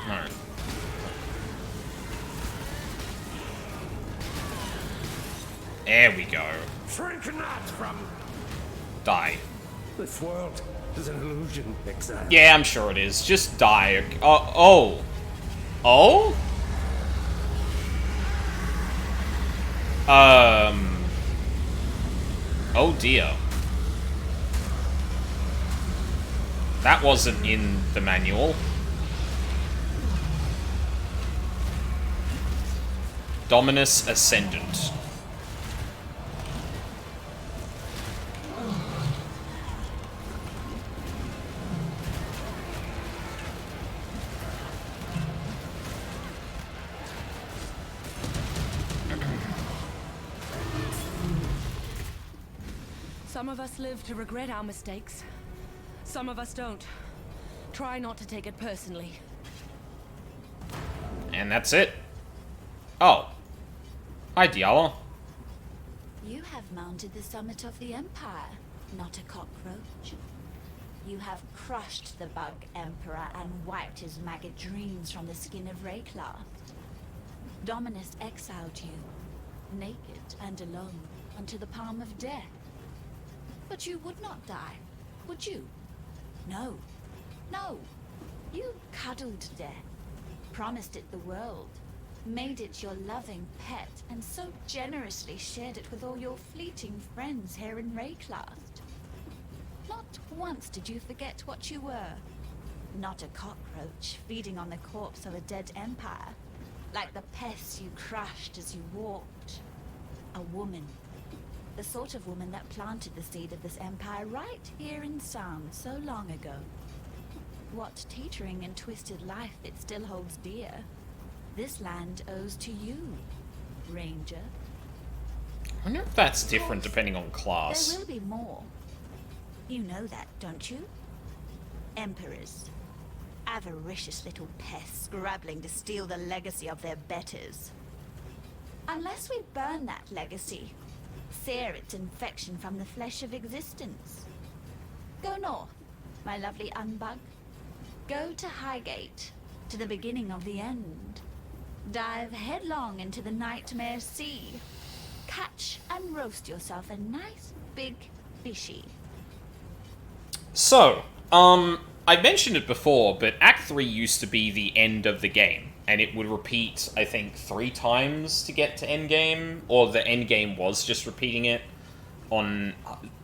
Alright. There we go. Shrink not from... Die. This world is an illusion, Exile. Yeah, I'm sure it is. Just die. Oh. Oh? Oh dear. That wasn't in the manual. Dominus Ascendant. Some of us live to regret our mistakes. Some of us don't. Try not to take it personally. And that's it. Oh. Hi, Diallo. You have mounted the summit of the Empire, not a cockroach. You have crushed the bug Emperor and wiped his maggot dreams from the skin of Rayclaft. Dominus exiled you, naked and alone, unto the palm of death. But you would not die. would you? No. No. You cuddled death, promised it the world, made it your loving pet, and so generously shared it with all your fleeting friends here in Rayclast. Not once did you forget what you were. Not a cockroach feeding on the corpse of a dead empire, like the pests you crushed as you walked. A woman. The sort of woman that planted the seed of this empire right here in Sound so long ago. What teetering and twisted life it still holds dear, this land owes to you, Ranger. I wonder if that's different depending on class. There will be more. You know that, don't you? Emperors. Avaricious little pests scrabbling to steal the legacy of their betters. Unless we burn that legacy, sear its infection from the flesh of existence. Go north, my lovely unbug. Go to Highgate, to the beginning of the end. Dive headlong into the nightmare sea. Catch and roast yourself a nice big fishy. So, I mentioned it before, but Act 3 used to be the end of the game, and it would repeat, I think, 3 times to get to endgame, or the endgame was just repeating it on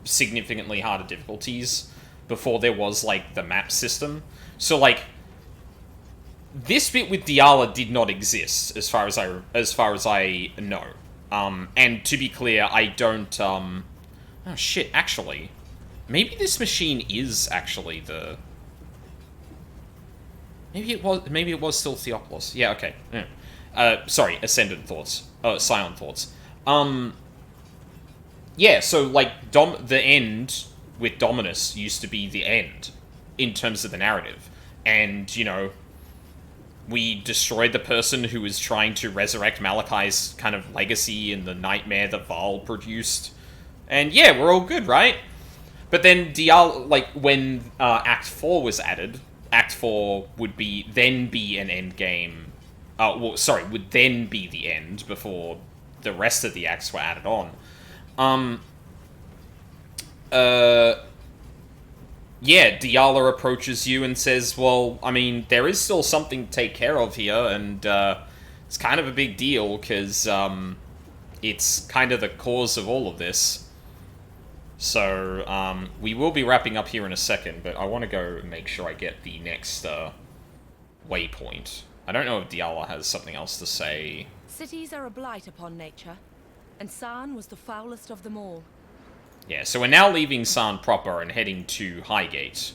significantly harder difficulties before there was, like, the map system. So, like, this bit with Diala did not exist, as far as I know. And to be clear, I don't, oh shit, actually, maybe this machine is actually the... Maybe it was still Theopolis. Yeah, okay. Yeah. Sorry, Ascendant Thoughts. Scion Thoughts. Yeah, so, like, the end with Dominus used to be the end, in terms of the narrative. And, you know, we destroyed the person who was trying to resurrect Malachi's kind of legacy and the nightmare that Val produced. And, yeah, we're all good, right? But then, like, when Act 4 was added... Act 4 would then be an end game. Would then be the end before the rest of the acts were added on. Yeah, Diala approaches you and says, well, I mean, there is still something to take care of here, and it's kind of a big deal, because it's kind of the cause of all of this. So, we will be wrapping up here in a second, but I want to go and make sure I get the next waypoint. I don't know if Diala has something else to say. Cities are a blight upon nature, and San was the foulest of them all. Yeah, so we're now leaving San proper and heading to Highgate.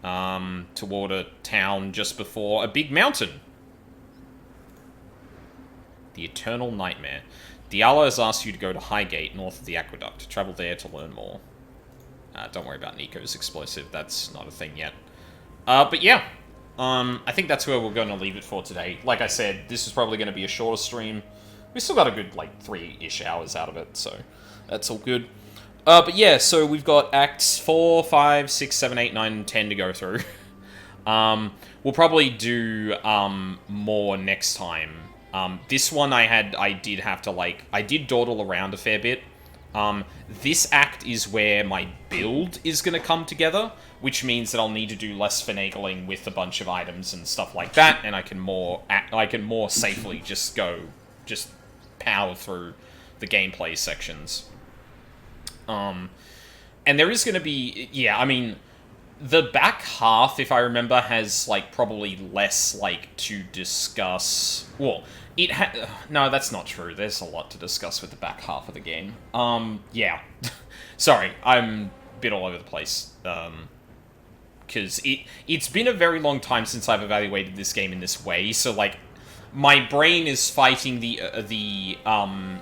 Toward a town just before a big mountain. The Eternal Nightmare. Diala has asked you to go to Highgate, north of the Aqueduct. Travel there to learn more. Don't worry about Nico's explosive, that's not a thing yet. But yeah, I think that's where we're going to leave it for today. Like I said, this is probably going to be a shorter stream. We still got a good, like, 3-ish hours out of it, so that's all good. But yeah, so we've got Acts 4, 5, 6, 7, 8, 9, and 10 to go through. We'll probably do more next time. This one I did dawdle around a fair bit. This act is where my build is going to come together, which means that I'll need to do less finagling with a bunch of items and stuff like that, and I can more safely just power through the gameplay sections. And there is going to be, yeah, I mean, the back half, if I remember, has, like, probably less, like, to discuss. Well, no, that's not true. There's a lot to discuss with the back half of the game. Yeah. Sorry, I'm a bit all over the place. Because it's been a very long time since I've evaluated this game in this way, so, like, my brain is fighting the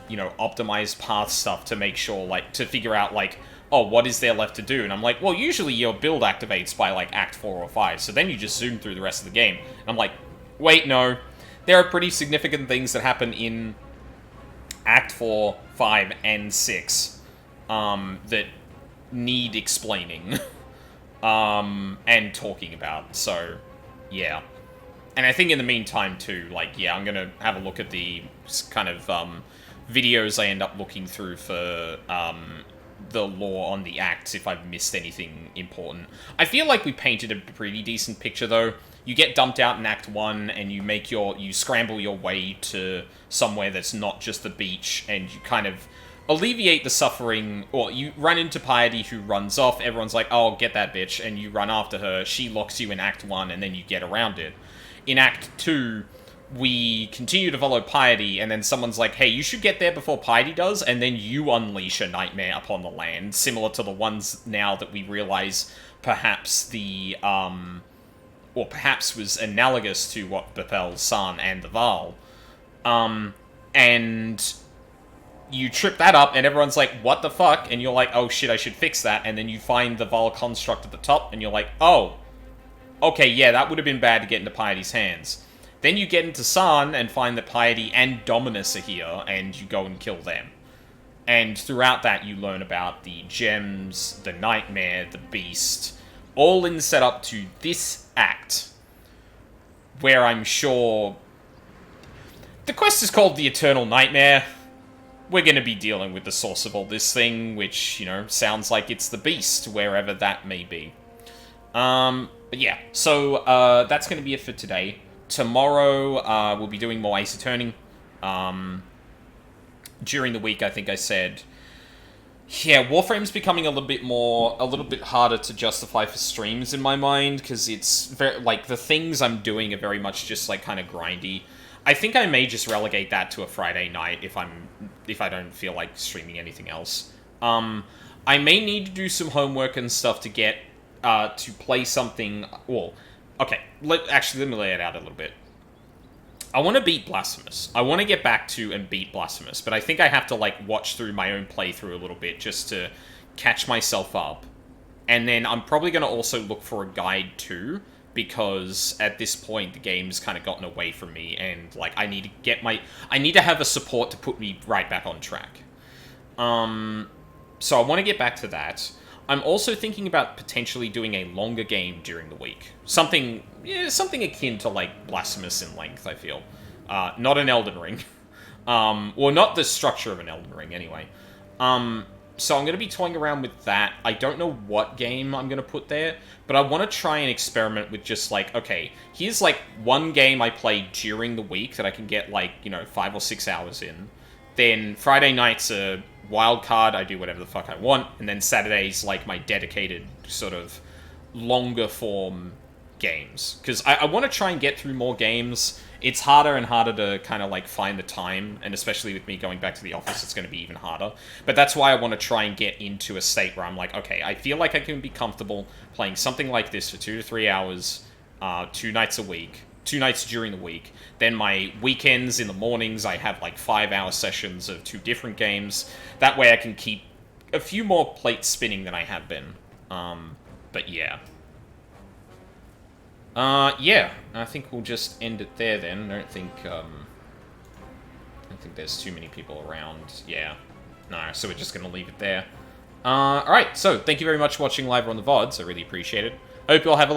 you know, optimized path stuff to make sure, like, to figure out, like, oh, what is there left to do? And I'm like, well, usually your build activates by, like, Act 4 or 5, so then you just zoom through the rest of the game. And I'm like, wait, no. There are pretty significant things that happen in Act 4, 5, and 6 that need explaining and talking about, so, yeah. And I think in the meantime, too, like, yeah, I'm gonna have a look at the kind of videos I end up looking through for the lore on the acts if I've missed anything important. I feel like we painted a pretty decent picture, though. You get dumped out in Act 1, and you scramble your way to somewhere that's not just the beach, and you kind of alleviate the suffering, or you run into Piety, who runs off, everyone's like, oh, get that bitch, and you run after her, she locks you in Act 1, and then you get around it. In Act 2, we continue to follow Piety, and then someone's like, hey, you should get there before Piety does, and then you unleash a nightmare upon the land, similar to the ones now that we realize perhaps or perhaps was analogous to what befell San and the Val. And you trip that up, and everyone's like, what the fuck? And you're like, oh shit, I should fix that. And then you find the Val construct at the top, and you're like, oh, okay, yeah, that would have been bad to get into Piety's hands. Then you get into San and find that Piety and Dominus are here, and you go and kill them. And throughout that, you learn about the gems, the nightmare, the beast, all in set up to this act, where I'm sure... The quest is called the Eternal Nightmare. We're going to be dealing with the source of all this thing, which, you know, sounds like it's the beast, wherever that may be. But yeah, so that's going to be it for today. Tomorrow, we'll be doing more Ace Attorney. During the week, I think I said... Yeah, Warframe's becoming a little bit harder to justify for streams in my mind, because it's very, like, the things I'm doing are very much just, like, kind of grindy. I think I may just relegate that to a Friday night if I don't feel like streaming anything else. I may need to do some homework and stuff to get, to play something, well, okay, let me lay it out a little bit. I want to beat Blasphemous. I want to get back to and beat Blasphemous, but I think I have to, like, watch through my own playthrough a little bit just to catch myself up. And then I'm probably going to also look for a guide too, because at this point the game's kind of gotten away from me, and, like, I need to have a support to put me right back on track. So I want to get back to that. I'm also thinking about potentially doing a longer game during the week. Something akin to, like, Blasphemous in length, I feel. Not an Elden Ring. Or not the structure of an Elden Ring, anyway. So I'm going to be toying around with that. I don't know what game I'm going to put there, but I want to try and experiment with just, like, okay, here's, like, one game I play during the week that I can get, like, you know, 5 or 6 hours in. Then Friday night's a wild card, I do whatever the fuck I want, and then Saturday's, like, my dedicated sort of longer form games. Because I want to try and get through more games. It's harder and harder to kind of, like, find the time, and especially with me going back to the office, it's going to be even harder. But that's why I want to try and get into a state where I'm like, okay, I feel like I can be comfortable playing something like this for 2 to 3 hours, 2 nights a week, 2 nights during the week. Then my weekends, in the mornings, I have, like, 5-hour sessions of 2 different games. That way I can keep a few more plates spinning than I have been. But yeah. Yeah, I think we'll just end it there then. I don't think there's too many people around. Yeah. No, so we're just gonna leave it there. Alright, so thank you very much for watching live or on the VODs. I really appreciate it. Hope you all have a